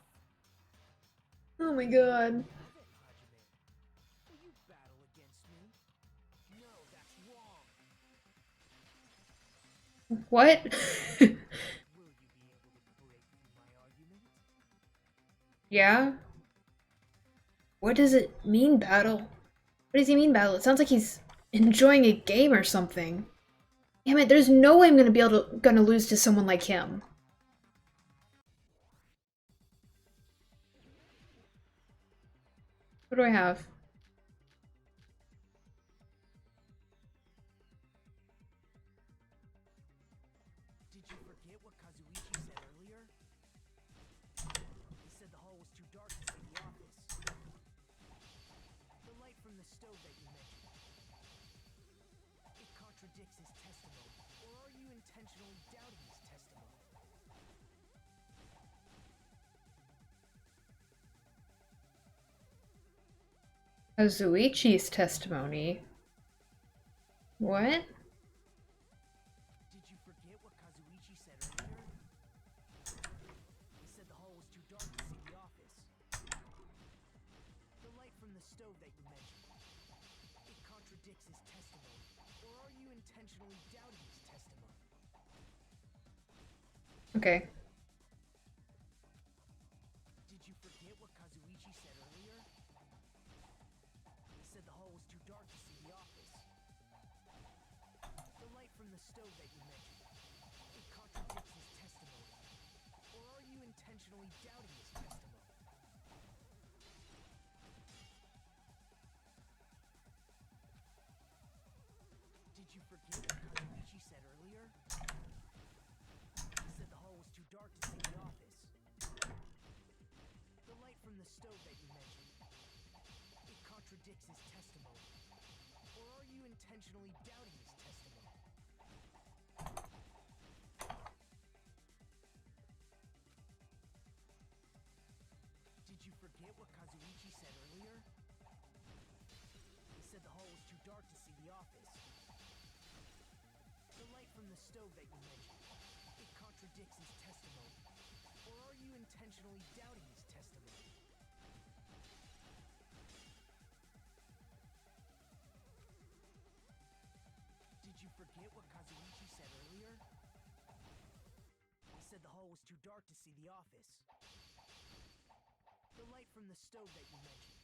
Oh my god. Love it, Hajime. Will you battle against me? No, that's wrong. What? Will you be able to break through my argument? Yeah? What does it mean, battle? What does he mean, battle? It sounds like he's enjoying a game or something. Damn it, there's no way I'm gonna lose to someone like him. What do I have? Did you forget what Kazuichi said earlier? He said the hall was too dark to see the office. The light from the stove that you mentioned. It contradicts his testimony. Or are you intentionally doubting his testimony? Kazuichi's testimony. What? Did you forget what Kazuichi said earlier? He said the hall was too dark to see the office. The light from the stove that you mentioned. It contradicts his testimony. Or are you intentionally doubting his testimony? Okay. Did you forget what Kazuichi said earlier? He said the hall was too dark to see the office. The light from the stove that you mentioned. It contradicts his testimony. Or are you intentionally doubting his testimony? Did you forget what Kazuichi said earlier? He said the hall was too dark to see the office. The light from the stove that you mentioned. It contradicts his testimony. Or are you intentionally doubting his testimony? Did you forget what Kazuichi said earlier? He said the hall was too dark to see the office. The light from the stove that you mentioned. It contradicts his testimony. Or are you intentionally doubting his testimony? Did you forget what Kazuichi said earlier? He said the hall was too dark to see the office. The light from the stove that you mentioned.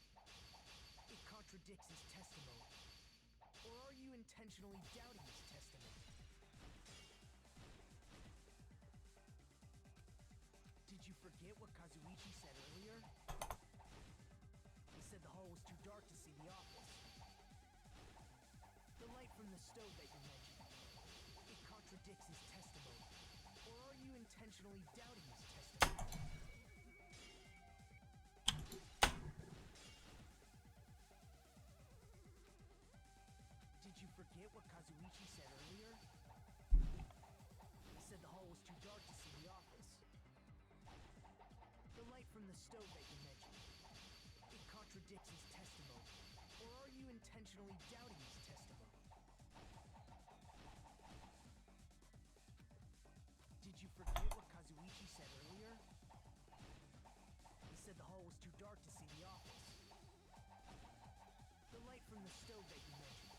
It contradicts his testimony. Or are you intentionally doubting his testimony? Did you forget what Kazuichi said earlier? He said the hall was too dark to see the office. The light from the stove that you mentioned. It contradicts his testimony. Or are you intentionally doubting his testimony? Did you forget what Kazuichi said earlier? He said the hall was too dark to see the office. The light from the stove that you mentioned. It contradicts his testimony. Or are you intentionally doubting his testimony? Did you forget what Kazuichi said earlier? He said the hall was too dark to see the office. The light from the stove that you mentioned.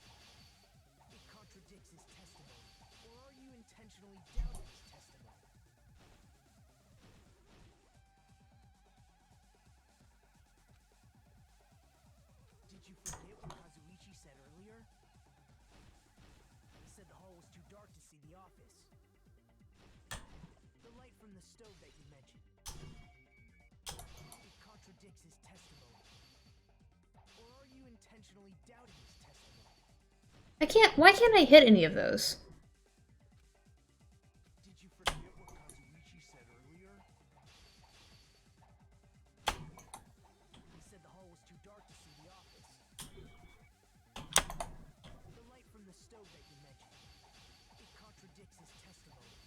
It contradicts his testimony. Or are you intentionally doubting his testimony? Did you forget what Kazuichi said earlier? He said the hall was too dark to see the office. The light from the stove that you mentioned. It contradicts his testimony. Or are you intentionally doubting his testimony? Why can't I hit any of those? Did you forget what Kazuichi said earlier? He said the hall was too dark to see the office. The light from the stove that you mentioned. It contradicts his testimony.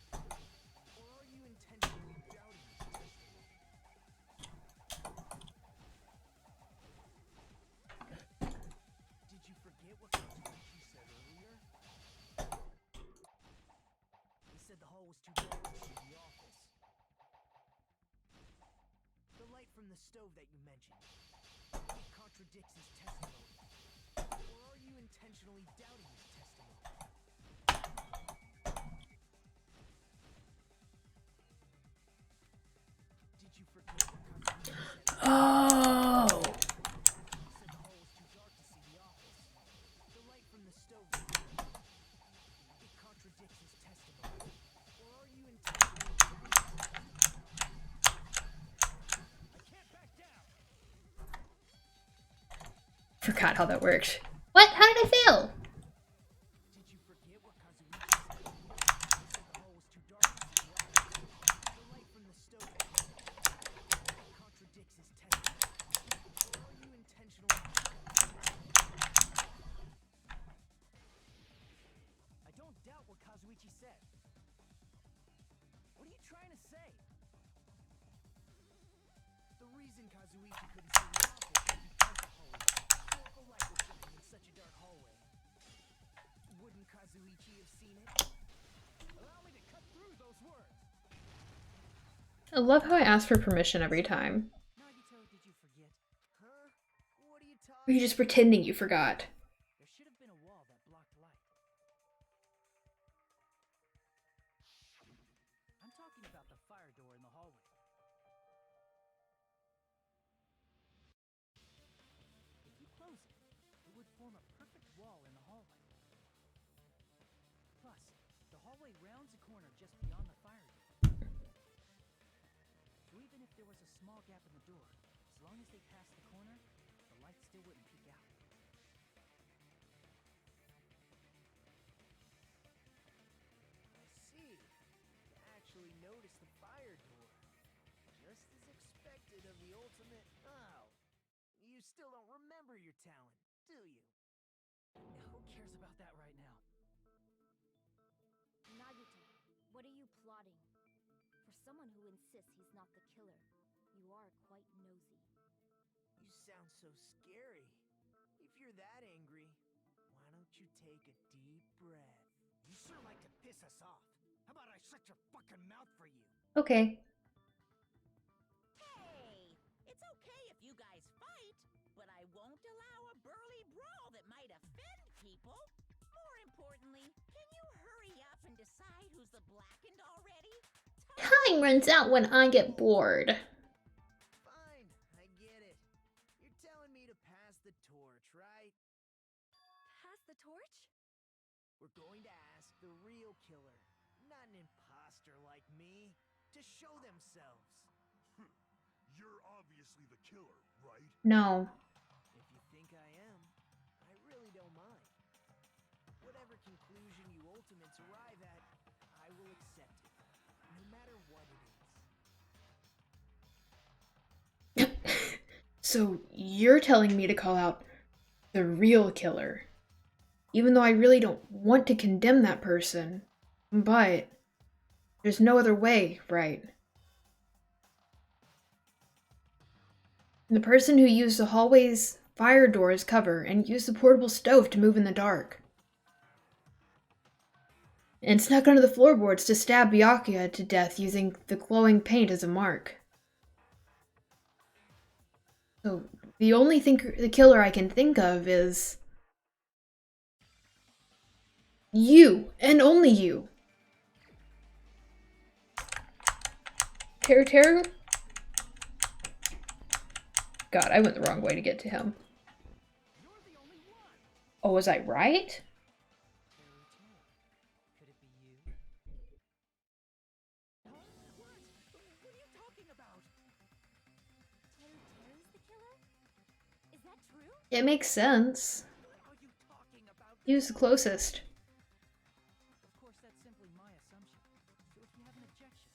Or are you intentionally doubting his testimony? Did you forget what Kazuichi said earlier? He said the hall was too dark to see the office. The light from the stove that you mentioned. It contradicts his testimony. Or are you intentionally doubting his testimony? Did you forget what Kazuichi said? Oh. He said the hall was too dark to see the office. The light from the stove that you mentioned. It contradicts his testimony. Or are you intentionally doubting his testimony? I can't back down! Forgot how that worked. What? How did I fail? Did you forget what Kazuichi said? He said the hall was too dark to see the office. The light from the stove that you mentioned. It contradicts his testimony. Or are you intentionally doubting his testimony? I don't doubt what Kazuichi said. What are you trying to say? The reason Kazuichi couldn't see the office was because the powerful light was shining in such a dark hallway. Wouldn't Kazuichi have seen it? Allow me to cut through those words. I love how I ask for permission every time. Nagito, did you forget? Huh? What are you Or talking you just pretending you forgot. There should have been a wall that blocked light. I'm talking about the fire door in the hallway. If you close it, it would form a perfect wall in the hallway. Plus, the hallway rounds a corner just beyond the fire door. So even if there was a small gap in the door, as long as they passed the corner, the light still wouldn't peek out. I see. You actually noticed the fire door. Just as expected of the ultimate... Oh. You still don't remember your talent, do you? Who cares about that right now? Nagito, what are you plotting? For someone who insists he's not the killer, you are quite nosy. You sound so scary. If you're that angry, why don't you take a deep breath? You sure like to piss us off. How about I shut your fucking mouth for you? Okay. Hey, it's okay if you guys fight, but I won't allow a burly brawl that might offend people. More importantly, can you hurry up and decide who's the blackened already? Time runs out when I get bored. Fine, I get it. You're telling me to pass the torch. themselves. You're obviously the killer, right? No. If you think I am, I really don't mind. Whatever conclusion you ultimates arrive at, I will accept it, no matter what it is. So you're telling me to call out the real killer, even though I really don't want to condemn that person, but there's no other way, right? The person who used the hallway's fire door as cover and used the portable stove to move in the dark. And snuck under the floorboards to stab Byakuya to death using the glowing paint as a mark. So the only the killer I can think of is you, and only you. Teru? God, I went the wrong way to get to him. Oh, was I right? Could it be you? What? What are you talking about? Teru's the killer? Is that true? It makes sense. What are you talking about? He was the closest. Of course, that's simply my assumption. So if you have an objection,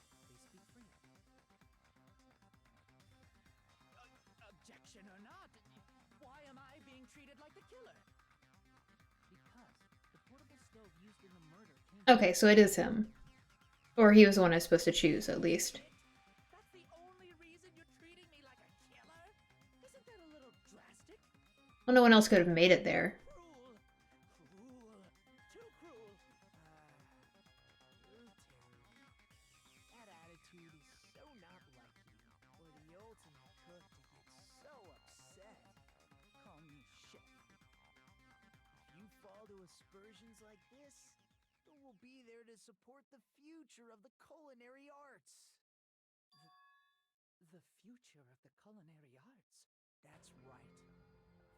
please speak freely. Objection or not, why am I being treated like the killer? Because the portable stove used in the murder came Okay, so it is him. Or he was the one I was supposed to choose, at least. That's the only reason you're treating me like a killer? Isn't that a little drastic? Well, no one else could have made it there. Cruel. Cruel. Too cruel. Terry. That attitude is so not like you, or the ultimate cook to get so upset. call me chef. If you fall to aspersions like this, who will be there to support the future of the culinary arts? The future of the culinary arts. That's right.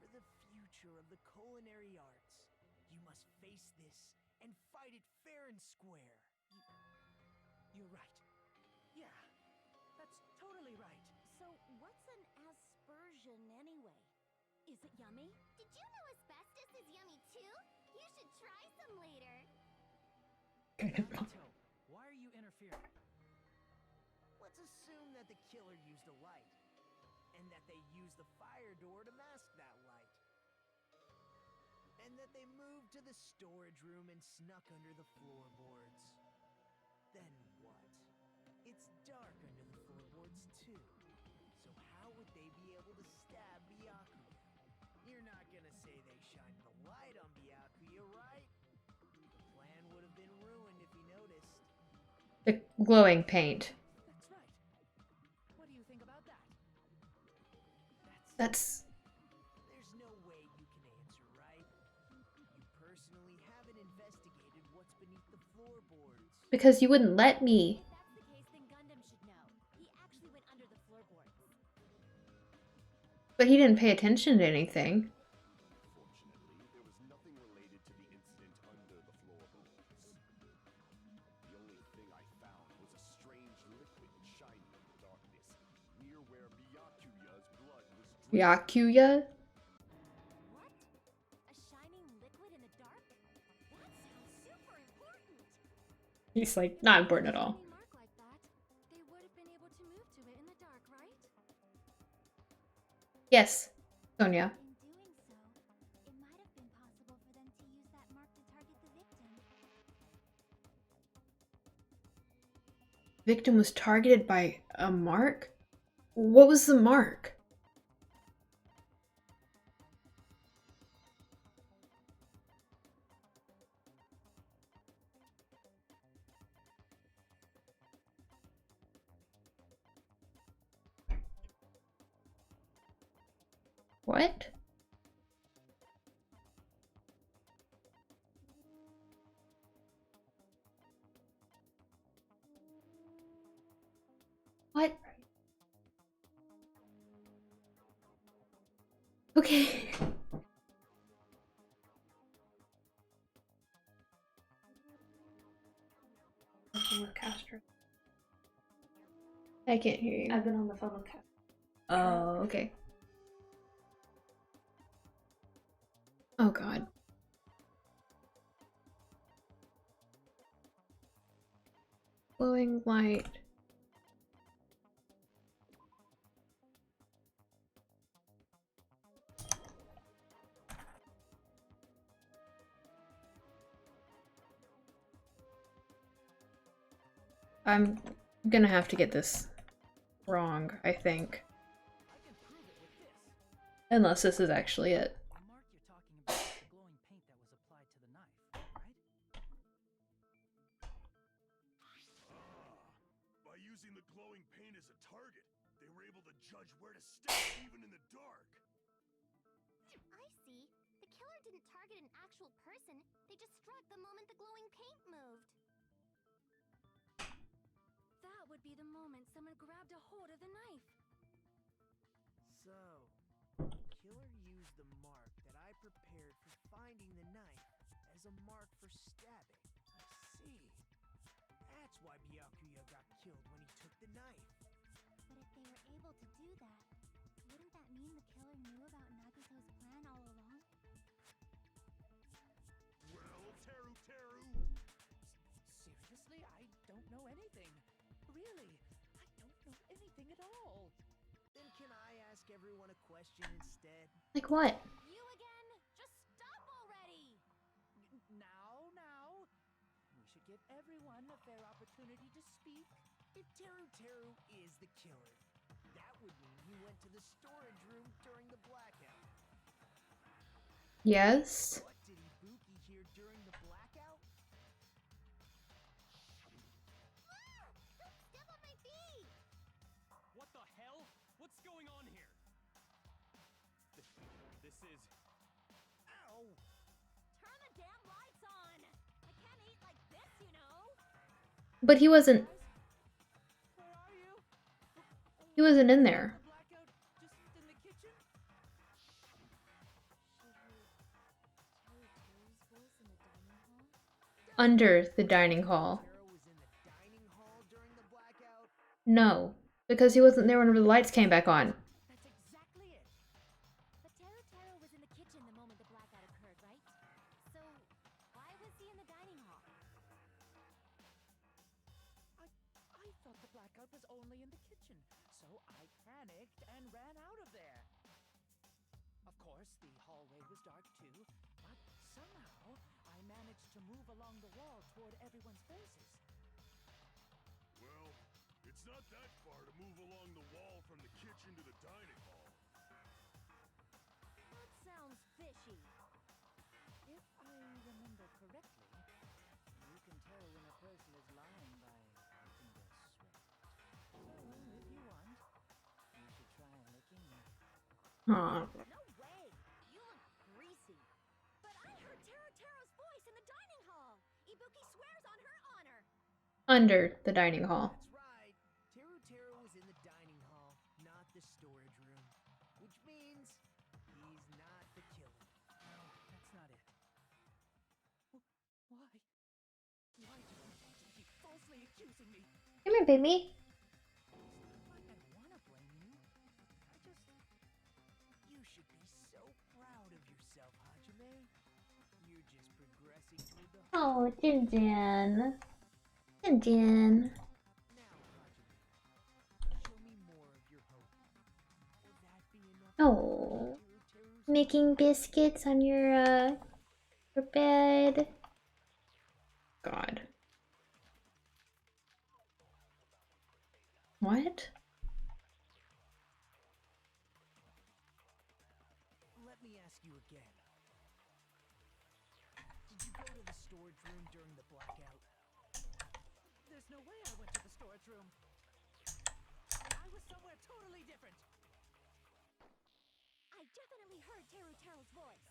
For the future of the culinary arts, you must face this and fight it fair and square. You're right. Yeah, that's totally right. So, what's an aspersion anyway? Is it yummy? Did you know asbestos is yummy too? You should try some later. Naruto, why are you interfering? Let's assume that the killer used a light, and that they used the fire door to mask that light. And that they moved to the storage room and snuck under the floorboards. Then what? It's dark under the floorboards too. So how would they be able to stab Byakuya? You're not gonna say they shined the light on Byakuya, right? The plan would have been ruined if he noticed. The glowing paint. That's right. What do you think about that? That's... There's no way you can answer, right? You personally haven't investigated what's beneath the floorboards. because you wouldn't let me. If that's the case, then Gundam should know. He actually went under the floorboards. But he didn't pay attention to anything. Fortunately, there was nothing related to the incident under the floorboards. The only thing I found was a strange liquid shining in the darkness, near where Byakuya's blood was dripping. Byakuya? What? A shining liquid in the dark? That sounds super important. He's like, not important at all. Any mark like that, they would have been able to move to it in the dark, right? Yes, Sonia. In doing so, it might have been possible for them to use that mark to target the victim. Victim was targeted by a mark? What was the mark? What? What? Okay. Castro. I can't hear you. I've been on the phone with Kat. Oh, okay. Oh god. Glowing light. I'm gonna have to get this wrong, I think. I can prove it with this. Unless this is actually it. The mark you're talking about is the glowing paint that was applied to the knife, right? By using the glowing paint as a target, they were able to judge where to step even in the dark. I see. The killer didn't target an actual person. They just struck the moment the glowing paint moved. That would be the moment someone grabbed a hold of the knife. So, the killer used the mark that I prepared for finding the knife as a mark for stabbing. I see. That's why Byakuya got killed when he took the knife. But if they were able to do that, wouldn't that mean the killer knew about Nagito's plan all along? Well, Teru Teru! Seriously, I don't know anything. Really, I don't know anything at all. Then can I ask everyone a question instead? Like what? You again? Just stop already! Now. We should give everyone a fair opportunity to speak. If Teru Teru is the killer, that would mean he went to the storage room during the blackout. Yes. What did Ibuki hear during the blackout? Don't step on my feet! What the hell? What's going on here? This is... Ow! Turn the damn lights on! I can't eat like this, you know! But he wasn't Where are you? he wasn't in there. The blackout just in the kitchen? Under the dining hall. Teru was in the dining hall during the blackout. No. Because he wasn't there whenever the lights came back on. That's exactly it. But Teru was in the kitchen the moment the blackout occurred, right? So, why was he in the dining hall? I thought the blackout was only in the kitchen, so I panicked and ran out of there. Of course, the hallway was dark too, but somehow I managed to move along the wall toward everyone's faces. Well, it's not that far to move along the wall from the kitchen to the dining hall. That sounds fishy. If I remember correctly, you can tell when a person is lying by licking their sweat. So, if you want, you should try licking me. Aw. No way! You look greasy. But I heard Teru's voice in the dining hall! Ibuki swears on her honor! Under the dining hall. That's right. Teru was in the dining hall, not the storage room. Which means he's not the killer. No, that's not it. Why? Why do you want to keep falsely accusing me? Come here, baby. It's not like I want to blame you. I just... You should be so proud of yourself, Hajime. You're just progressing toward the... Oh, Jinjin. Jinjin. Now, Hajime, show me more of your hope. Will that be enough? Oh, Teru's making biscuits on your bed. God. What? Let me ask you again. Did you go to the storage room during the blackout? There's no way I went to the storage room. I was somewhere totally different. I definitely heard Teru's voice.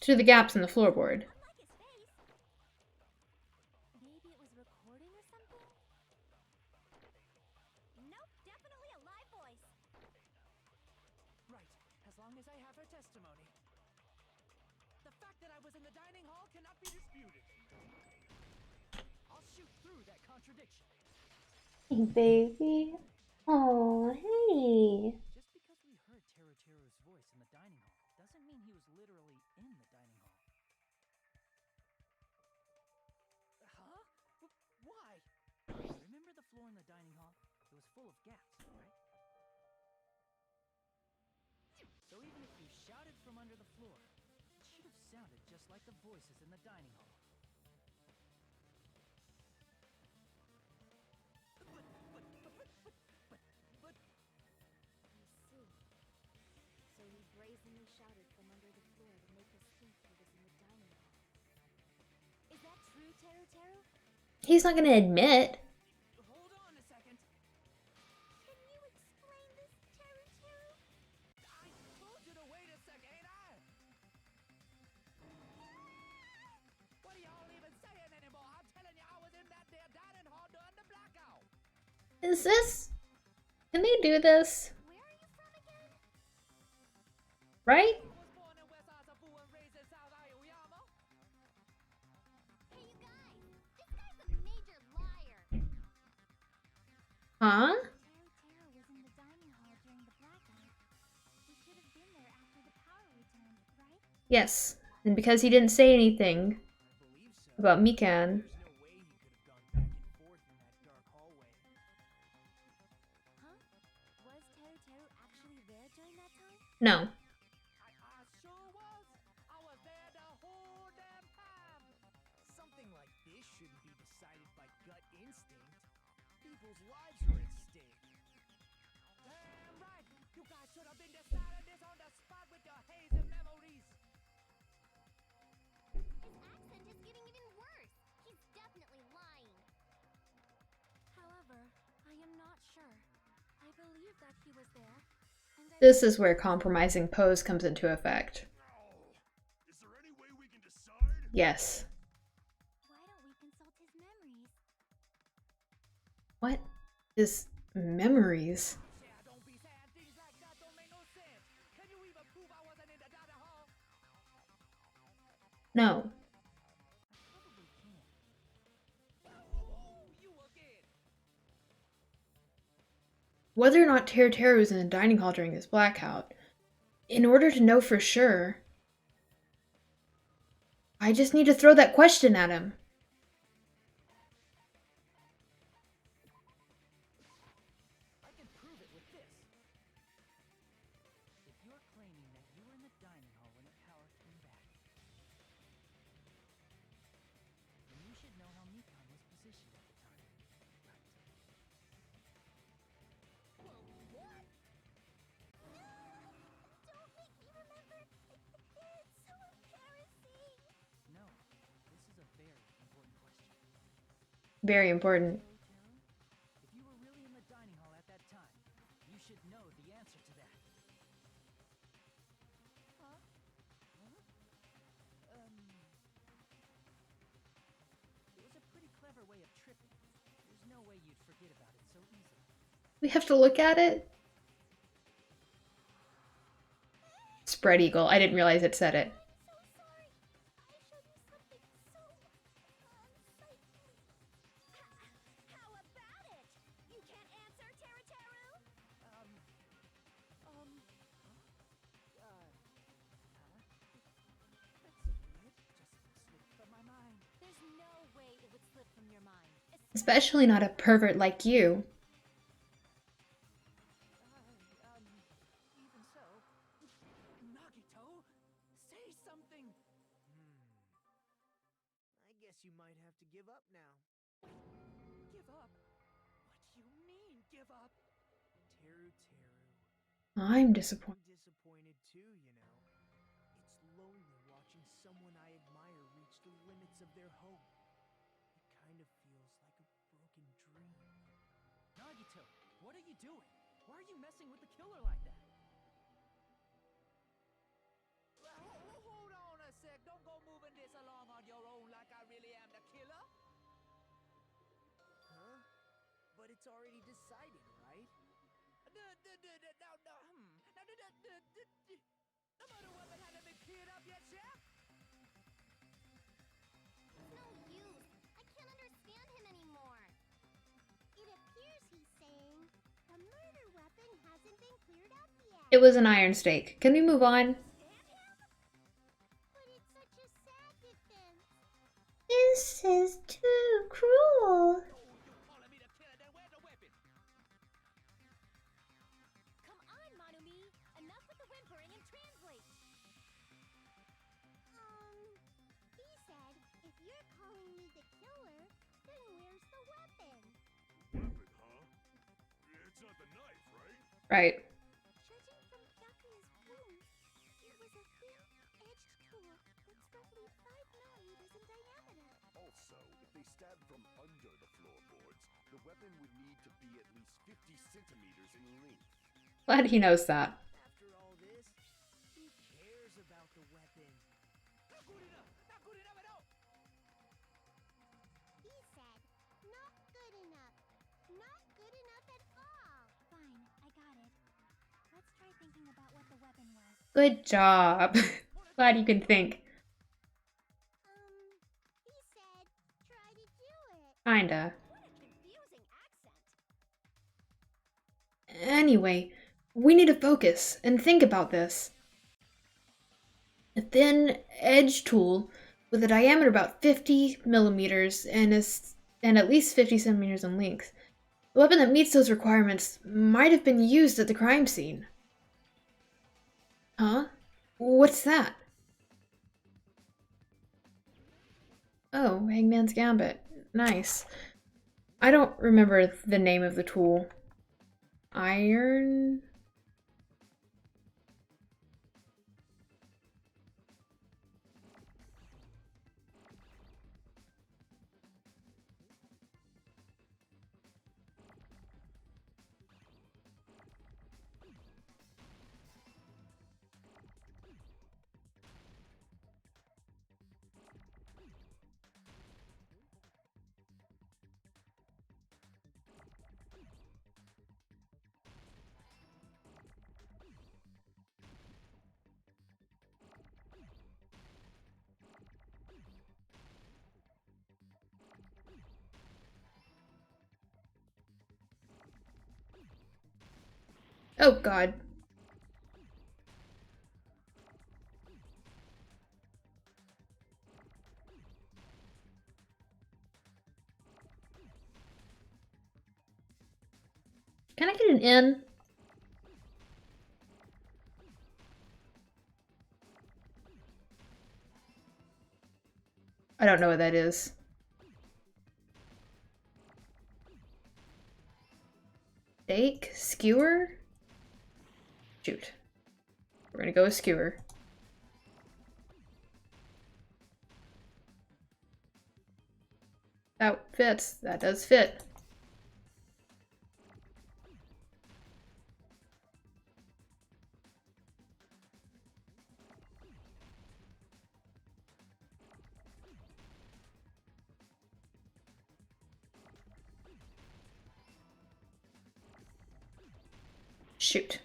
To the gaps in the floorboard. Unlike his face. Maybe it was recording or something? Nope, definitely a live voice. Right, as long as I have her testimony. The fact that I was in the dining hall cannot be disputed. I'll shoot through that contradiction. Hey, baby. Oh, hey. Just because we heard Teruteru's voice in the dining hall doesn't mean he was literally in the dining hall. Huh? Why? Remember the floor in the dining hall? It was full of gaps, right? So even if you shouted from under the floor, it should have sounded just like the voices in the dining hall. But I see. So he brazenly shouted from under the floor to make us think he was in the dining hall. Is that true, Teru? He's not gonna admit. hold on a second. Can you explain this, Teru? I told you to wait a second, ain't I? What are y'all even saying anymore? I'm telling you, I was in that there dining hall during the blackout. Is this? Can they do this? Where are you from again? Right? I was born in West Asafu and raised in South Aoyama. Hey, you guys! This guy's a major liar! Huh? Teru was in the dining hall during the blackout. He should have been there after the power returned, right? Yes. And because he didn't say anything I believe so. about Mikan. There's no way he could have gone back and forth in that dark hallway. Huh? Was Teru actually there during that time? No. I sure was. I was there the whole damn time. Something like this shouldn't be decided by gut instinct. People's lives are at stake. Damn right. You guys should have been deciding this on the spot with your hazy memories. His accent is getting even worse. He's definitely lying. However, I am not sure. I believe that he was there. And This is where compromising pose comes into effect. Is there any way we can decide? Yes. why don't we consult his memories? What is memories? Yeah, don't be saying things like that. Don't make no sense. Can you even prove I wasn't in the dining hall? No. I probably can. Oh, you again. Whether or not Teru was in the dining hall during this blackout, in order to know for sure, I just need to throw that question at him. I can prove it with this. If you're claiming that you were in the dining hall when the power came back, then you should know how Mikan was positioned at the time, right? Whoa, what? No! Don't make me remember! It's so embarrassing! No, this is a very important question. Very important. If you were really in the dining hall at that time, you should know the answer to that. Huh? It was a pretty clever way of tripping. There's no way you'd forget about it so easily. We have to look at it? Spread eagle. I didn't realize it said it. I'm so sorry! I showed you something so unsightly. How about it? You can't answer, Teru? That's weird. Just slipped from my mind. There's no way it would slip from your mind. Especially not a pervert like you. Even so. Nagito, say something. I guess you might have to give up now. Give up? What do you mean, give up? Teru. I'm disappointed. I'm disappointed too, you know. It's lonely watching someone I admire reach the limits of their hope. It kind of feels like a broken dream. Nagito, what are you doing? Why are you messing with the killer like that? Hold on a sec. Don't go moving this along on your own like I really am the killer. Huh? But it's already decided, right? The murder weapon hasn't been cleared up yet, Chef? It's no use. I can't understand him anymore. It appears It was an iron stake. Can we move on? But it's such a sad defense. This is too cruel. Come on, Manumi. Enough with the whimpering and translate. He said, if you're calling me the killer, then where's the weapon? Weapon, huh? It's not the knife, right? Right. Judging from Byakuya's wound, it was a thin, edged tool that's roughly 5 millimeters in diameter. Also, if they stabbed from under the floorboards, the weapon would need to be at least 50 centimeters in length. Glad he knows that. After all this, who cares about the weapon? Not good enough! Not good enough at all! He said, not good enough. Not good enough at all. Fine, I got it. Let's try thinking about what the weapon was. Good job. Glad you can think. He said, try to do it. Kinda. What a confusing accent. Anyway, we need to focus and think about this. A thin edge tool with a diameter about 50 millimeters and at least 50 centimeters in length. The weapon that meets those requirements might have been used at the crime scene. Huh? What's that? Oh, Hangman's Gambit. Nice. I don't remember the name of the tool. Iron? Oh god. Can I get an N? I don't know what that is. Steak? Skewer? Shoot. We're gonna go with skewer. That fits. That does fit. Shoot.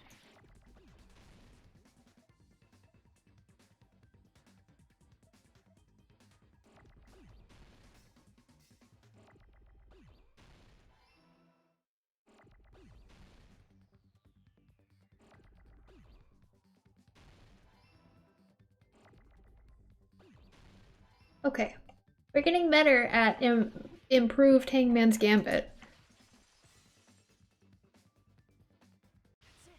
Okay. We're getting better at improved Hangman's Gambit. That's it.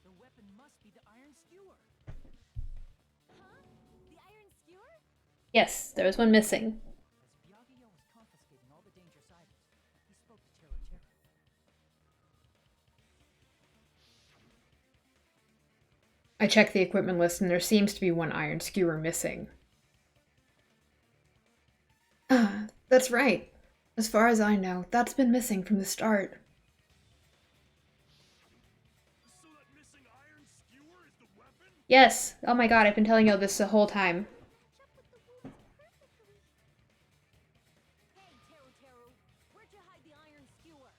The weapon must be the iron skewer. Huh? The iron skewer? Yes, there was one missing. As Byakuya was confiscating all the dangerous items, he spoke to Terra. I checked the equipment list and there seems to be one iron skewer missing. Ah, that's right. As far as I know, that's been missing from the start. So that missing iron skewer is the weapon? Yes! Oh my god, I've been telling you this the whole time. Hey, Teru, where'd you hide the iron skewer?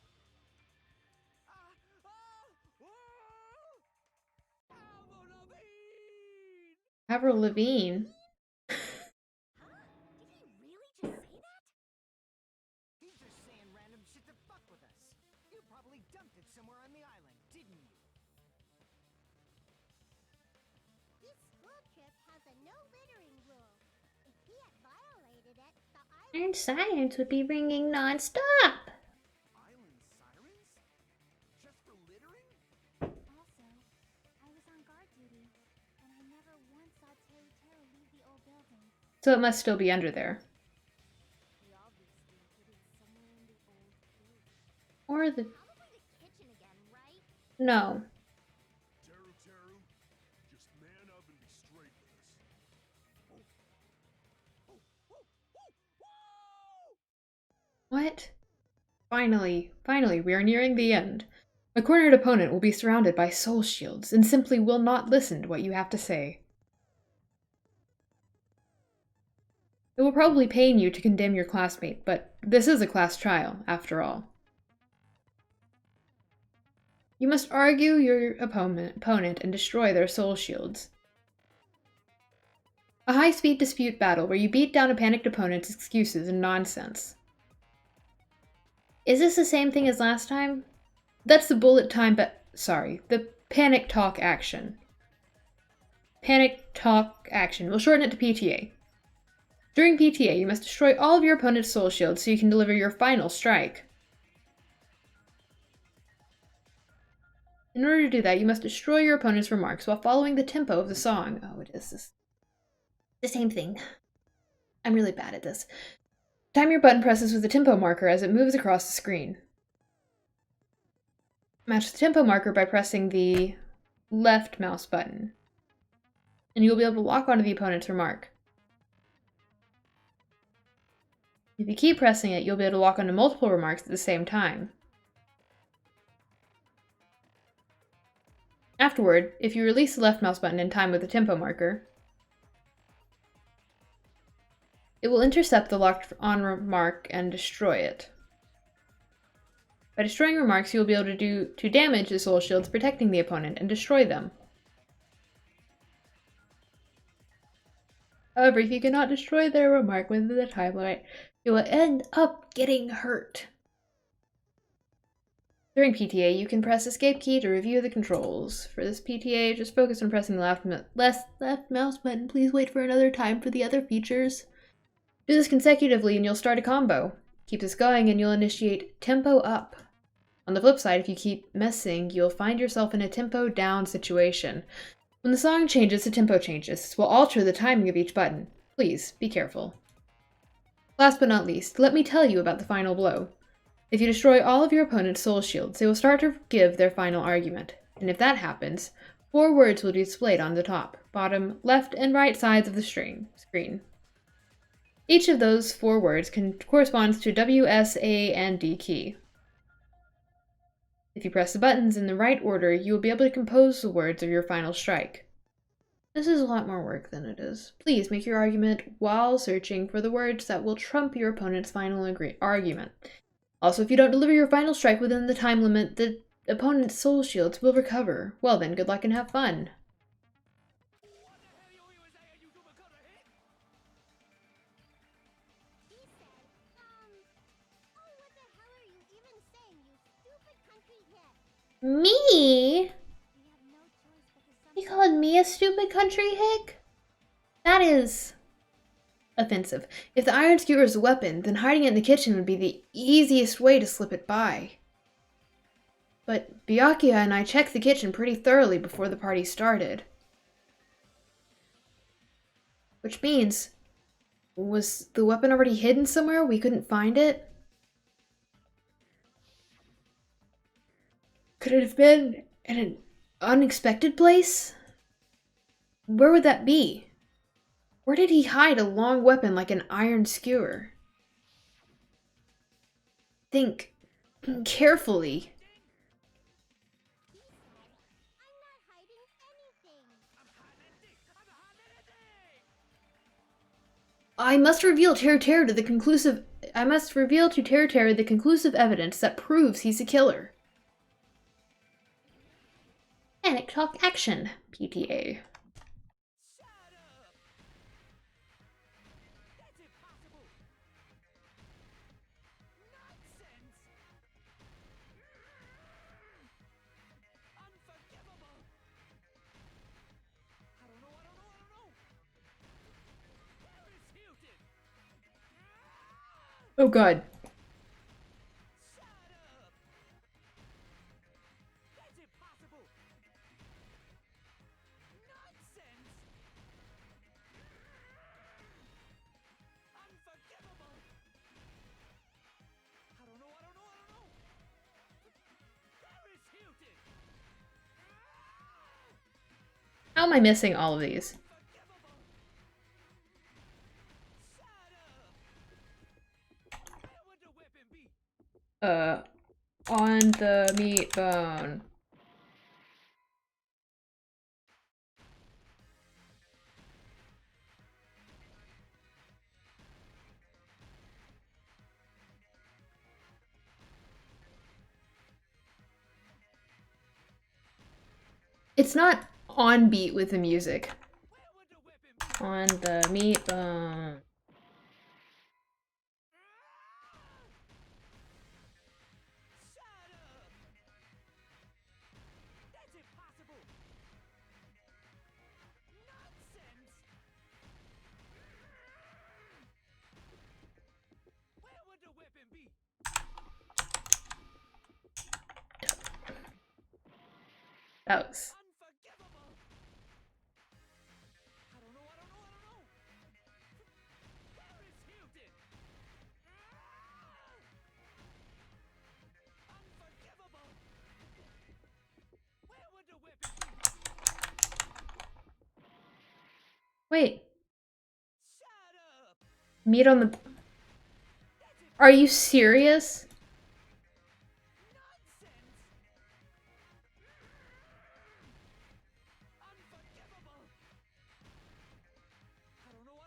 Avril Lavigne? Huh? Did he really just say that? He's just saying random shit to fuck with us. You probably dumped it somewhere on the island, didn't you? no littering rule. If he had violated it, the Iron sirens would be ringing non-stop. Island sirens? Just for littering? Also, I was on guard duty, and I never once saw Teru leave the old building. So it must still be under there. He obviously hid it somewhere in the old building. Or the... Probably the kitchen again, right? No. Teru, just man up and be straight with us. What? Finally, we are nearing the end. A cornered opponent will be surrounded by soul shields and simply will not listen to what you have to say. It will probably pain you to condemn your classmate, but this is a class trial, after all. You must argue your opponent and destroy their soul shields. A high-speed dispute battle where you beat down a panicked opponent's excuses and nonsense. Is this the same thing as last time? That's the bullet time, the panic talk action. Panic talk action. We'll shorten it to PTA. During PTA, you must destroy all of your opponent's soul shields so you can deliver your final strike. In order to do that, you must destroy your opponent's remarks while following the tempo of the song. Oh, it is the same thing. I'm really bad at this. Time your button presses with the tempo marker as it moves across the screen. Match the tempo marker by pressing the left mouse button, and you'll be able to lock onto the opponent's remark. If you keep pressing it, you'll be able to lock onto multiple remarks at the same time. Afterward, if you release the left mouse button in time with the tempo marker, it will intercept the locked-on remark and destroy it. By destroying remarks, you'll be able to damage the soul shields protecting the opponent and destroy them. However, if you cannot destroy their remark within the time limit, you will end up getting hurt. During PTA, you can press Escape key to review the controls. For this PTA, just focus on pressing the left mouse button. Please wait for another time for the other features. Do this consecutively and you'll start a combo. Keep this going and you'll initiate tempo up. On the flip side, if you keep messing, you'll find yourself in a tempo down situation. When the song changes, the tempo changes. This will alter the timing of each button. Please, be careful. Last but not least, let me tell you about the final blow. If you destroy all of your opponent's soul shields, they will start to give their final argument. And if that happens, 4 words will be displayed on the top, bottom, left, and right sides of the screen. Each of those 4 words corresponds to W, S, A, and D key. If you press the buttons in the right order, you will be able to compose the words of your final strike. This is a lot more work than it is. Please make your argument while searching for the words that will trump your opponent's final argument. Also, if you don't deliver your final strike within the time limit, the opponent's soul shields will recover. Well then, good luck and have fun. He said, oh, what the hell are you even saying, you stupid country hick? Me? We have no choice but to You calling me a stupid country hick? That is offensive. If the iron skewer is a weapon, then hiding it in the kitchen would be the easiest way to slip it by. But Byakuya and I checked the kitchen pretty thoroughly before the party started. Which means, was the weapon already hidden somewhere? We couldn't find it? Could it have been in an unexpected place? Where would that be? Where did he hide a long weapon like an iron skewer? Think carefully. I'm not hiding anything. I must reveal to Teru the conclusive evidence that proves he's a killer. panic talk action. PTA. Shut up! That's impossible! Nonsense! Unforgivable! I don't know! Oh god. Shut up! That's impossible! Nonsense! Unforgivable! I don't know! Paris Hilton! How am I missing all of these? Unforgivable! Shut up! Where would the weapon be? On the meat bone. It's not on beat with the music. Where would the weapon be? On the meat bone. Shut up! That's impossible! Nonsense! Where would the weapon be? That was... Unforgivable! I don't know! Paris Hilton! Unforgivable! Where would the weapon be? Wait. Shut up! Meat on the... Are you serious? Nonsense! Unforgivable! I don't know!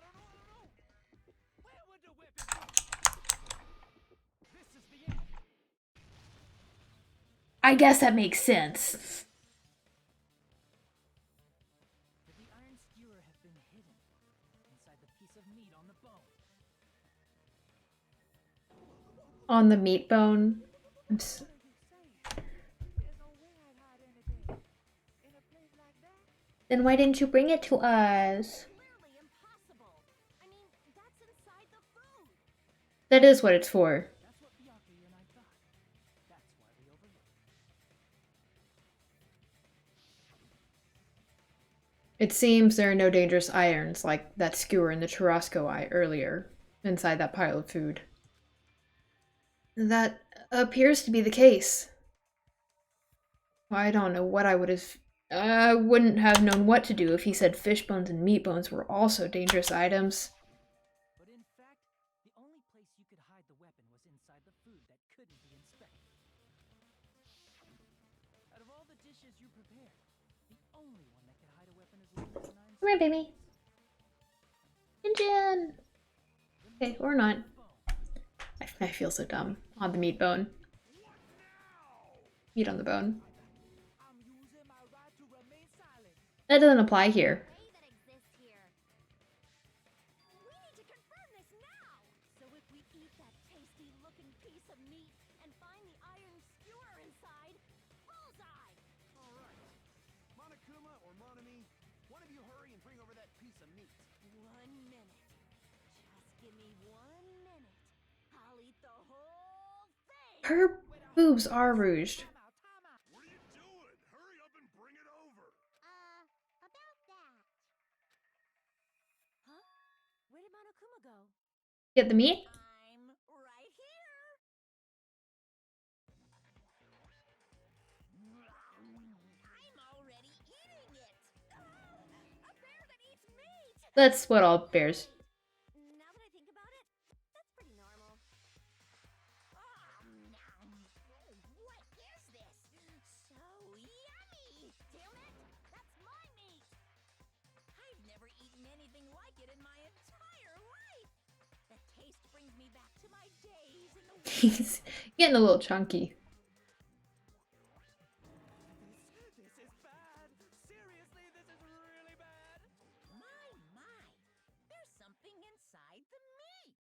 Where would the weapon be? This is the end! I guess that makes sense. Could the iron skewer have been hidden inside the piece of meat on the bone? On the meat bone? I'm s- There's no way I'd hide anything in a place like that. Then why didn't you bring it to us? Clearly impossible. I mean, that's inside the food. That is what it's for. That's what Byakuya and I thought. That's why we overlooked it. It seems there are no dangerous irons like that skewer in the Churrasco eye earlier, inside that pile of food. That appears to be the case. I don't know what I would have... I wouldn't have known what to do if he said fish bones and meat bones were also dangerous items. But in fact, the only place you could hide the weapon was inside the food that couldn't be inspected. Out of all the dishes you prepared, the only one that could hide a weapon as long as an iron Come here, baby. Engine. Okay, or not. I feel so dumb. On the meat bone. Meat on the bone. I'm using my right to remain silent. That doesn't apply here. Way that exists here. We need to confirm this now. So if we eat that tasty-looking piece of meat and find the iron skewer inside, bullseye. All right. Monokuma or Monami, one of you hurry and bring over that piece of meat. 1 minute. Just give me 1 minute. I'll eat the whole thing. Her boobs are rouged. Time out. What are you doing? Hurry up and bring it over! About that. Huh? Where did Monokuma go? Get the meat? I'm right here. I'm already eating it. A bear that eats meat. That's what all bears... Now that I think about it, that's pretty normal. What is this? So yummy! Damn it! That's my meat! I've never eaten anything like it in my entire life! The taste brings me back to my days in the He's getting a little chunky. This is bad. Seriously, this is really bad. My! There's something inside the meat!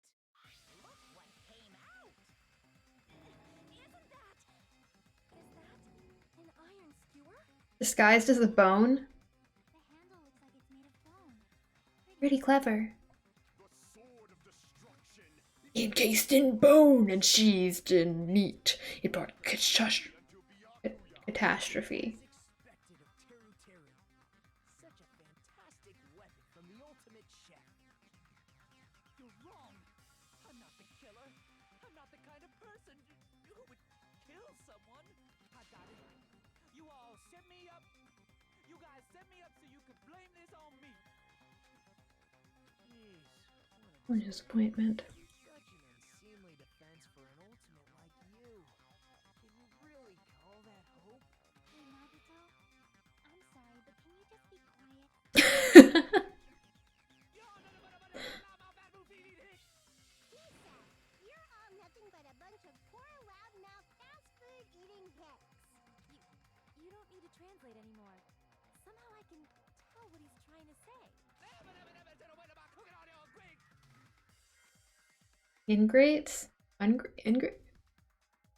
Look what came out! Isn't that... Is that an iron skewer? Disguised as a bone? The handle looks like it's made of bone. Pretty clever. The sword of destruction! The Encased in bone and sheathed in meat, it brought catastrophe. Expected of Teru Teru. Such a fantastic weapon from the ultimate chef. You're wrong. I'm not the killer. I'm not the kind of person who would kill someone. I got it. You all set me up. You guys set me up so you could blame this on me. Jeez, What a disappointment. such an unseemly defense for an ultimate like you. Can you really call that hope? Hey, Nagito. I'm sorry, but can you just be quiet? Lisa, you're all nothing but a bunch of poor, loudmouth, fast food eating hicks. You don't need to translate anymore. Somehow I can tell what he's trying to say. Ingrates? Ingrate?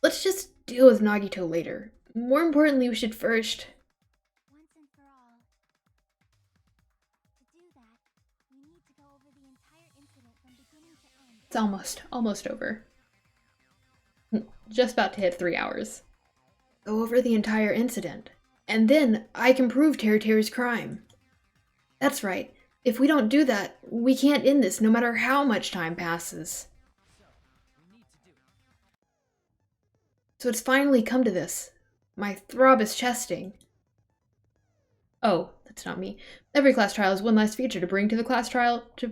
Let's just deal with Nagito later. More importantly, we should first... Once and for all. To do that, we need to go over the entire incident from beginning to end. It's almost over. Just about to hit 3 hours. Go over the entire incident. And then I can prove Teru Teru's crime. That's right. If we don't do that, we can't end this no matter how much time passes. So it's finally come to this. My throb is chesting. Oh, that's not me. Every class trial is one last feature to bring the class trial to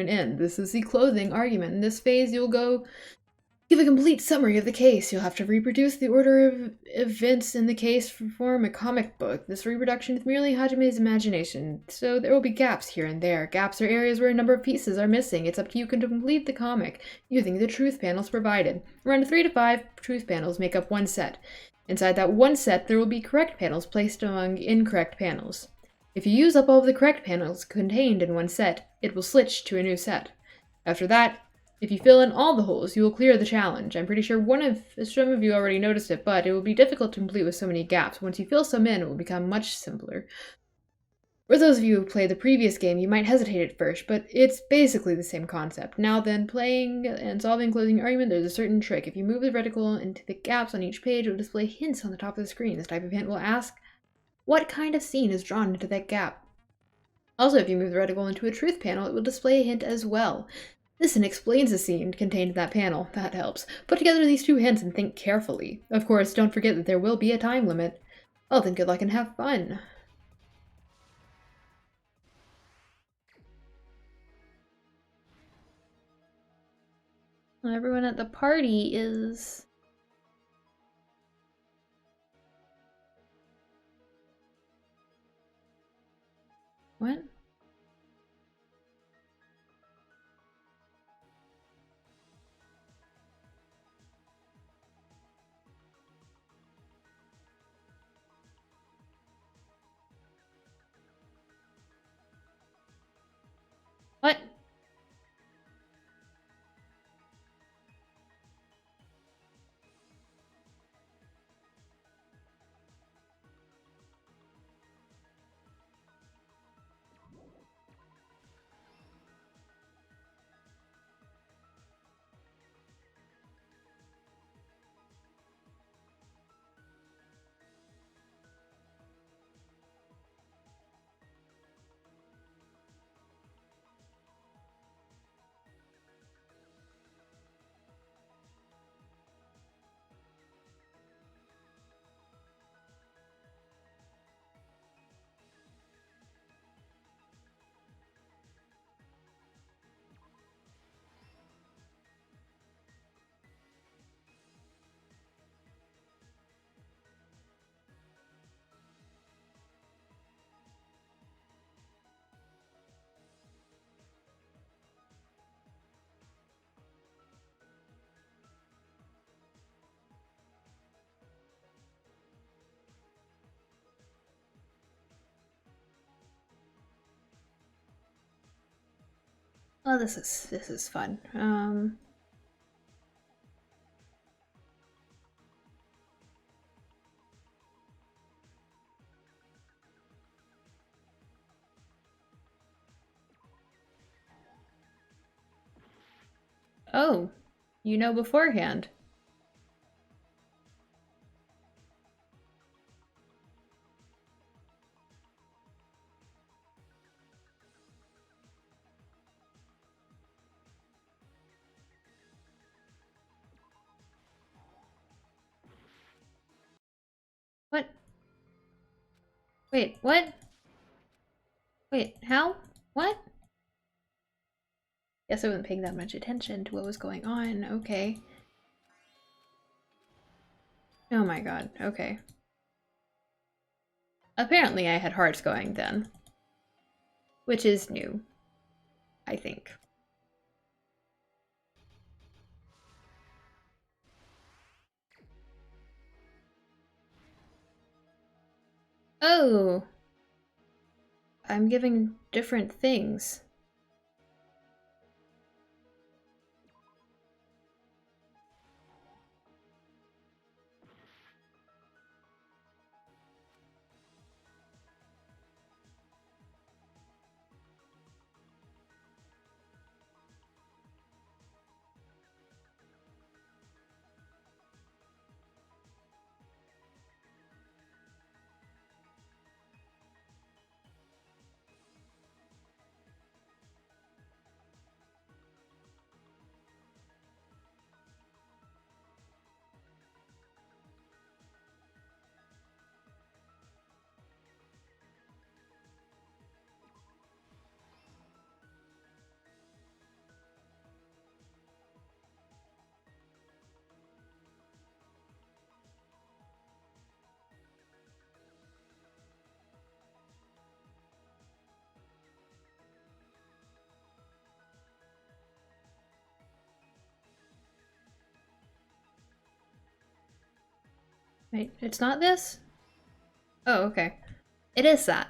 an end. This is the closing argument. In this phase, you'll give a complete summary of the case. You'll have to reproduce the order of events in the case to form a comic book. This reproduction is merely Hajime's imagination, so there will be gaps here and there. Gaps are areas where a number of pieces are missing. It's up to you to complete the comic using the truth panels provided. Around 3 to 5 truth panels make up one set. Inside that one set, there will be correct panels placed among incorrect panels. If you use up all of the correct panels contained in one set, it will switch to a new set. After that, if you fill in all the holes, you will clear the challenge. I'm pretty sure some of you already noticed it, but it will be difficult to complete with so many gaps. Once you fill some in, it will become much simpler. For those of you who played the previous game, you might hesitate at first, but it's basically the same concept. Now then, playing and solving closing argument, there's a certain trick. If you move the reticle into the gaps on each page, it will display hints on the top of the screen. This type of hint will ask, what kind of scene is drawn into that gap? Also, if you move the reticle into a truth panel, it will display a hint as well. This hint explains the scene contained in that panel. That helps. Put together these two hints and think carefully. Of course, don't forget that there will be a time limit. Well, then good luck and have fun. Everyone at the party is... What? What? Oh, this is fun. Oh, you know beforehand. What? Wait, what? Wait, how? What? Guess I wasn't paying that much attention to what was going on. Okay. Oh my god, okay. Apparently I had hearts going then. Which is new, I think. Oh! I'm giving different things. Wait, it's not this? Oh, okay. It is that.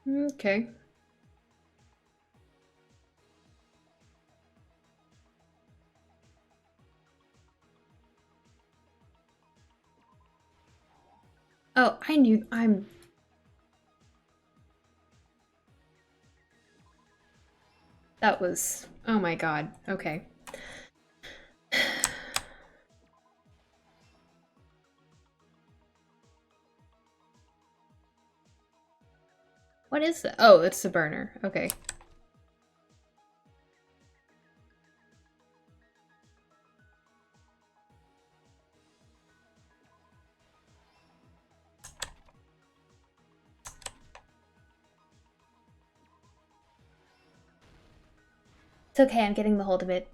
Okay. Oh, I knew that was, oh my god, okay. What is that? Oh, it's the burner, okay. It's okay, I'm getting the hold of it.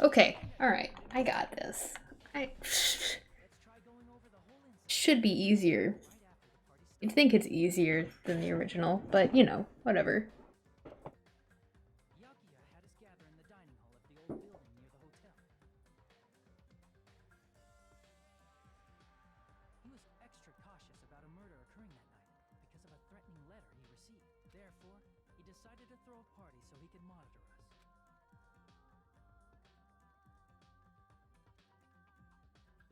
Okay, alright, I got this. I should be easier. You'd think it's easier than the original, but you know, whatever. Yakuya had us gather in the dining hall of the old building near the hotel. He was extra cautious about a murder occurring that night because of a threatening letter he received. Therefore, he decided to throw a party so he could monitor us.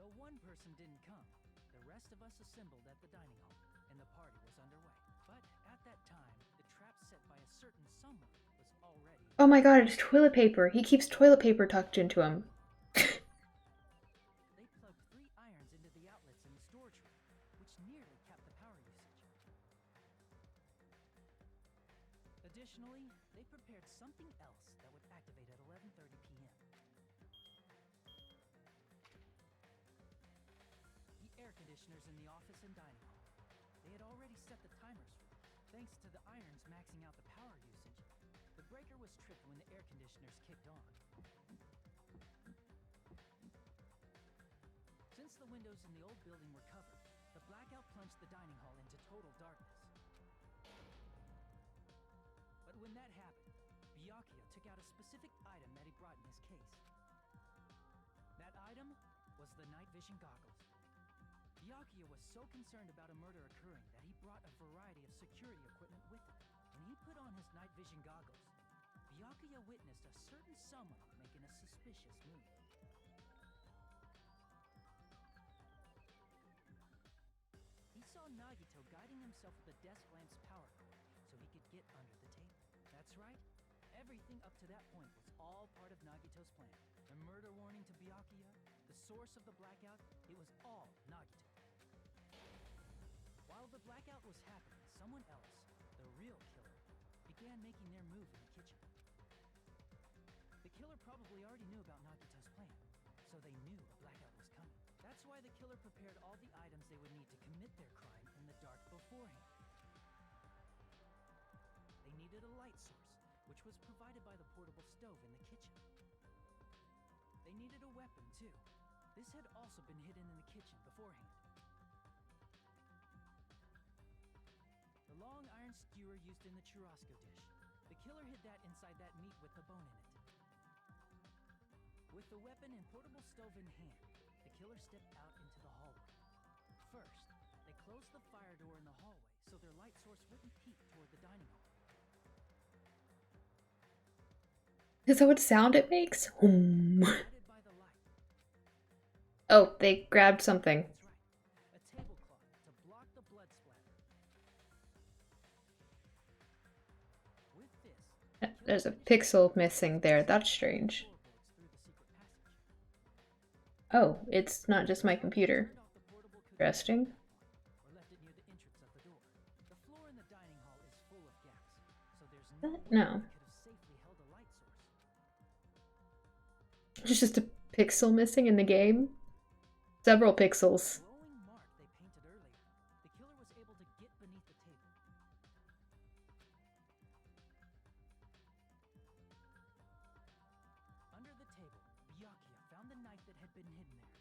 Though one person didn't come, the rest of us assembled at the dining hall, and the party was underway. But at that time, the trap set by a certain someone was already... Oh my god, it's toilet paper. He keeps toilet paper tucked into him. They plugged 3 irons into the outlets in the storage room, which nearly capped the power usage. Additionally, they prepared something else that would activate at 11:30 p.m. The air conditioners in the office and dining hall. They had already set the timers for them. Thanks to the irons maxing out the power usage, the breaker was tripped when the air conditioners kicked on. Since the windows in the old building were covered, the blackout plunged the dining hall into total darkness. But when that happened, Byakuya took out a specific item that he brought in his case. That item was the night vision goggles. Byakuya was so concerned about a murder occurring that he brought a variety of security equipment with him. When he put on his night vision goggles, Byakuya witnessed a certain someone making a suspicious move. He saw Nagito guiding himself with the desk lamp's power cord so he could get under the table. That's right. Everything up to that point was all part of Nagito's plan. The murder warning to Byakuya, the source of the blackout, it was all Nagito. While the blackout was happening, someone else, the real killer, began making their move in the kitchen. The killer probably already knew about Nagito's plan, so they knew a blackout was coming. That's why the killer prepared all the items they would need to commit their crime in the dark beforehand. They needed a light source, which was provided by the portable stove in the kitchen. They needed a weapon, too. This had also been hidden in the kitchen beforehand. The long iron skewer used in the churrasco dish. The killer hid that inside that meat with the bone in it. With the weapon and portable stove in hand, the killer stepped out into the hallway. First, they closed the fire door in the hallway so their light source wouldn't peek toward the dining hall. Is that what sound it makes? Guided by the light. Oh, they grabbed something. That's right, a tablecloth to block the blood splatter. With this, the killer There's a finished pixel missing there. That's strange. floorboards through the secret passage. Oh, it's not just my computer. Turned off the portable cooking Interesting. or left it near the entrance of the door. The floor in the dining hall is full of gaps, so there's no way No. they could have safely held a light source. There's just a pixel missing in the game. Several pixels. Glowing mark they painted earlier. The killer was able to get beneath the table. Under the table, Byakuya found the knife that had been hidden there.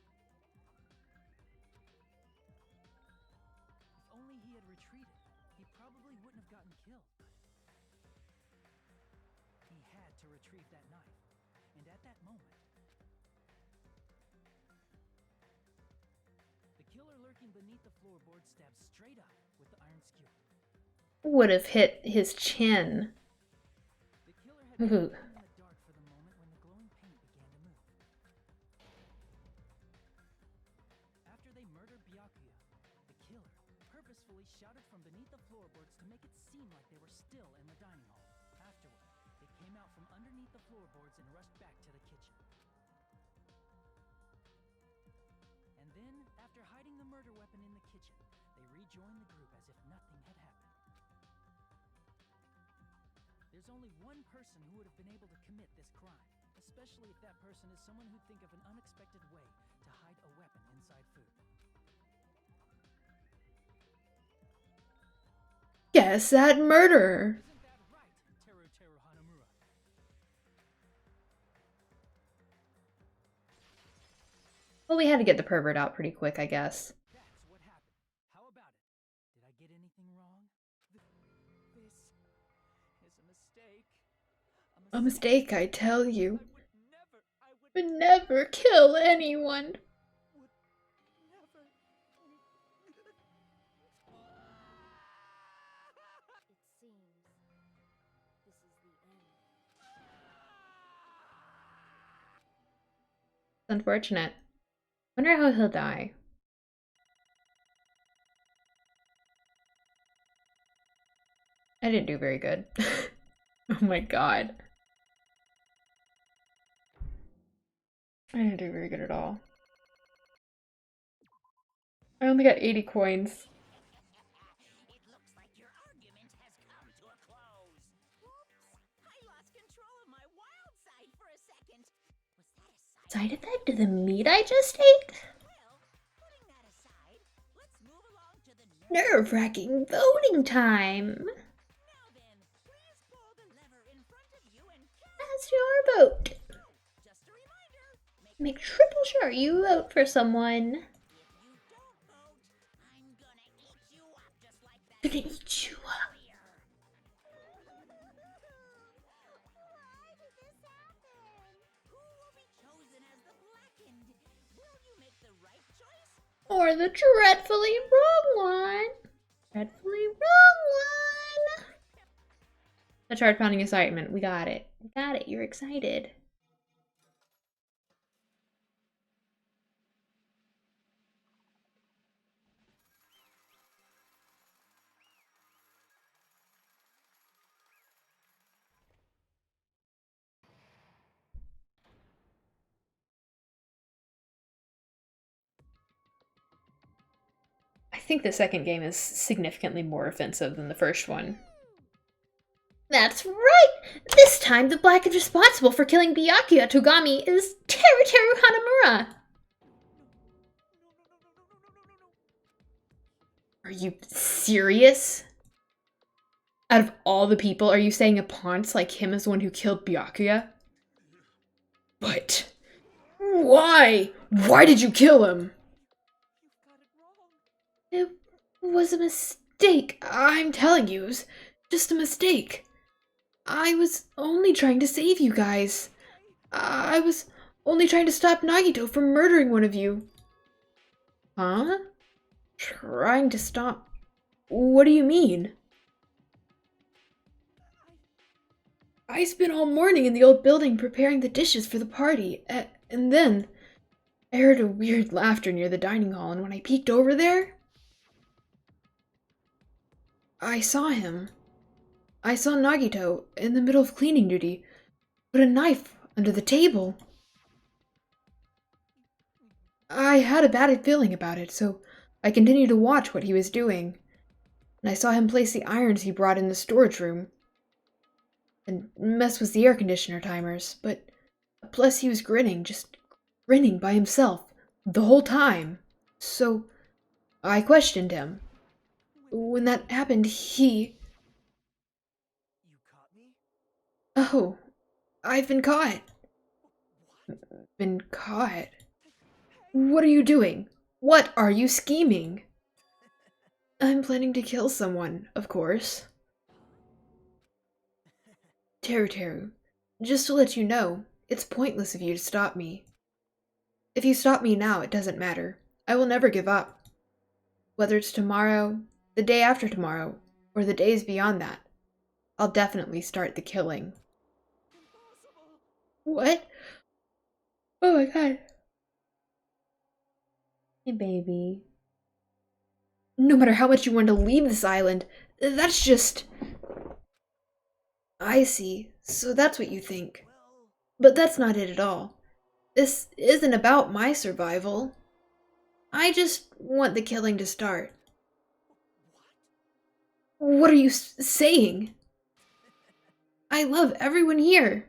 If only he had retreated, he probably wouldn't have gotten killed. He had to retrieve that knife, and at that moment, the killer lurking beneath the floorboard stabbed straight up with the iron skewer. Would have hit his chin. The killer had been Ooh. in the dark for the moment when the glowing paint began to move. After they murdered Byakuya, the killer purposefully shouted from beneath the floorboards to make it seem like they were still in the dining hall. Afterward, they came out from underneath the floorboards and rushed back to the kitchen. And then, after hiding the murder weapon in the kitchen, they rejoined the group as if nothing had happened. There's only one person who would have been able to commit this crime, especially if that person is someone who'd think of an unexpected way to hide a weapon inside food. Yes, that murderer. Isn't that right, Teru Teru Hanamura? Well, we had to get the pervert out pretty quick, I guess. That's what happened. How about it? Did I get anything wrong? This is a mistake. A mistake, I tell you. I would Would never kill anyone. never. It seems this is the end. It's unfortunate. Wonder how he'll die. I didn't do very good. Oh my god. I didn't do very good at all. I only got 80 coins. It looks like your argument has come to a close. Oops, I lost control of my wild side for a second. Was that a Side effect of the meat I just ate? Well, putting that aside, let's move along to the Nerve-wracking voting time. Now then, please pull the lever in front of you and cast. That's your vote. Just a reminder, Make triple sure you vote for someone. if you don't vote, I'm gonna eat you up just like that. Gonna eat you up. Why did this happen? Who will be chosen as the blackened? Will you make the right choice? Or the dreadfully wrong one. Dreadfully wrong one. The chart pounding assignment. We got it. We got it. You're excited. I think the second game is significantly more offensive than the first one. That's right! This time, the blackened responsible for killing Byakuya Togami is Teruteru Hanamura. Are you serious? Out of all the people, are you saying a Ponce like him is the one who killed Byakuya? But why? Why did you kill him? It was a mistake. I'm telling you, it was just a mistake. I was only trying to save you guys. I was only trying to stop Nagito from murdering one of you. Huh? Trying to stop? What do you mean? I spent all morning in the old building preparing the dishes for the party, and then I heard a weird laughter near the dining hall, and when I peeked over there, I saw him. I saw Nagito in the middle of cleaning duty, put a knife under the table. I had a bad feeling about it, so I continued to watch what he was doing. And I saw him place the irons he brought in the storage room and mess with the air conditioner timers, but plus he was grinning, just grinning by himself the whole time. So I questioned him. When that happened, he... You caught me? Oh, I've been caught. Been caught? What are you doing? What are you scheming? I'm planning to kill someone, of course. Teru, just to let you know, it's pointless of you to stop me. If you stop me now, it doesn't matter. I will never give up. Whether it's tomorrow, the day after tomorrow, or the days beyond that, I'll definitely start the killing. What? Oh my god. Hey, baby. No matter how much you want to leave this island, that's just... I see. So that's what you think. But that's not it at all. This isn't about my survival. I just want the killing to start. What are you saying? I love everyone here.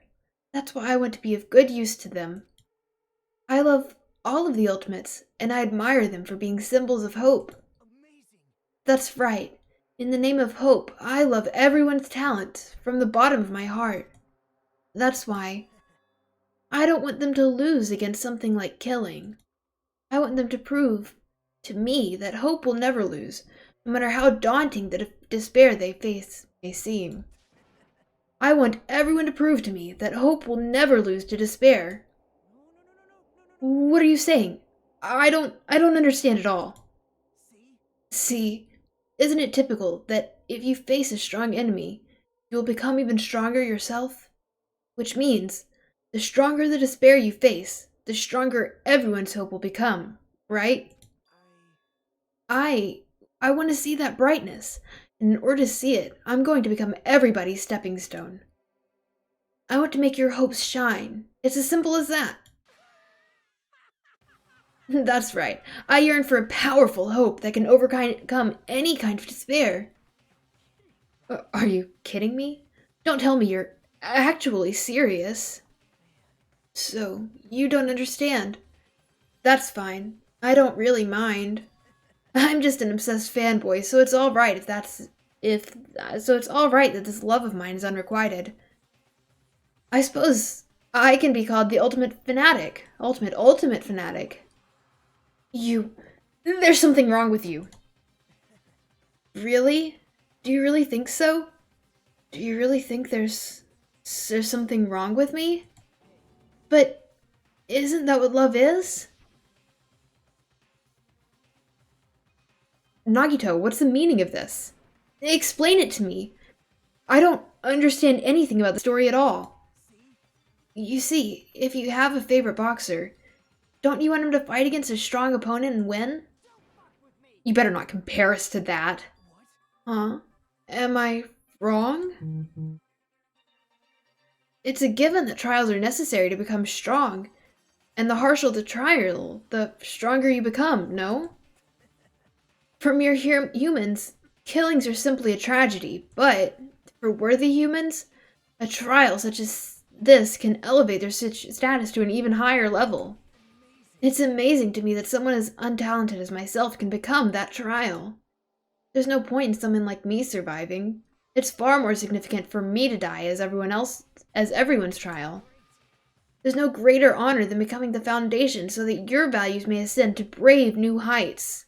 That's why I want to be of good use to them. I love all of the Ultimates, and I admire them for being symbols of hope. Amazing. That's right. In the name of hope, I love everyone's talent from the bottom of my heart. That's why I don't want them to lose against something like killing. I want them to prove to me that hope will never lose, no matter how daunting the despair they face may seem. I want everyone to prove to me that hope will never lose to despair. What are you saying? I don't understand at all. See, isn't it typical that if you face a strong enemy, you will become even stronger yourself? Which means, the stronger the despair you face, the stronger everyone's hope will become, right? I want to see that brightness And in order to see it, I'm going to become everybody's stepping stone. I want to make your hopes shine. It's as simple as that. That's right. I yearn for a powerful hope that can overcome any kind of despair. Are you kidding me? Don't tell me you're actually serious. So, you don't understand. That's fine. I don't really mind. I'm just an obsessed fanboy, so it's alright it's alright that this love of mine is unrequited. I suppose I can be called the ultimate fanatic. Ultimate fanatic. There's something wrong with you. Really? Do you really think so? Do you really think there's something wrong with me? But isn't that what love is? Nagito, what's the meaning of this? Explain it to me. I don't understand anything about the story at all. You see, if you have a favorite boxer, don't you want him to fight against a strong opponent and win? You better not compare us to that. Huh? Am I wrong? It's a given that trials are necessary to become strong. And the harsher the trial, the stronger you become, no? For mere humans, killings are simply a tragedy, but for worthy humans, a trial such as this can elevate their status to an even higher level. It's amazing to me that someone as untalented as myself can become that trial. There's no point in someone like me surviving. It's far more significant for me to die as everyone's trial. There's no greater honor than becoming the foundation so that your values may ascend to brave new heights.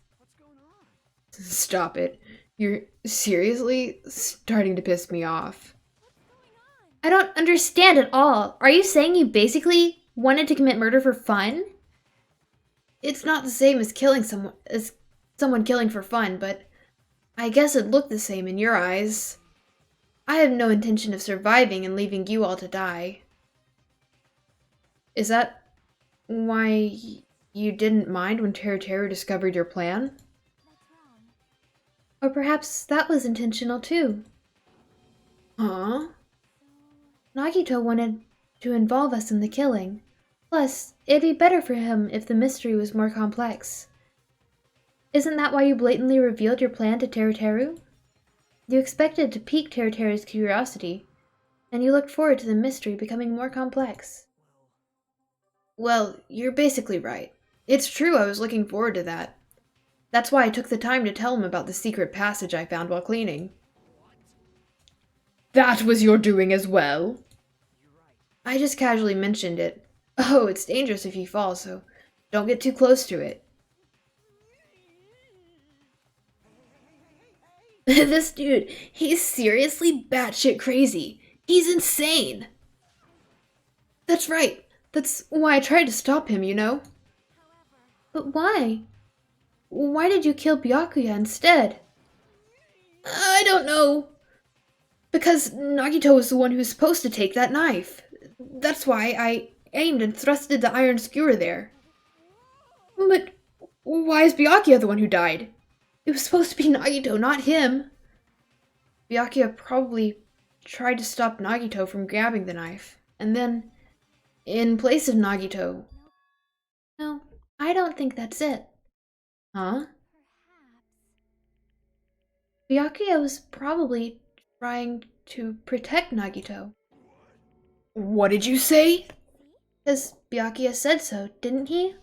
Stop it. You're seriously starting to piss me off. I don't understand at all. Are you saying you basically wanted to commit murder for fun? It's not the same as someone killing for fun, but I guess it looked the same in your eyes. I have no intention of surviving and leaving you all to die. Is that why you didn't mind when Teru discovered your plan? Or perhaps that was intentional too. Huh? Nagito wanted to involve us in the killing. Plus, it'd be better for him if the mystery was more complex. Isn't that why you blatantly revealed your plan to Teru? You expected to pique Teru's curiosity, and you looked forward to the mystery becoming more complex. Well, you're basically right. It's true I was looking forward to that. That's why I took the time to tell him about the secret passage I found while cleaning. That was your doing as well? I just casually mentioned it. Oh, it's dangerous if you fall, so don't get too close to it. This dude, he's seriously batshit crazy. He's insane. That's right. That's why I tried to stop him, you know? But why? Why did you kill Byakuya instead? I don't know. Because Nagito was the one who was supposed to take that knife. That's why I aimed and thrusted the iron skewer there. But why is Byakuya the one who died? It was supposed to be Nagito, not him. Byakuya probably tried to stop Nagito from grabbing the knife. And then, in place of Nagito... No, I don't think that's it. Huh? Byakuya was probably trying to protect Nagito. What did you say? Because Byakuya said so, didn't he?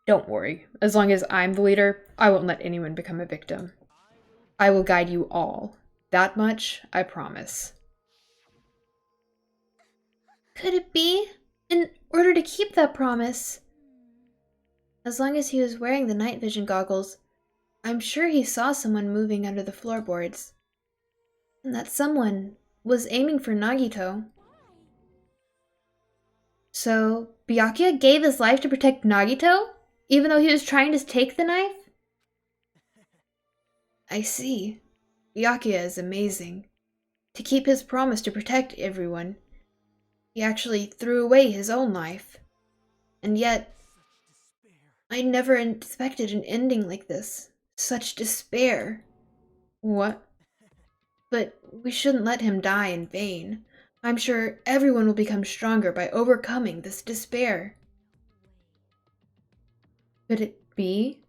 Don't worry. As long as I'm the leader, I won't let anyone become a victim. I will guide you all. That much, I promise. Could it be? In order to keep that promise? As long as he was wearing the night vision goggles, I'm sure he saw someone moving under the floorboards. And that someone was aiming for Nagito. So, Byakuya gave his life to protect Nagito? Even though he was trying to take the knife? I see. Byakuya is amazing. To keep his promise to protect everyone, he actually threw away his own life. And yet, I never expected an ending like this. Such despair. What? But we shouldn't let him die in vain. I'm sure everyone will become stronger by overcoming this despair. Could it be?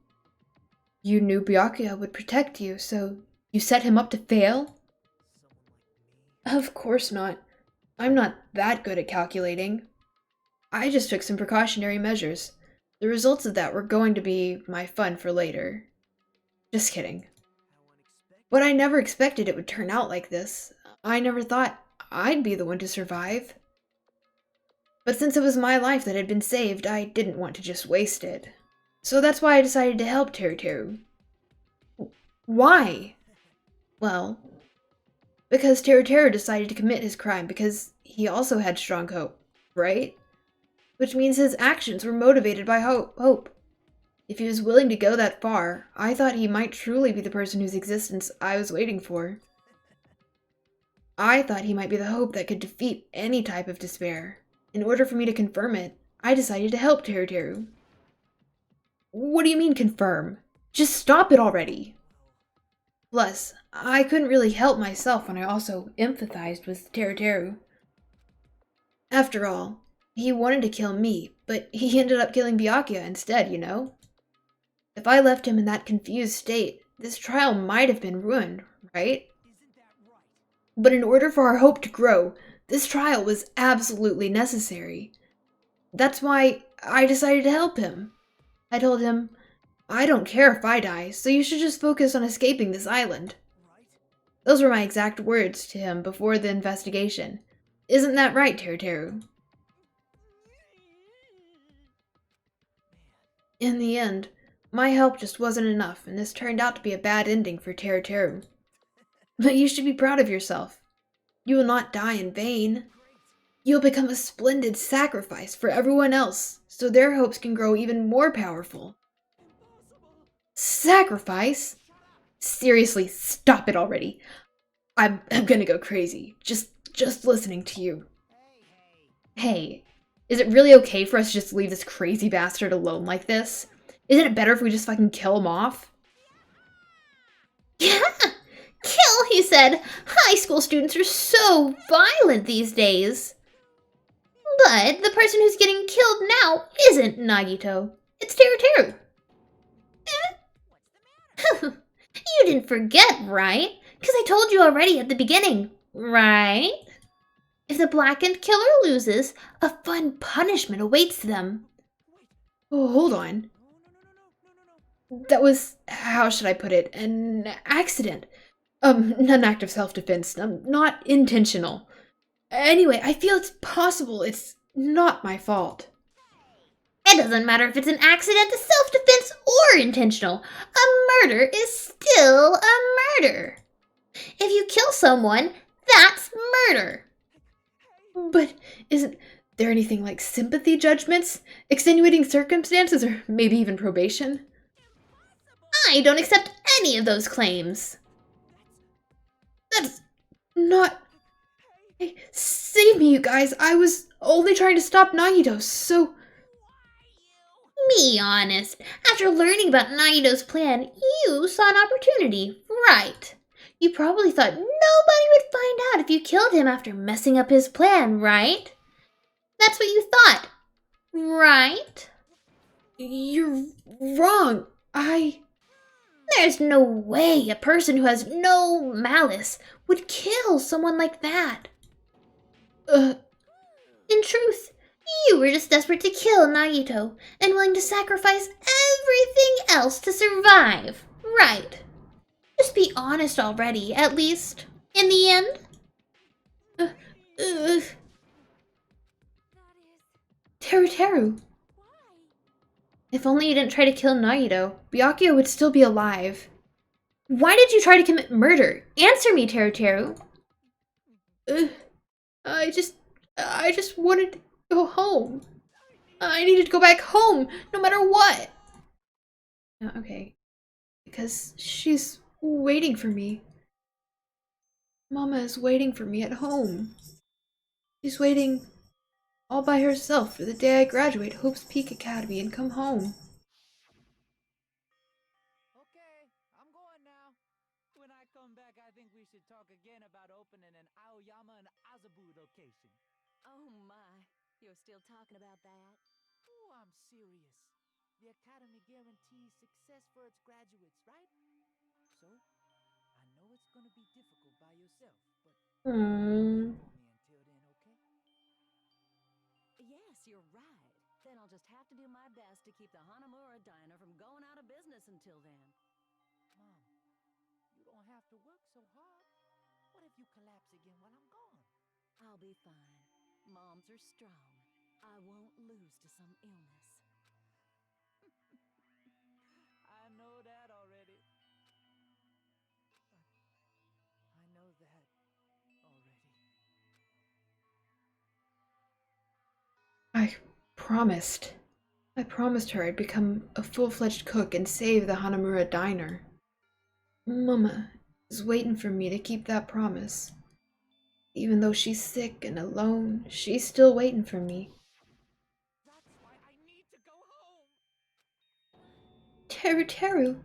You knew Byakuya would protect you, so you set him up to fail? Of course not. I'm not that good at calculating. I just took some precautionary measures. The results of that were going to be my fun for later. Just kidding. But I never expected it would turn out like this. I never thought I'd be the one to survive. But since it was my life that had been saved, I didn't want to just waste it. So that's why I decided to help Teruteru. Why? Well, because Teruteru decided to commit his crime because he also had strong hope, right? Which means his actions were motivated by hope. If he was willing to go that far, I thought he might truly be the person whose existence I was waiting for. I thought he might be the hope that could defeat any type of despair. In order for me to confirm it, I decided to help Teruteru. What do you mean confirm? Just stop it already! Plus, I couldn't really help myself when I also empathized with Teruteru. After all, he wanted to kill me, but he ended up killing Byakuya instead, you know? If I left him in that confused state, this trial might have been ruined, right? But in order for our hope to grow, this trial was absolutely necessary. That's why I decided to help him. I told him, I don't care if I die, so you should just focus on escaping this island. Those were my exact words to him before the investigation. Isn't that right, Teruteru? In the end, my help just wasn't enough, and this turned out to be a bad ending for Teruteru. But you should be proud of yourself. You will not die in vain. You'll become a splendid sacrifice for everyone else, so their hopes can grow even more powerful. Sacrifice? Seriously, stop it already. I'm gonna go crazy, just listening to you. Hey, is it really okay for us to just leave this crazy bastard alone like this? Isn't it better if we just fucking kill him off? Yeah! Kill, he said. High school students are so violent these days. But the person who's getting killed now isn't Nagito. It's Teruteru. You didn't forget, right? Because I told you already at the beginning, right? If the blackened killer loses, a fun punishment awaits them. Oh, hold on. That was, how should I put it, an accident. An act of self-defense, not intentional. Anyway, I feel it's possible it's not my fault. It doesn't matter if it's an accident, self-defense, or intentional. A murder is still a murder. If you kill someone, that's murder. But isn't there anything like sympathy judgments, extenuating circumstances, or maybe even probation? I don't accept any of those claims. That's not... Hey, save me, you guys. I was only trying to stop Nagito, so... Be honest. After learning about Nagito's plan, you saw an opportunity, right? You probably thought nobody would find out if you killed him after messing up his plan, right? That's what you thought, right? You're wrong. There's no way a person who has no malice would kill someone like that. In truth, you were just desperate to kill Nagito and willing to sacrifice everything else to survive, right? Just be honest already, at least. In the end. Teruteru. If only you didn't try to kill Nagito, Byakuya would still be alive. Why did you try to commit murder? Answer me, Teruteru. I just wanted to go home. I needed to go back home, no matter what. Okay. Because she's waiting for me. Mama is waiting for me at home. She's waiting all by herself for the day I graduate Hope's Peak Academy and come home. opening an Aoyama and Azabu location. Oh my, you're still talking about that? Oh, I'm serious. The Academy guarantees success for its graduates, right? So, I know it's gonna be difficult by yourself, but Hmm. for me until then, okay? Yes, you're right. Then I'll just have to do my best to keep the Hanamura Diner from going out of business until then. Mom, you don't have to work so hard. What if you collapse again while I'm gone? I'll be fine. Moms are strong. I won't lose to some illness. I know that already. I know that already. I promised. I promised her I'd become a full-fledged cook and save the Hanamura Diner. Mama is waiting for me to keep that promise. Even though she's sick and alone, she's still waiting for me. That's why I need to go home. Teru Teru.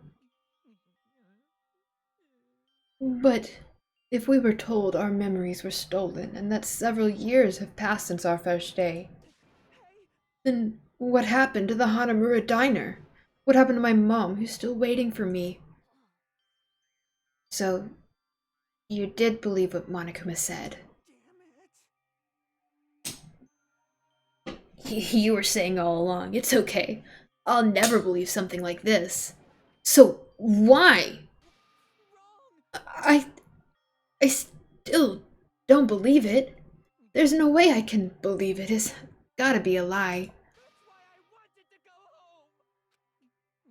But if we were told our memories were stolen and that several years have passed since our first day, then what happened to the Hanamura Diner? What happened to my mom who's still waiting for me? So, you did believe what Monokuma said. You were saying all along, it's okay. I'll never believe something like this. So, why? I still don't believe it. There's no way I can believe it. It's gotta be a lie.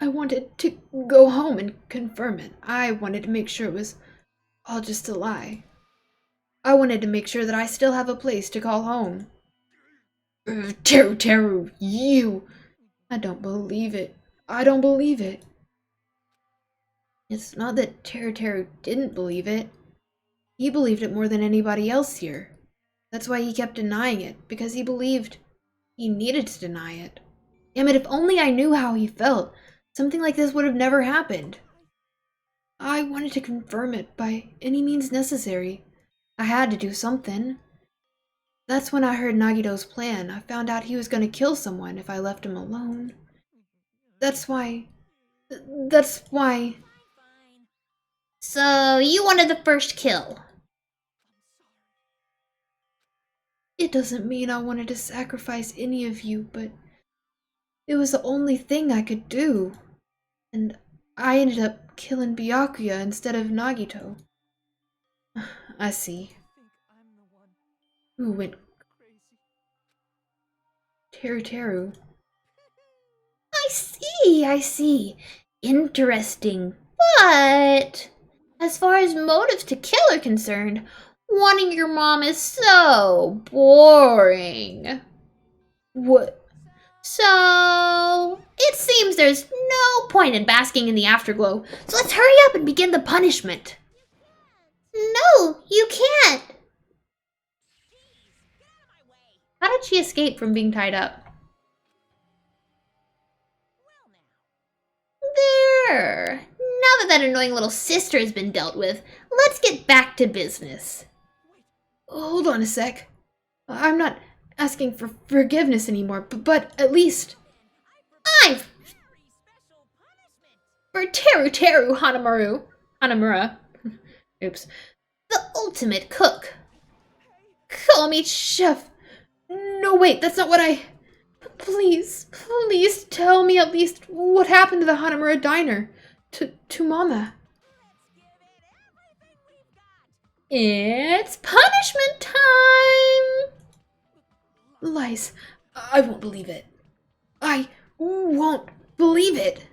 I wanted to go home and confirm it. I wanted to make sure it was all just a lie. I wanted to make sure that I still have a place to call home. Teru Teru, you! I don't believe it. I don't believe it. It's not that Teru Teru didn't believe it. He believed it more than anybody else here. That's why he kept denying it, because he believed he needed to deny it. Damn it, if only I knew how he felt, something like this would have never happened. I wanted to confirm it by any means necessary. I had to do something. That's when I heard Nagito's plan. I found out he was going to kill someone if I left him alone. That's why... Fine. So, you wanted the first kill. It doesn't mean I wanted to sacrifice any of you, but it was the only thing I could do. And I ended up killing Byakuya instead of Nagito. I see. I think I'm the one Who went crazy. Teru Teru? I see. Interesting. But, as far as motives to kill are concerned, wanting your mom is so boring. What? So, it seems there's no point in basking in the afterglow, so let's hurry up and begin the punishment. No, you can't. How did she escape from being tied up? There. Now that annoying little sister has been dealt with, let's get back to business. Hold on a sec. I'm not asking for forgiveness anymore, but at least... I've... For Teru Teru Hanamura. Oops. The ultimate cook. Call me chef. No, wait, that's not what I... Please tell me at least what happened to the Hanamura Diner. To Mama. It's punishment time! Lies. I won't believe it. I won't believe it.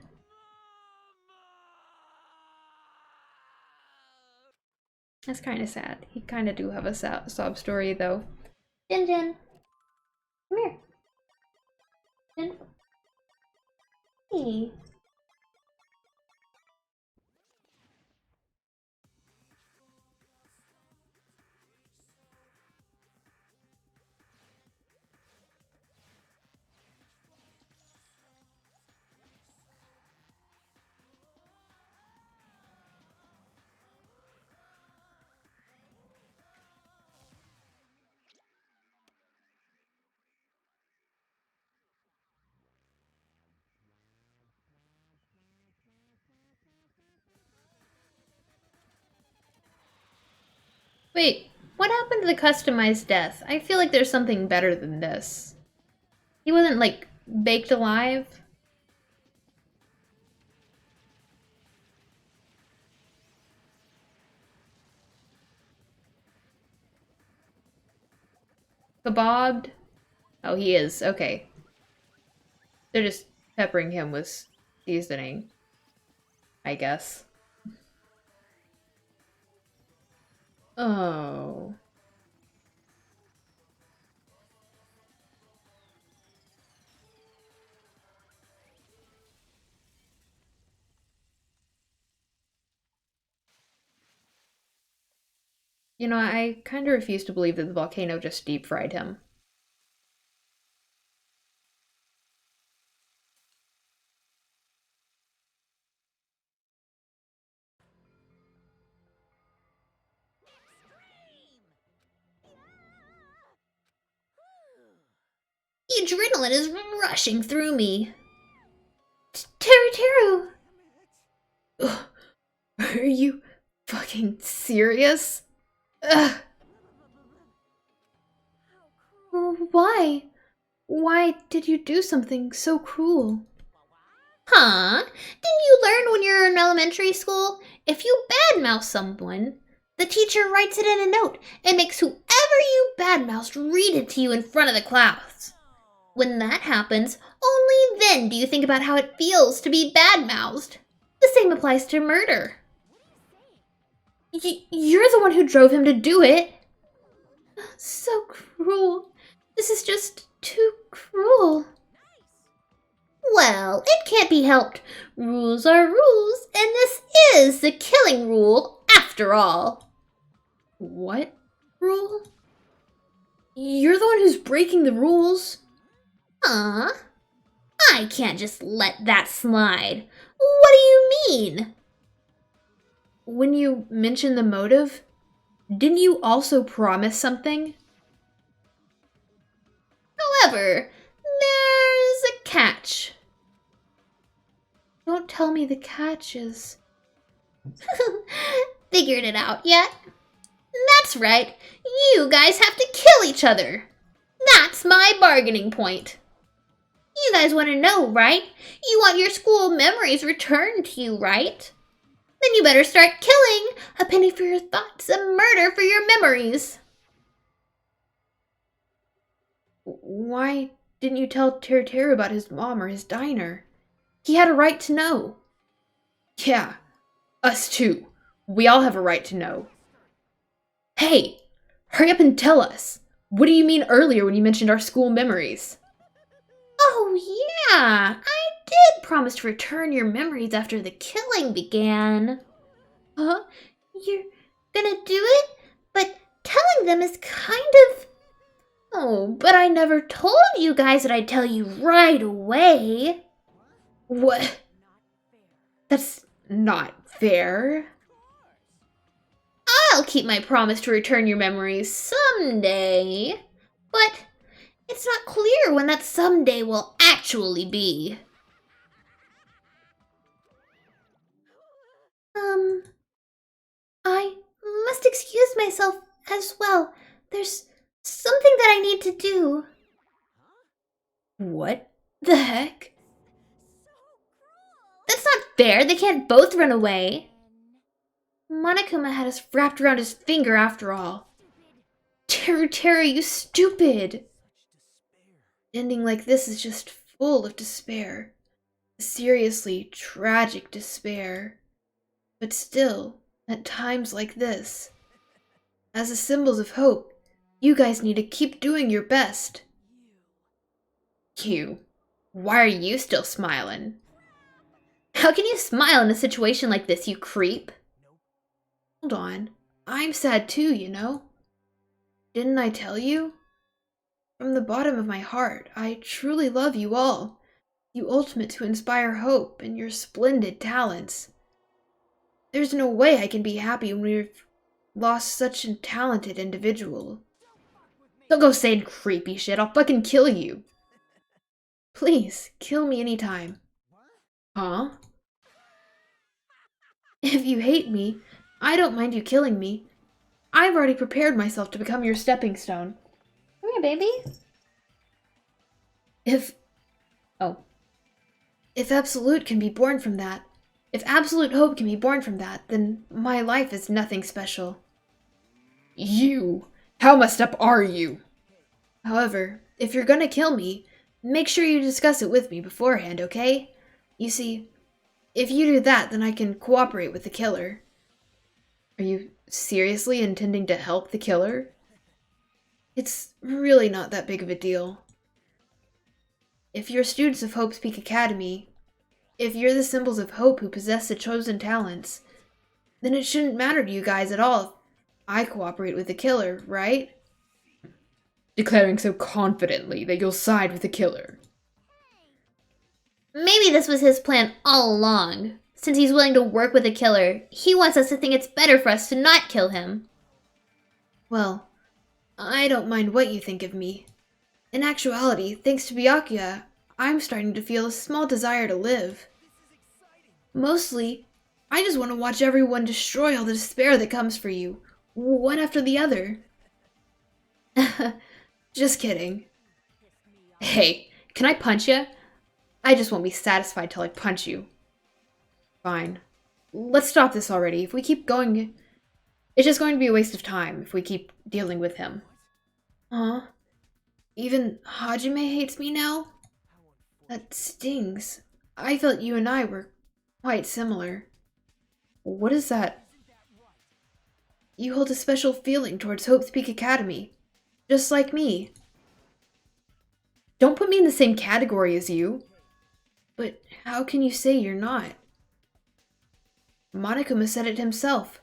That's kind of sad. He kind of do have a sob story, though. Jin Jin. Come here. Jin. Hey. Wait, what happened to the customized death? I feel like there's something better than this. He wasn't, like, baked alive? Kebabbed? Oh, he is. Okay. They're just peppering him with seasoning, I guess. Oh. You know, I kind of refuse to believe that the volcano just deep-fried him. The adrenaline is rushing through me. Teru! Ugh. Are you fucking serious? Ugh. Why? Why did you do something so cruel? Huh? Didn't you learn when you were in elementary school? If you badmouth someone, the teacher writes it in a note and makes whoever you badmouthed read it to you in front of the class. When that happens, only then do you think about how it feels to be badmouthed. The same applies to murder. You're the one who drove him to do it. So cruel. This is just too cruel. Well, it can't be helped. Rules are rules, and this is the killing rule after all. What rule? You're the one who's breaking the rules. Huh? I can't just let that slide. What do you mean? When you mentioned the motive, didn't you also promise something? However, there's a catch. Don't tell me the catch is... Figured it out yet? That's right. You guys have to kill each other. That's my bargaining point. You guys want to know, right? You want your school memories returned to you, right? Then you better start killing. A penny for your thoughts, a murder for your memories. Why didn't you tell Teru about his mom or his diner? He had a right to know. Yeah, us too. We all have a right to know. Hey, hurry up and tell us. What do you mean earlier when you mentioned our school memories? Oh yeah, I did promise to return your memories after the killing began. Huh? You're gonna do it? But telling them is kind of... Oh, but I never told you guys that I'd tell you right away. What? That's not fair. I'll keep my promise to return your memories someday. But it's not clear when that someday will actually be. I must excuse myself as well. There's something that I need to do. What the heck? That's not fair. They can't both run away. Monokuma had us wrapped around his finger after all. Teru, you stupid! Ending like this is just full of despair. Seriously tragic despair. But still, at times like this, as the symbols of hope, you guys need to keep doing your best. You, why are you still smiling? How can you smile in a situation like this, you creep? Hold on, I'm sad too, you know? Didn't I tell you? From the bottom of my heart, I truly love you all. You ultimate to inspire hope and your splendid talents. There's no way I can be happy when we've lost such a talented individual. Don't go saying creepy shit, I'll fucking kill you. Please, kill me anytime. Huh? If you hate me, I don't mind you killing me. I've already prepared myself to become your stepping stone. Come here, baby. If absolute can be born from that, if absolute hope can be born from that, then my life is nothing special. You? How messed up are you? However, if you're gonna kill me, make sure you discuss it with me beforehand, okay? You see, if you do that, then I can cooperate with the killer. Are you seriously intending to help the killer? It's really not that big of a deal. If you're students of Hope's Peak Academy, if you're the symbols of hope who possess the chosen talents, then it shouldn't matter to you guys at all if I cooperate with the killer, right? Declaring so confidently that you'll side with the killer. Maybe this was his plan all along. Since he's willing to work with the killer, he wants us to think it's better for us to not kill him. Well, I don't mind what you think of me. In actuality, thanks to Byakuya, I'm starting to feel a small desire to live. Mostly, I just want to watch everyone destroy all the despair that comes for you, one after the other. Just kidding. Hey, can I punch you? I just won't be satisfied till I punch you. Fine. Let's stop this already. If we keep going, it's just going to be a waste of time if we keep dealing with him. Aw. Even Hajime hates me now? That stings. I felt you and I were quite similar. What is that? You hold a special feeling towards Hope's Peak Academy. Just like me. Don't put me in the same category as you. But how can you say you're not? Monokuma said it himself.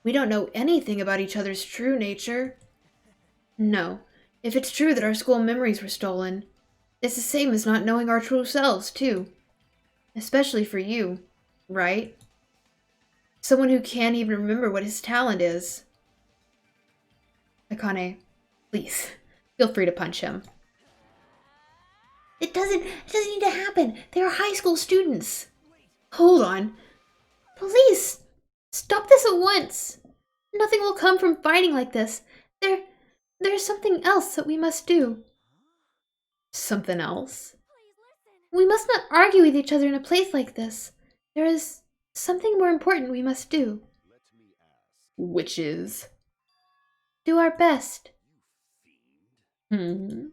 We don't know anything about each other's true nature. No, if it's true that our school memories were stolen, it's the same as not knowing our true selves, too. Especially for you, right? Someone who can't even remember what his talent is. Akane, please, feel free to punch him. It doesn't need to happen. They are high school students. Hold on. Police! Stop this at once. Nothing will come from fighting like this. There's something else that we must do. Something else? We must not argue with each other in a place like this. There is something more important we must do. Which is? Do our best. Hmm?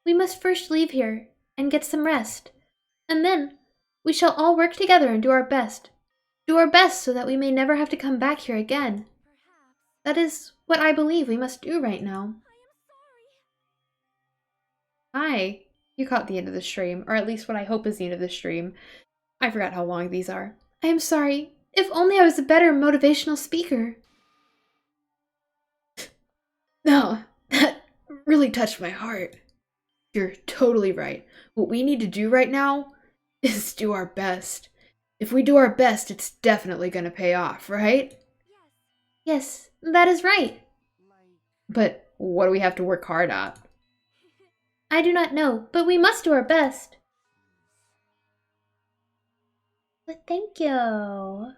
We must first leave here and get some rest. And then we shall all work together and do our best. Do our best so that we may never have to come back here again. That is what I believe we must do right now. Hi. You caught the end of the stream, or at least what I hope is the end of the stream. I forgot how long these are. I am sorry. If only I was a better motivational speaker. No, that really touched my heart. You're totally right. What we need to do right now is do our best. If we do our best, it's definitely gonna pay off, right? Yes, that is right. But what do we have to work hard at? I do not know, but we must do our best. But thank you. Wow.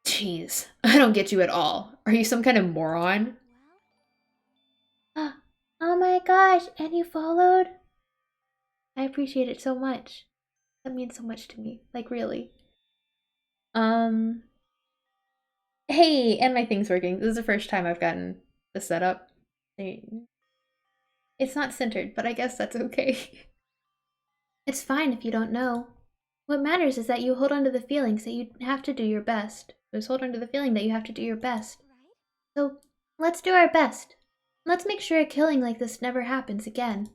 Jeez, I don't get you at all. Are you some kind of moron? Oh my gosh, and you followed? I appreciate it so much. That means so much to me. Like, really. Hey, and my thing's working. This is the first time I've gotten the setup. It's not centered, but I guess that's okay. It's fine if you don't know. What matters is that you hold on to the feelings that you have to do your best. Just hold on to the feeling that you have to do your best. So, let's do our best. Let's make sure a killing like this never happens again.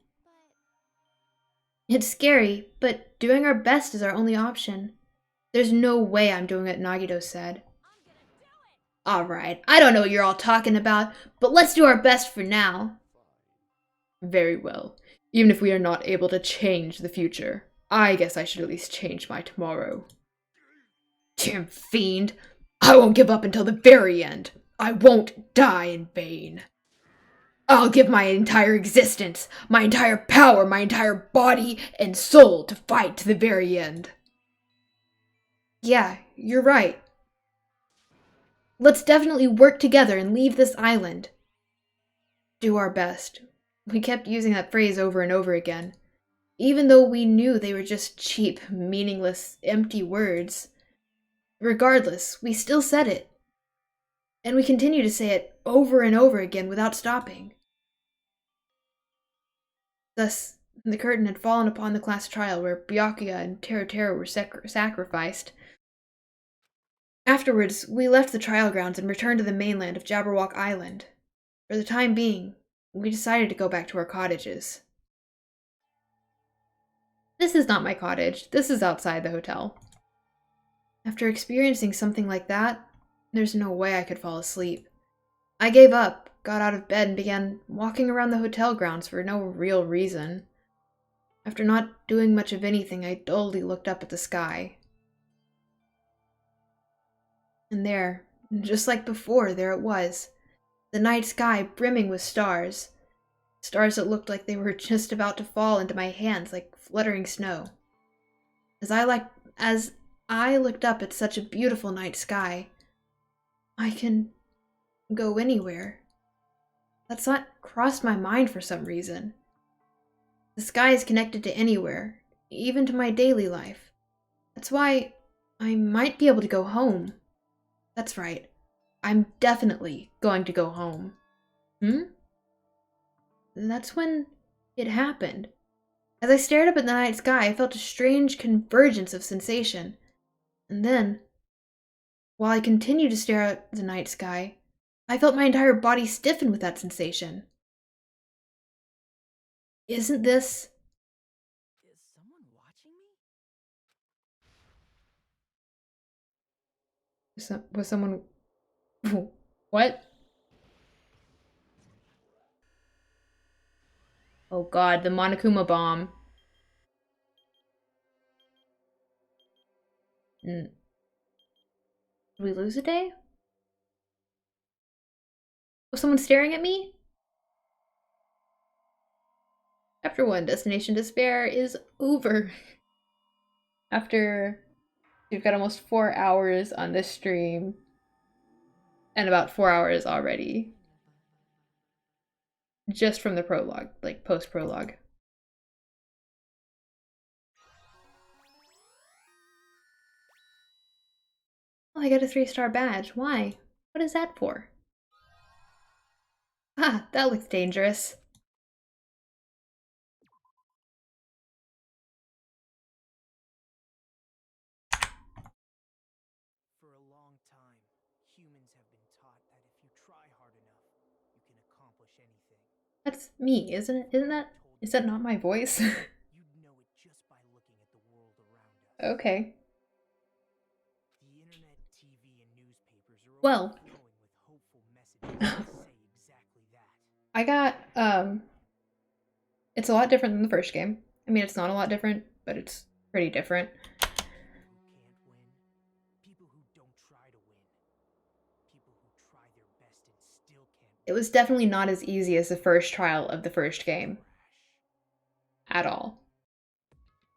It's scary, but doing our best is our only option. There's no way I'm doing what Nagito said. Alright, I don't know what you're all talking about, but let's do our best for now. Very well. Even if we are not able to change the future, I guess I should at least change my tomorrow. Damn fiend! I won't give up until the very end. I won't die in vain. I'll give my entire existence, my entire power, my entire body and soul to fight to the very end. Yeah, you're right. Let's definitely work together and leave this island. Do our best. We kept using that phrase over and over again, even though we knew they were just cheap, meaningless, empty words. Regardless, we still said it. And we continue to say it over and over again without stopping. Thus, the curtain had fallen upon the class trial where Byakuya and Teruteru were sacrificed. Afterwards, we left the trial grounds and returned to the mainland of Jabberwock Island. For the time being, we decided to go back to our cottages. This is not my cottage. This is outside the hotel. After experiencing something like that, there's no way I could fall asleep. I gave up, got out of bed, and began walking around the hotel grounds for no real reason. After not doing much of anything, I dully looked up at the sky. And there, just like before, there it was. The night sky brimming with stars. Stars that looked like they were just about to fall into my hands like fluttering snow. As I looked up at such a beautiful night sky, I can go anywhere. That thought crossed my mind for some reason. The sky is connected to anywhere, even to my daily life. That's why I might be able to go home. That's right. I'm definitely going to go home. And that's when it happened. As I stared up at the night sky, I felt a strange convergence of sensation. And then, while I continued to stare at the night sky, I felt my entire body stiffen with that sensation. Isn't this... Is someone watching me? Was someone... What? Oh god, the Monokuma bomb. Did we lose a day? Was someone staring at me? Chapter 1, Destination Despair is over. After we've got almost 4 hours on this stream. And about 4 hours already. Just from the prologue, like post-prologue. Oh, I got a 3-star badge. Why? What is that for? Ah, that looks dangerous. For a long time, humans have been taught that if you try hard enough, you can accomplish anything. That's me, isn't it? Is that not my voice? You'd know it just by looking at the world around us. Okay. The internet, TV, and newspapers are Well. overflowing with hopeful messages that say exactly that. I got, it's a lot different than the first game. I mean, it's not a lot different, but it's pretty different. People who can't win, people who don't try to win, people who try their best and still can't win. It was definitely not as easy as the first trial of the first game. At all.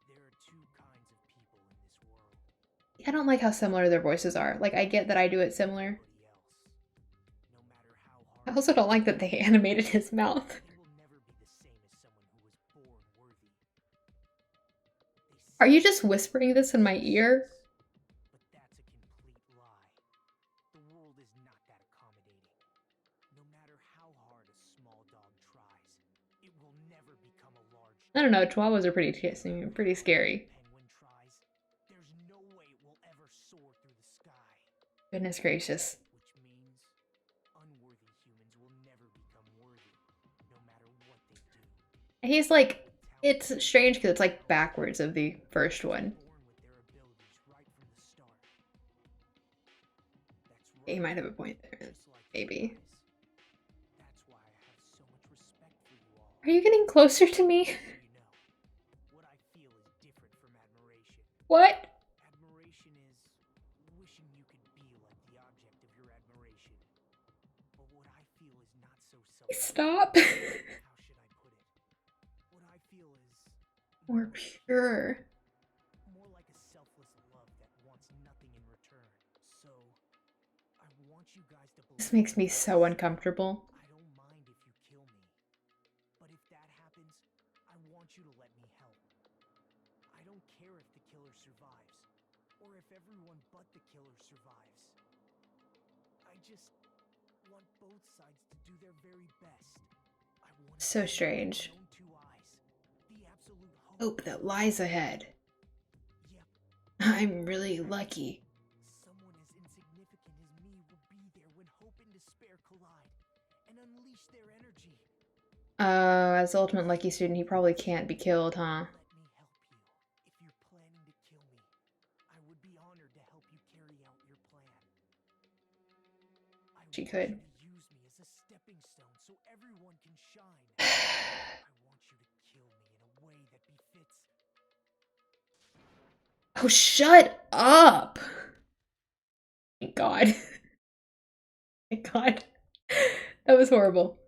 There are two kinds of people in this world. I don't like how similar their voices are. Like, I get that I do it similar. No matter how I hard also don't like that they animated his mouth. they will never be the same as someone who was born worthy. Are you just whispering this in my ear? But that's a complete lie. The world is not that accommodating. No matter how hard a small dog tries, it will never become a large dog. I don't know, chihuahuas are pretty scary. Penguin tries, there's no way it will ever soar through the sky. Goodness gracious. Which means unworthy humans will never become worthy, no matter what they do. He's like, it's strange because it's like backwards of the first one. Born with their abilities right from the start. That's He right. might have a point there, Just like maybe. you guys. That's why I have so much respect for you all. Are you getting closer to me? You know, what I feel is different from admiration. What? Admiration is wishing you could be like the object of your admiration. But what I feel is not so selfish. Stop. How should I put it? What I feel is More pure. more like a selfless love that wants nothing in return. So, I want you guys to believe. This makes me so uncomfortable. I don't mind if you kill me. But if that happens, I want you to let me help. I don't care if the killer survives, or if everyone but the killer survives. I just want both sides to do their very best. I want to So see strange. with my own 2 eyes. The absolute hope. Hope that lies ahead. Yep, I'm really lucky. someone as insignificant as me will be there when hope and despair collide and unleash their energy. As ultimate lucky student, he probably can't be killed, huh? Let me help you. If you're planning to kill me, I would be honored to help you carry out your plan. I She want could. you to use me as a stepping stone so everyone can shine. I want you to kill me in a way that befits. Oh, shut up! Thank God. Thank God. That was horrible.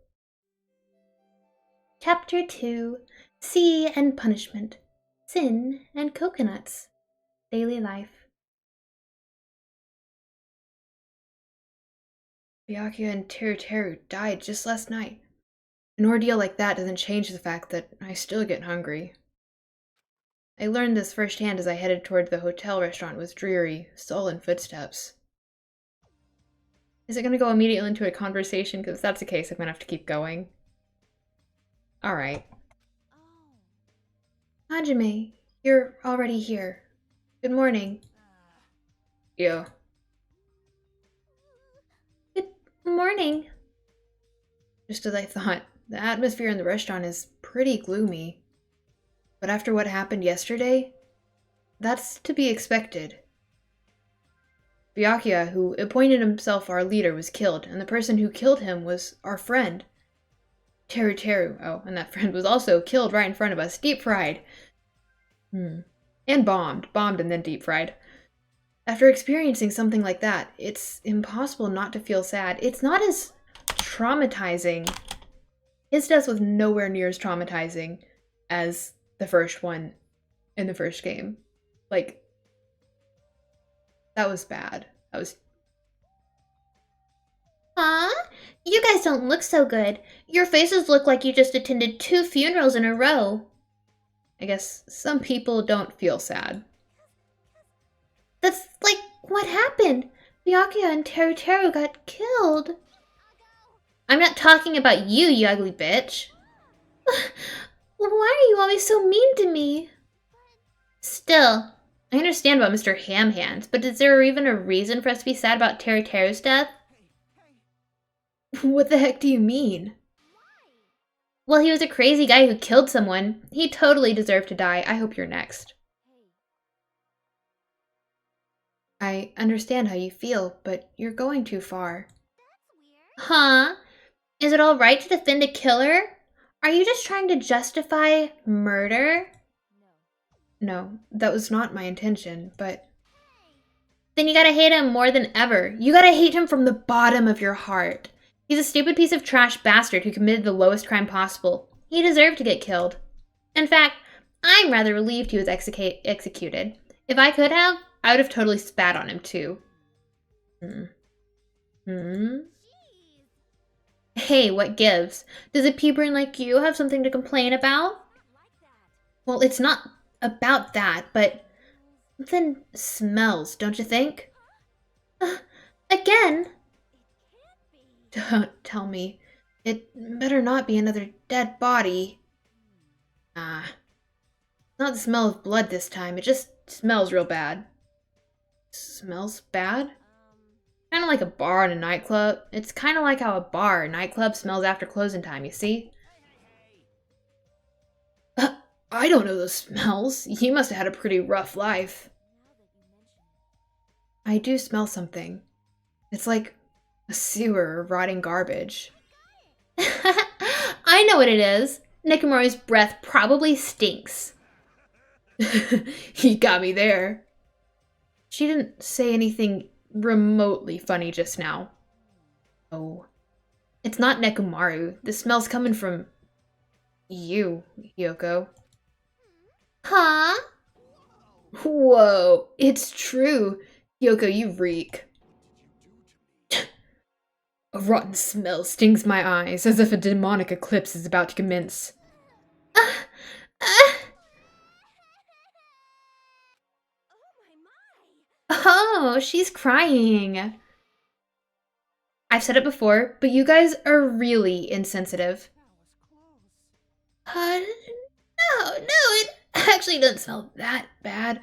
Chapter 2 Sea and Punishment, Sin and Coconuts, Daily Life. Byakuya and Teru died just last night. An ordeal like that doesn't change the fact that I still get hungry. I learned this firsthand as I headed toward the hotel restaurant with dreary, sullen footsteps. Is it going to go immediately into a conversation? Because if that's the case, I'm going to have to keep going. Alright. Oh. Hajime, you're already here. Good morning. Yeah. Good morning. Just as I thought, the atmosphere in the restaurant is pretty gloomy. But after what happened yesterday, that's to be expected. Byakuya, who appointed himself our leader, was killed, and the person who killed him was our friend. Teru. Oh, and that friend was also killed right in front of us, deep fried. And bombed and then deep fried. After experiencing something like that, it's impossible not to feel sad. It's not as traumatizing. His death was nowhere near as traumatizing as the first one in the first game. Like, that was bad. That was... Huh? You guys don't look so good. Your faces look like you just attended 2 funerals in a row. I guess some people don't feel sad. That's like what happened. Byakuya and Teru got killed. I'm not talking about you, you ugly bitch. Why are you always so mean to me? Still, I understand about Mr. Ham Hands, but is there even a reason for us to be sad about Teru's death? What the heck do you mean? Well, he was a crazy guy who killed someone. He totally deserved to die. I hope you're next. I understand how you feel, but you're going too far. Huh? Is it alright to defend a killer? Are you just trying to justify murder? No, that was not my intention, but... Then you gotta hate him more than ever. You gotta hate him from the bottom of your heart. He's a stupid piece of trash bastard who committed the lowest crime possible. He deserved to get killed. In fact, I'm rather relieved he was executed. If I could have, I would have totally spat on him too. Hey, what gives? Does a pea-brain like you have something to complain about? Well, it's not about that, but something smells, don't you think? Again? Don't tell me. It better not be another dead body. It's not the smell of blood this time. It just smells real bad. Smells bad? Kind of like a bar and a nightclub. It's kind of like how a bar or nightclub smells after closing time, you see? I don't know those smells. You must have had a pretty rough life. I do smell something. It's like a sewer or rotting garbage. I know what it is. Nekomaru's breath probably stinks. You got me there. She didn't say anything remotely funny just now. Oh. It's not Nekomaru. The smell's coming from you, Hyoko. Huh? Whoa, it's true. Hyoko, you reek. A rotten smell stings my eyes, as if a demonic eclipse is about to commence. Oh my my! Oh, she's crying. I've said it before, but you guys are really insensitive. No, it actually doesn't smell that bad.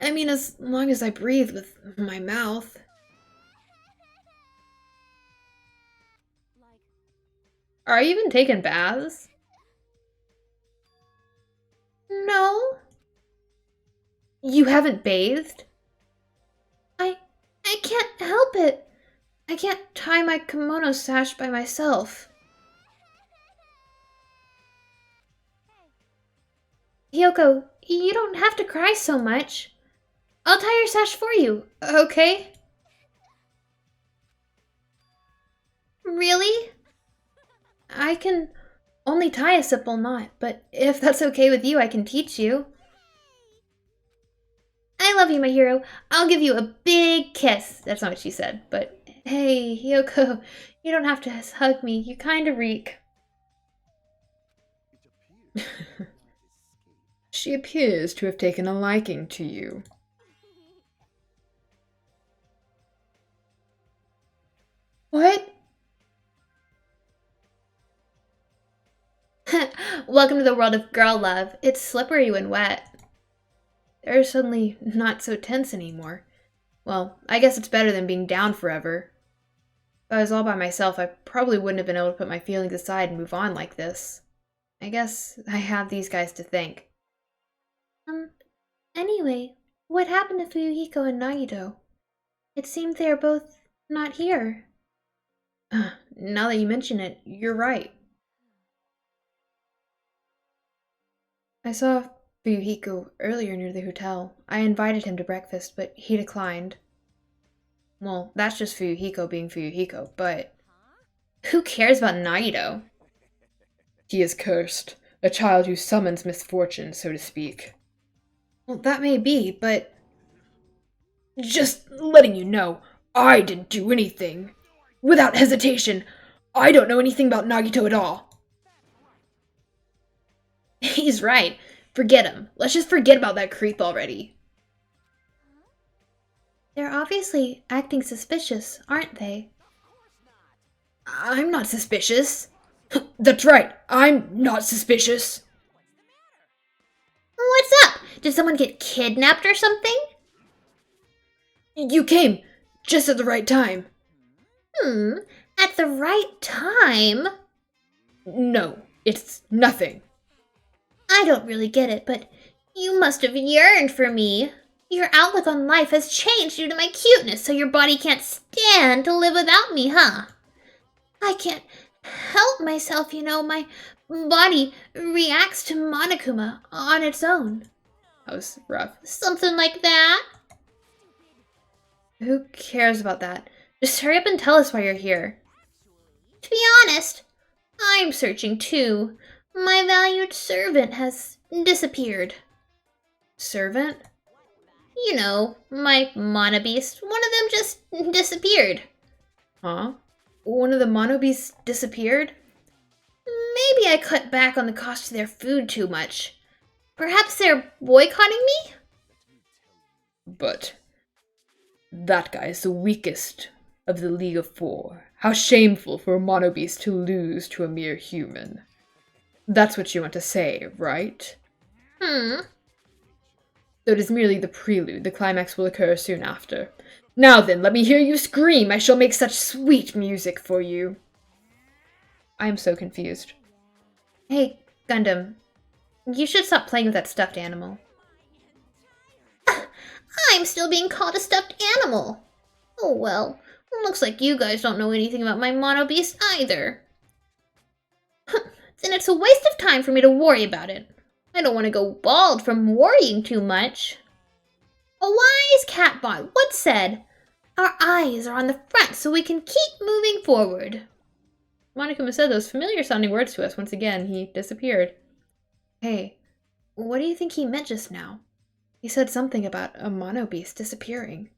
I mean, as long as I breathe with my mouth. Are you even taking baths? No. You haven't bathed? I can't help it. I can't tie my kimono sash by myself. Hiyoko, you don't have to cry so much. I'll tie your sash for you, okay? Really? I can only tie a simple knot, but if that's okay with you, I can teach you. I love you, my hero. I'll give you a big kiss. That's not what she said, but hey, Hiyoko, you don't have to hug me. You kind of reek. She appears to have taken a liking to you. What? Welcome to the world of girl love. It's slippery when wet. They're suddenly not so tense anymore. Well, I guess it's better than being down forever. If I was all by myself, I probably wouldn't have been able to put my feelings aside and move on like this. I guess I have these guys to thank. Anyway, what happened to Fuyuhiko and Nagito? It seemed they are both not here. Now that you mention it, you're right. I saw Fuyuhiko earlier near the hotel. I invited him to breakfast, but he declined. Well, that's just Fuyuhiko being Fuyuhiko, but who cares about Nagito? He is cursed, a child who summons misfortune, so to speak. Well, that may be, but just letting you know, I didn't do anything. Without hesitation, I don't know anything about Nagito at all. He's right. Forget him. Let's just forget about that creep already. They're obviously acting suspicious, aren't they? I'm not suspicious. That's right. I'm not suspicious. What's up? Did someone get kidnapped or something? You came just at the right time. At the right time? No, it's nothing. I don't really get it, but you must have yearned for me. Your outlook on life has changed due to my cuteness, so your body can't stand to live without me, huh? I can't help myself, you know. My body reacts to Monokuma on its own. That was rough. Something like that. Who cares about that? Just hurry up and tell us why you're here. To be honest, I'm searching too. My valued servant has disappeared. Servant? You know, my Mono Beast. One of them just disappeared. Huh? One of the Mono Beasts disappeared? Maybe I cut back on the cost of their food too much. Perhaps they're boycotting me? But that guy is the weakest of the League of Four. How shameful for a Mono Beast to lose to a mere human. That's what you want to say, right? Hmm. Though it is merely the prelude, the climax will occur soon after. Now then, let me hear you scream. I shall make such sweet music for you. I am so confused. Hey, Gundam, you should stop playing with that stuffed animal. I'm still being called a stuffed animal. Oh well, looks like you guys don't know anything about my Mono Beast either. Then it's a waste of time for me to worry about it. I don't want to go bald from worrying too much. A wise catbot once said, "Our eyes are on the front so we can keep moving forward." Monokuma said those familiar sounding words to us. Once again, he disappeared. Hey, what do you think he meant just now? He said something about a Mono Beast disappearing.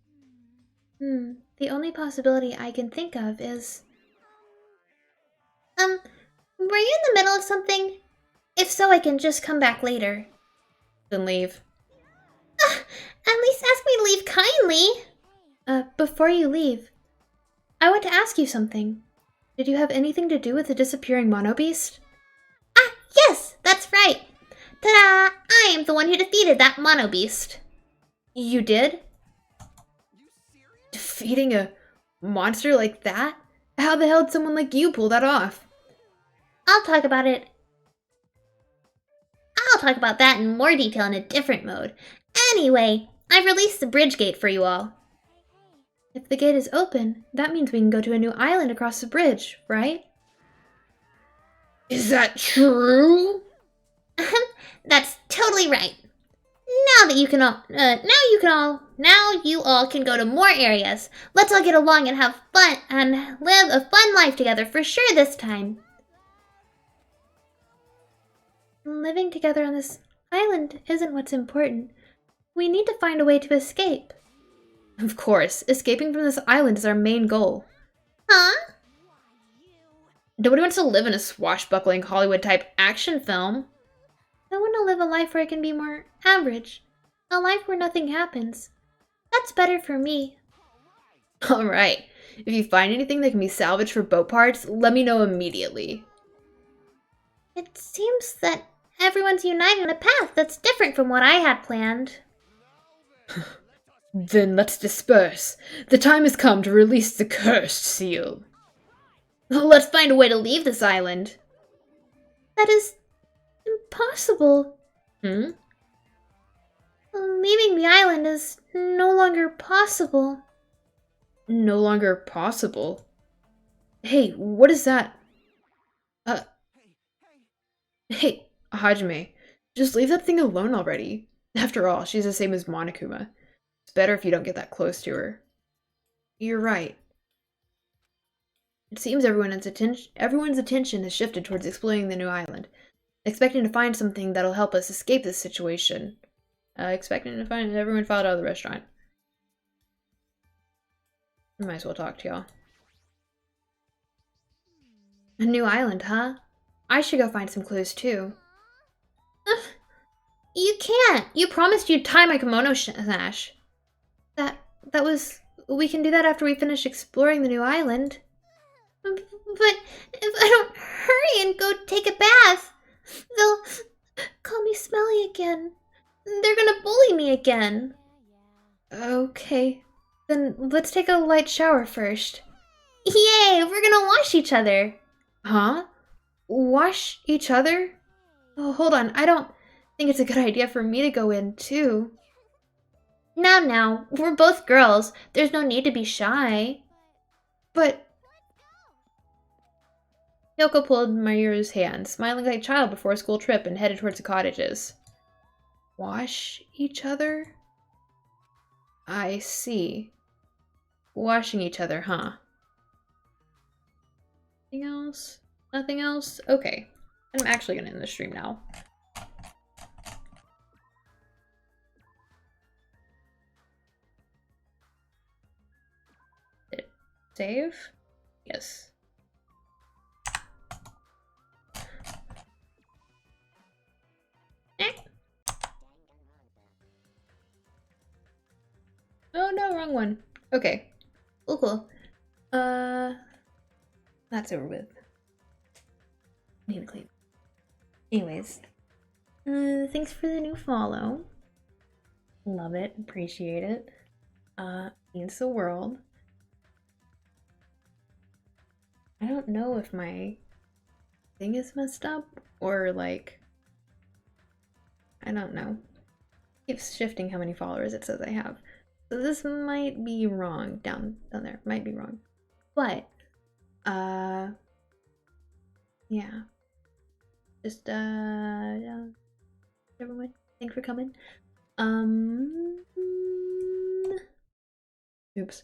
The only possibility I can think of is Were you in the middle of something? If so, I can just come back later. Then leave. At least ask me to leave kindly. Before you leave, I want to ask you something. Did you have anything to do with the disappearing mono beast? Ah, yes, that's right. Ta-da! I am the one who defeated that mono beast. You did? Defeating a monster like that? How the hell did someone like you pull that off? I'll talk about that in more detail in a different mode. Anyway, I've released the bridge gate for you all. If the gate is open, that means we can go to a new island across the bridge, right? Is that true? That's totally right. Now you all can go to more areas. Let's all get along and have fun and live a fun life together for sure this time. Living together on this island isn't what's important. We need to find a way to escape. Of course, escaping from this island is our main goal. Huh? Nobody wants to live in a swashbuckling Hollywood-type action film. I want to live a life where I can be more average. A life where nothing happens. That's better for me. Alright, if you find anything that can be salvaged for boat parts, let me know immediately. It seems that everyone's united on a path that's different from what I had planned. Then let's disperse. The time has come to release the cursed seal. Let's find a way to leave this island. That is impossible. Hmm? Leaving the island is no longer possible. No longer possible? Hey, what is that? Hey, Hajime, just leave that thing alone already. After all, she's the same as Monokuma. It's better if you don't get that close to her. You're right. It seems everyone's attention has shifted towards exploring the new island, expecting to find something that'll help us escape this situation. Expecting to find everyone filed out of the restaurant. I might as well talk to y'all. A new island, huh? I should go find some clues too. You can't. You promised you'd tie my kimono sash. That was... We can do that after we finish exploring the new island. But if I don't hurry and go take a bath, they'll call me smelly again. They're gonna bully me again. Okay. Then let's take a light shower first. Yay, we're gonna wash each other. Huh? Wash each other? Oh, hold on. I don't think it's a good idea for me to go in, too. Now, we're both girls. There's no need to be shy. But... Yoko pulled Mayuru's hand, smiling like a child before a school trip, and headed towards the cottages. Wash each other? I see. Washing each other, huh? Anything else? Nothing else? Okay. I'm actually gonna end the stream now. Did it save? Yes. Oh no, wrong one. Okay. Cool. That's over with. Need to clean. Anyways. Thanks for the new follow. Love it. Appreciate it. Means the world. I don't know if my thing is messed up or like... I don't know. It keeps shifting how many followers it says I have. So this might be wrong. Down there. Might be wrong. But, yeah. Just, everyone, thanks for coming. Oops.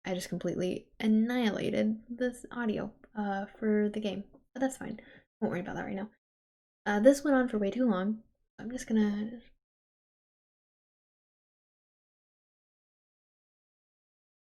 I just completely annihilated this audio, for the game. But that's fine. Won't worry about that right now. This went on for way too long. I'm just gonna